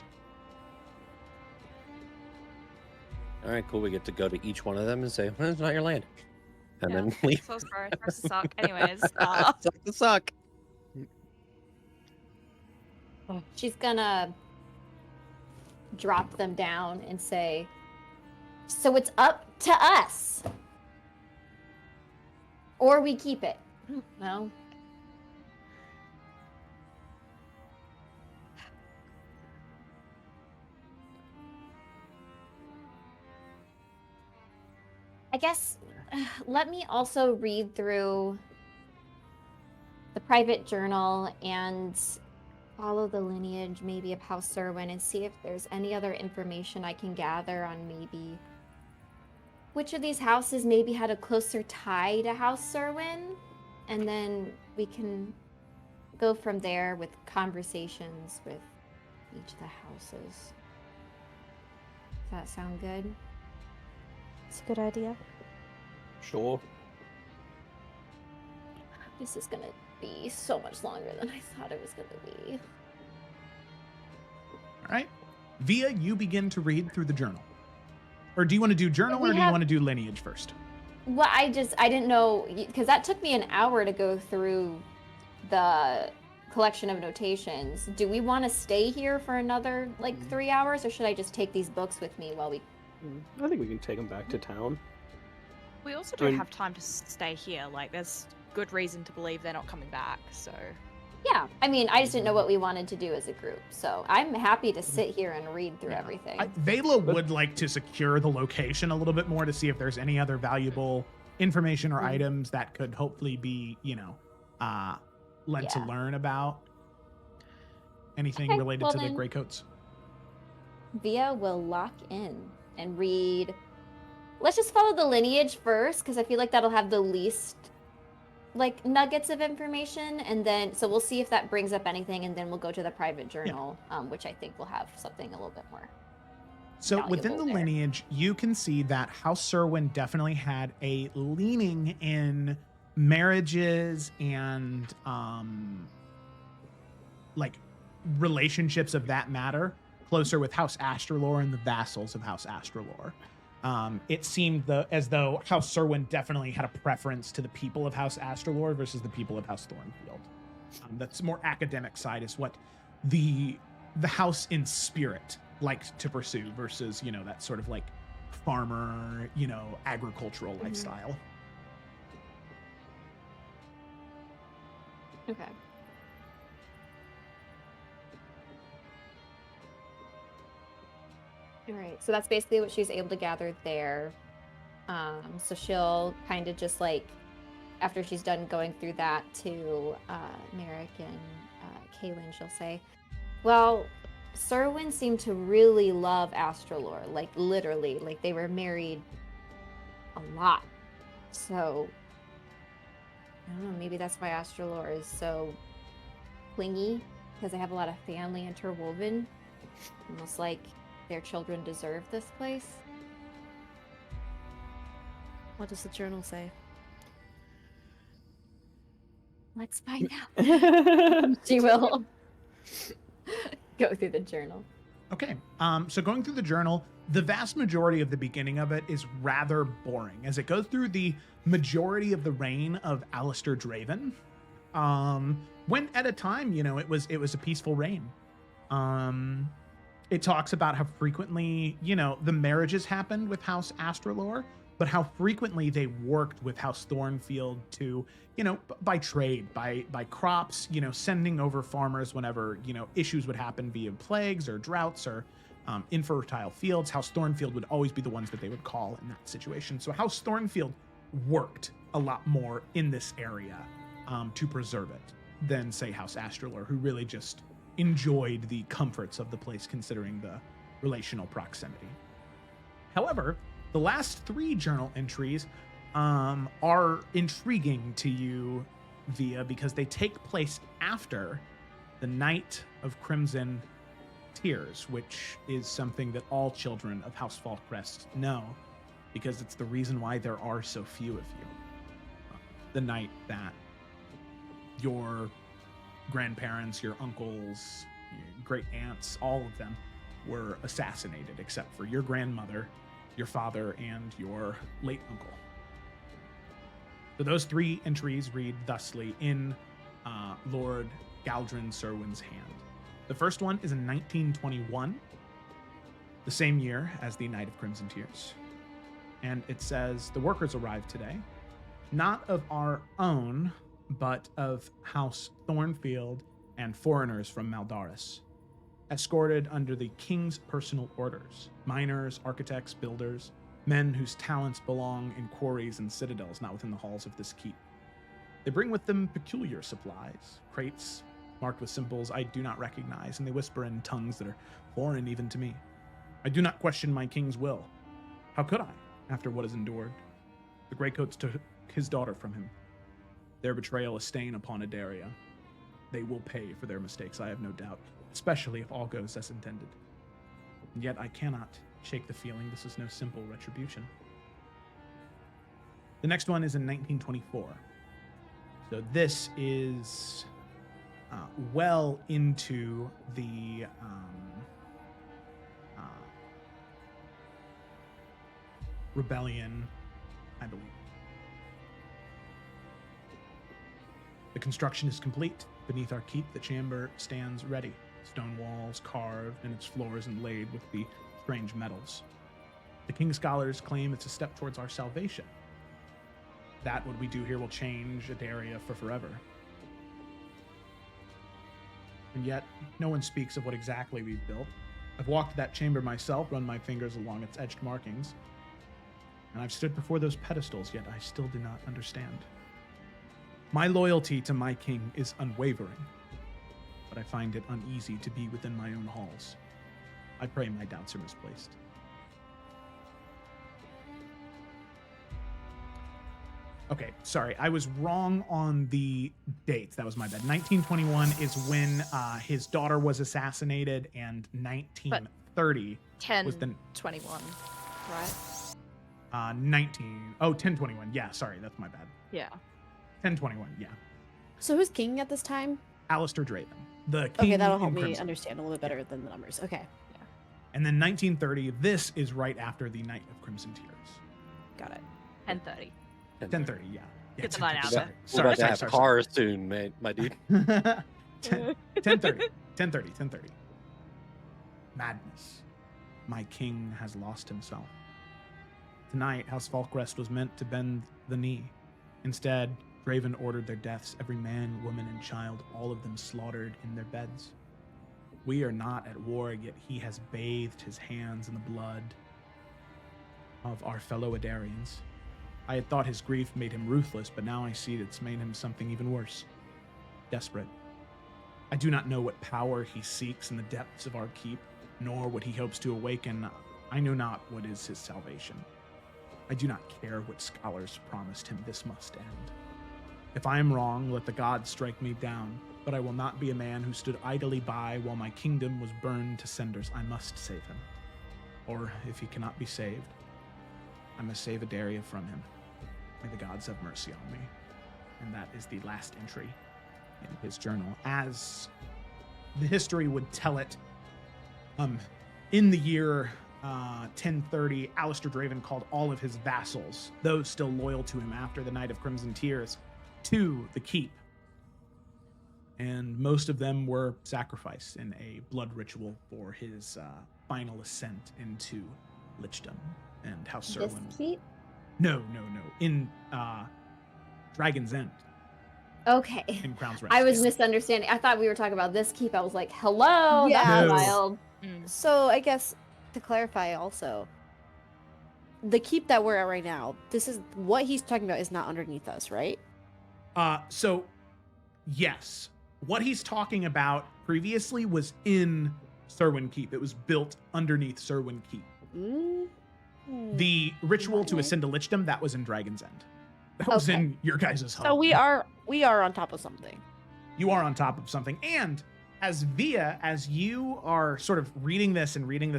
All right, cool. We get to go to each one of them and say, well, it's not your land. And then leave. So sorry. Press the suck. Anyways. Suck the suck. She's gonna drop them down and say, so it's up to us. Or we keep it. No. I guess let me also read through the private journal and follow the lineage maybe of House Serwyn and see if there's any other information I can gather on maybe which of these houses maybe had a closer tie to House Serwyn, and then we can go from there with conversations with each of the houses. Does that sound good? It's a good idea. Sure. This is gonna be so much longer than I thought it was gonna be. All right. Via, you begin to read through the journal. Or do you want to do journal or do you want to do lineage first? Well, I didn't know, because that took me an hour to go through the collection of notations. Do we want to stay here for another, 3 hours, or should I just take these books with me while we... I think we can take them back to town. We also don't have time to stay here. There's good reason to believe they're not coming back, so... Yeah, I mean, I just didn't know what we wanted to do as a group, so I'm happy to sit here and read through everything. Vela would like to secure the location a little bit more to see if there's any other valuable information or items that could hopefully be, lent to learn about. Anything related to the Greycoats? Via will lock in and read. Let's just follow the lineage first, because I feel like that'll have the least nuggets of information, and then so we'll see if that brings up anything, and then we'll go to the private journal, which I think will have something a little bit more. So within the lineage, you can see that House Serwyn definitely had a leaning in marriages and relationships of that matter, closer with House Astralore and the vassals of House Astralore. It seemed as though House Serwyn definitely had a preference to the people of House Astralore versus the people of House Thornfield. That's more academic side is what the the house in spirit likes to pursue versus, that sort of like farmer, agricultural lifestyle. Okay. All right, so that's basically what she's able to gather there. So she'll kind of just like, after she's done going through that to Merrick and Kaylin, she'll say, well, Serwyn seemed to really love Astralore, like literally, like they were married a lot. So, I don't know, maybe that's why Astralore is so clingy, because they have a lot of family interwoven, almost like their children deserve this place. What does the journal say? Let's find out. She will go through the journal. Okay, so going through the journal, the vast majority of the beginning of it is rather boring, as it goes through the majority of the reign of Alistair Draven. When at a time, it was a peaceful reign. It talks about how frequently, the marriages happened with House Astralore, but how frequently they worked with House Thornfield to, by trade, by crops, sending over farmers whenever, issues would happen via plagues or droughts or infertile fields. House Thornfield would always be the ones that they would call in that situation. So House Thornfield worked a lot more in this area to preserve it than, say, House Astralore, who really just enjoyed the comforts of the place considering the relational proximity. However, the last 3 journal entries are intriguing to you, Via, because they take place after the Night of Crimson Tears, which is something that all children of House Falkrest know, because it's the reason why there are so few of you. The night that your grandparents, your uncles, your great aunts, all of them were assassinated, except for your grandmother, your father, and your late uncle. So those 3 entries read thusly in Lord Galdrin Serwyn's hand. The first one is in 1921, the same year as the Night of Crimson Tears. And it says, the workers arrived today, not of our own, but of House Thornfield and foreigners from Maldaris, escorted under the king's personal orders, miners, architects, builders, men whose talents belong in quarries and citadels, not within the halls of this keep. They bring with them peculiar supplies, crates marked with symbols I do not recognize, and they whisper in tongues that are foreign even to me. I do not question my king's will. How could I, after what is endured? The Greycoats took his daughter from him. Their betrayal a stain upon Adaria. They will pay for their mistakes, I have no doubt, especially if all goes as intended. And yet I cannot shake the feeling this is no simple retribution. The next one is in 1924. So this is well into the rebellion, I believe. The construction is complete. Beneath our keep, the chamber stands ready. Stone walls carved and its floors inlaid with the strange metals. The king's scholars claim it's a step towards our salvation. That what we do here will change Adaria for forever. And yet, no one speaks of what exactly we've built. I've walked that chamber myself, run my fingers along its edged markings, and I've stood before those pedestals, yet I still do not understand. My loyalty to my king is unwavering, but I find it uneasy to be within my own halls. I pray my doubts are misplaced. Okay, sorry, I was wrong on the dates. That was my bad. 1921 is when his daughter was assassinated, and 1930 was the 1021, right? 1021. Yeah, sorry, that's my bad. Yeah. 1021, yeah. So who's king at this time? Alistair Draven, the king. Okay, that'll help in me Crimson. understand a little bit better than the numbers. Okay. And then 1930, this is right after the Night of Crimson Tears. Got it. 1030. 1030, yeah. Get the line out sorry, there. We're about to sorry, have sorry. cars soon, man, my dude. 1030. madness. My king has lost himself. Tonight, House Falkrest was meant to bend the knee. Instead, Draven ordered their deaths, every man, woman, and child, all of them slaughtered in their beds. We are not at war, yet he has bathed his hands in the blood of our fellow Adarians. I had thought his grief made him ruthless, but now I see it's made him something even worse. Desperate. I do not know what power he seeks in the depths of our keep, nor what he hopes to awaken. I know not what is his salvation. I do not care what scholars promised him. This must end. If I am wrong, let the gods strike me down, but I will not be a man who stood idly by while my kingdom was burned to cinders. I must save him. Or, if he cannot be saved, I must save Adaria from him. May the gods have mercy on me. And that is the last entry in his journal. As the history would tell it, in the year 1030, Alistair Draven called all of his vassals, those still loyal to him after the Night of Crimson Tears, to the keep. And most of them were sacrificed in a blood ritual for his final ascent into lichdom and House This Serwyn. keep? No. In Dragon's End. Okay. In Crown's Rest. I was yeah. misunderstanding. I thought we were talking about this keep. I was like, hello, Yeah. that's No. wild. So I guess to clarify also, the keep that we're at right now, this is what he's talking about is not underneath us, right? So, yes. What he's talking about previously was in Serwyn Keep. It was built underneath Serwyn Keep. The ritual to Okay. ascend to lichdom, that was in Dragon's End. That was Okay. in your guys' home. So we are on top of something. You are on top of something. And as Via, as you are sort of reading this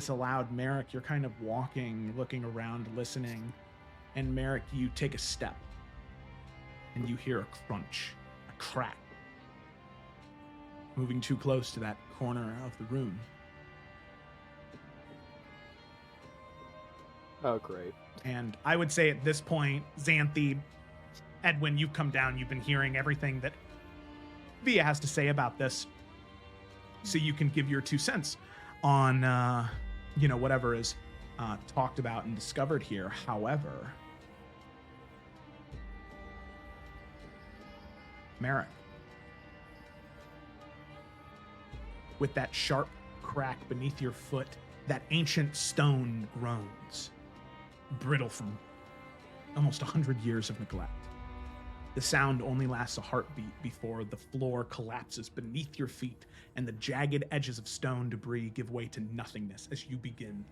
aloud, Merrick, you're kind of walking, looking around, listening. And Merrick, you take a step. And you hear a crunch, a crack. Moving too close to that corner of the room. Oh, great. And I would say at this point, Xanthi, Edwin, you've come down. You've been hearing everything that Via has to say about this. So you can give your 2 cents on, whatever is talked about and discovered here. However, Merrick, with that sharp crack beneath your foot, that ancient stone groans, brittle from almost 100 years of neglect. The sound only lasts a heartbeat before the floor collapses beneath your feet and the jagged edges of stone debris give way to nothingness as you begin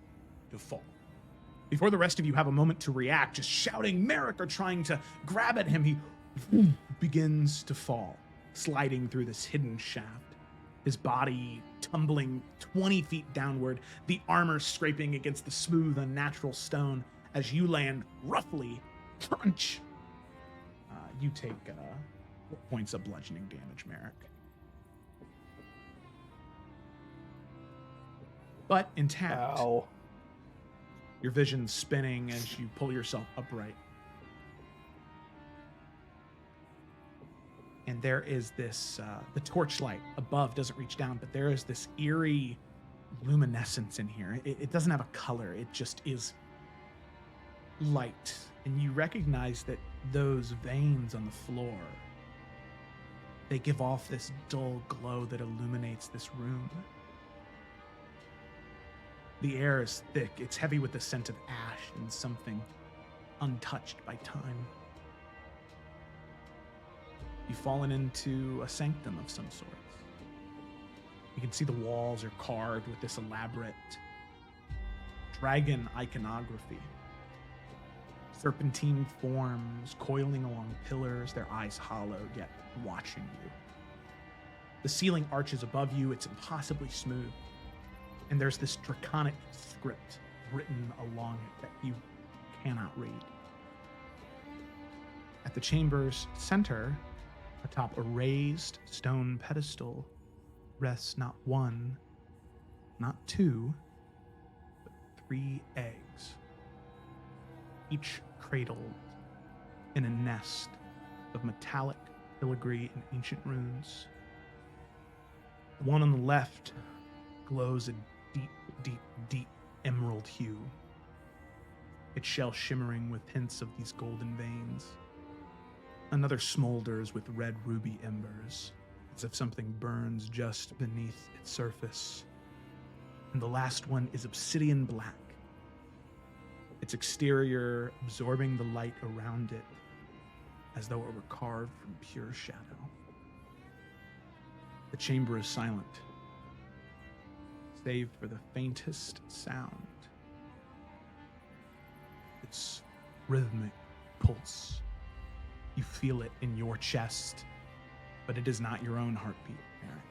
to fall. Before the rest of you have a moment to react, just shouting Merrick or trying to grab at him, he begins to fall, sliding through this hidden shaft. His body tumbling 20 feet downward, the armor scraping against the smooth, unnatural stone as you land roughly, crunch. You take 4 points of bludgeoning damage, Merrick. But intact, Ow. your vision's spinning as you pull yourself upright. And there is this, the torchlight above doesn't reach down, but there is this eerie luminescence in here. It doesn't have a color, it just is light. And you recognize that those veins on the floor, they give off this dull glow that illuminates this room. The air is thick, it's heavy with the scent of ash and something untouched by time. You've fallen into a sanctum of some sort. You can see the walls are carved with this elaborate dragon iconography. Serpentine forms coiling along pillars, their eyes hollow, yet watching you. The ceiling arches above you, it's impossibly smooth. And there's this draconic script written along it that you cannot read. At the chamber's center, atop a raised stone pedestal, rests not 1, not 2, but 3 eggs, each cradled in a nest of metallic filigree and ancient runes. The one on the left glows a deep deep, deep emerald hue. Its shell shimmering with hints of these golden veins. Another smolders with red ruby embers, as if something burns just beneath its surface. And the last one is obsidian black, its exterior absorbing the light around it as though it were carved from pure shadow. The chamber is silent, save for the faintest sound. Its rhythmic pulse. You feel it in your chest, but it is not your own heartbeat, Eric.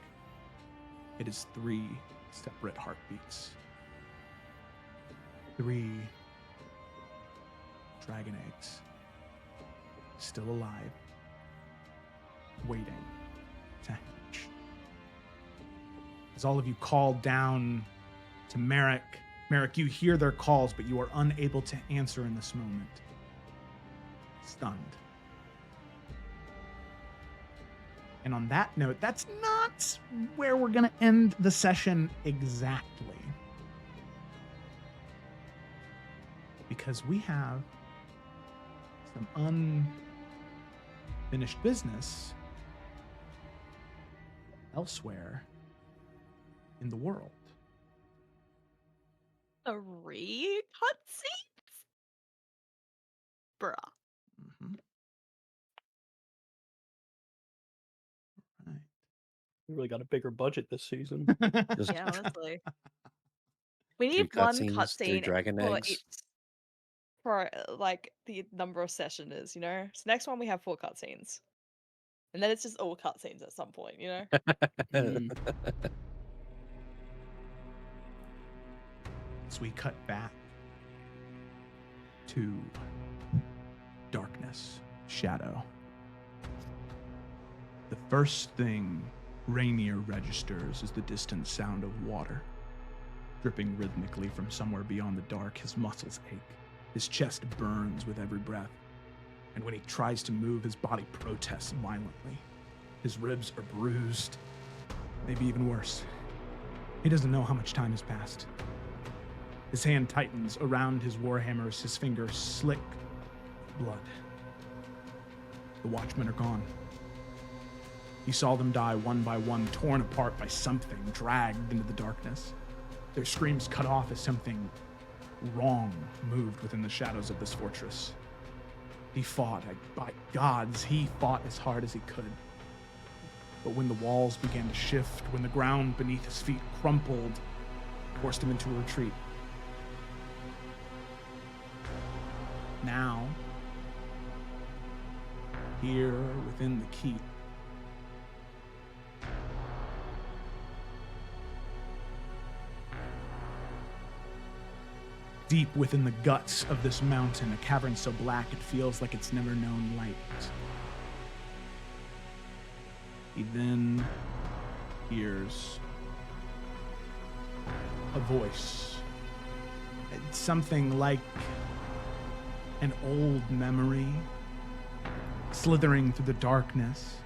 It is 3 separate heartbeats. 3 dragon eggs, still alive, waiting to hatch. As all of you call down to Merrick, you hear their calls, but you are unable to answer in this moment. Stunned. And on that note, that's not where we're going to end the session exactly. Because we have some unfinished business elsewhere in the world. 3 cutscenes? Bruh. Mm-hmm. Right. We really got a bigger budget this season. Just Yeah, honestly. We 3 need one cutscenes, 3 cutscene dragon for eggs. each, for like the number of session is, you know? So next one we have 4 cutscenes. And then it's just all cutscenes at some point, you know? Mm. So we cut back to darkness, shadow. The first thing Rainier registers is the distant sound of water, dripping rhythmically from somewhere beyond the dark. His muscles ache. His chest burns with every breath. And when he tries to move, his body protests violently. His ribs are bruised, maybe even worse. He doesn't know how much time has passed. His hand tightens around his warhammers, his fingers slick blood. The watchmen are gone. He saw them die one by one, torn apart by something, dragged into the darkness. Their screams cut off as something wrong moved within the shadows of this fortress. He fought, by gods, he fought as hard as he could. But when the walls began to shift, when the ground beneath his feet crumpled, forced him into a retreat. Now, here within the keep, deep within the guts of this mountain, a cavern so black it feels like it's never known light. He then hears a voice. It's something like an old memory slithering through the darkness.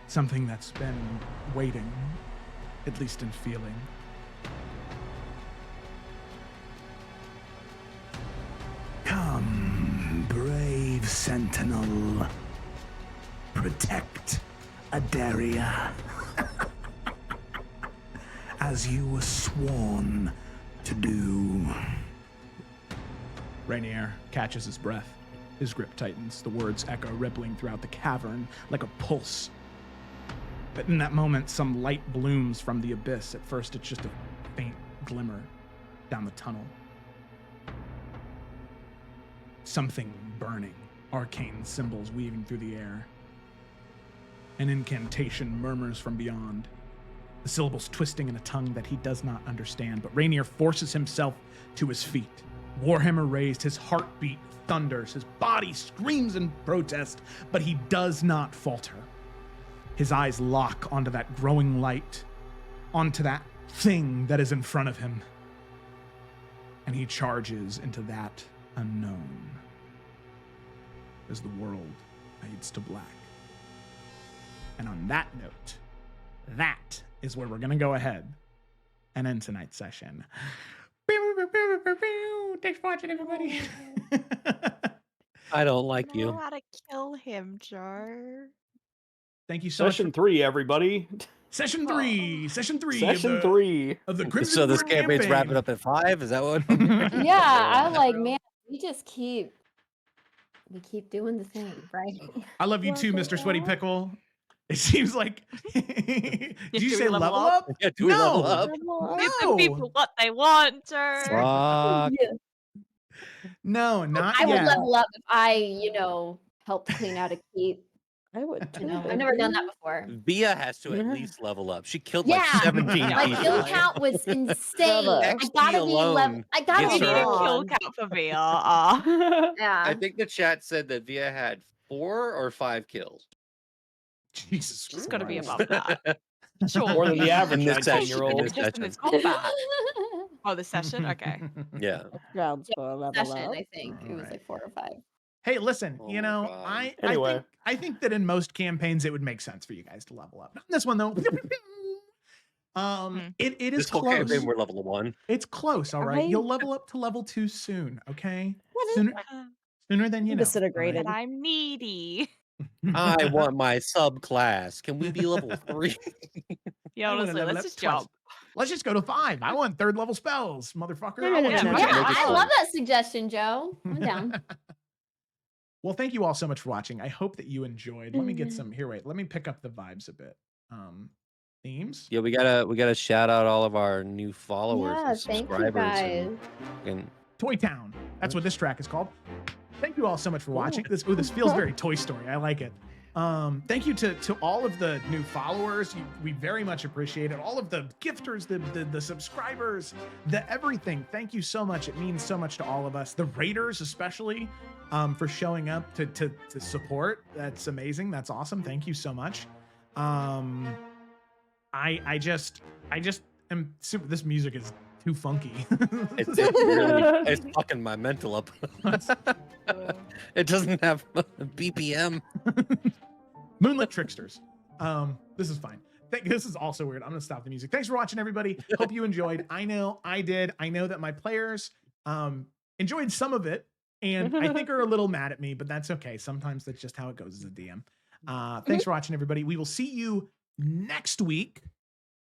Something that's been waiting, at least in feeling. Come, brave sentinel. Protect Adaria. As you were sworn to do. Rainier catches his breath. His grip tightens. The words echo, rippling throughout the cavern like a pulse. But in that moment, some light blooms from the abyss. At first, it's just a faint glimmer down the tunnel. Something burning, arcane symbols weaving through the air. An incantation murmurs from beyond, the syllables twisting in a tongue that he does not understand. But Rainier forces himself to his feet. Warhammer raised, his heartbeat thunders, his body screams in protest, but he does not falter. His eyes lock onto that growing light, onto that thing that is in front of him. And he charges into that unknown as the world fades to black. And on that note, that is where we're going to go ahead and end tonight's session. Thanks for watching, everybody. I don't like I don't know you. how to kill him, Joe. Thank you so much. Session 3, everybody. Session 3. Session 3. Session 3. Of the Crimson So this Court campaign's campaign. wrapping up at 5? Is that what? Yeah, I'm like, man, we keep doing the thing, right? I love you too, Mr. Sweaty Pickle. It seems like. Did you do say we level level up? Yeah, do we level up? Give No. the people what they want, Joe. Fuck. No, not I would yet. level up if I, helped clean out a keep. I would. I've never done that before. Via has to at Yeah. least level up. She killed Yeah. like 17 My people. kill count was insane. Bravo. I XP gotta be alone level. I gotta gets We be need her- a kill on. count for VR. Yeah. I think the chat said that Via had 4 or 5 kills. Jesus She's got to be Christ. above that. Sure. More than the average In this session, 19-year-old. in this Just in session. this combat. Oh, the session? Okay. Yeah. Grounds for a level Session, up. I think it was Alright. like 4 or 5. Hey, listen, Oh you my know, God. Anyway. I think that in most campaigns it would make sense for you guys to level up. Not in this one though. It is This whole close. campaign, we're level 1. It's close, all right. Right. You'll level up to level 2 soon, okay? What is Sooner than you know. Disintegrated. But I'm needy. I want my subclass. Can we be level 3? Yeah, I wanna honestly, level let's up just twice. jump. Let's just go to 5. I want 3rd level spells, motherfucker. No, I no, want no, two no, more no. Yeah, spells. Make it I fun. love that suggestion, Joe. I'm down. Well, thank you all so much for watching. I hope that you enjoyed. Let me get some here. Wait, let me pick up the vibes a bit. Themes. Yeah, we gotta shout out all of our new followers Yeah, and thank you subscribers. guys. And Toy Town. That's what this track is called. Thank you all so much for watching. This feels very Toy Story. I like it. Thank you to all of the new followers. We very much appreciate it. All of the gifters, the subscribers, the everything. Thank you so much. It means so much to all of us. The raiders, especially, for showing up to support. That's amazing. That's awesome. Thank you so much. I just am super. This music is too funky. it's fucking my mental up. It doesn't have BPM. Moonlit Tricksters. This is fine. This is also weird. I'm gonna stop the music. Thanks for watching, everybody. Hope you enjoyed. I know I did. I know that my players enjoyed some of it, and I think are a little mad at me, but that's okay. Sometimes that's just how it goes as a DM. Thanks for watching, everybody. We will see you next week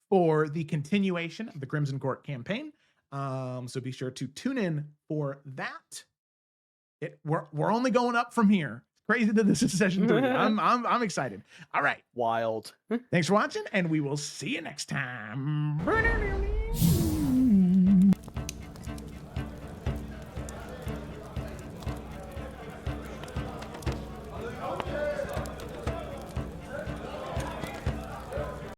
for the continuation of the Crimson Court campaign. So be sure to tune in for that. We're only going up from here. Crazy that this is session 3. I'm excited. All right. Wild. Thanks for watching, and we will see you next time.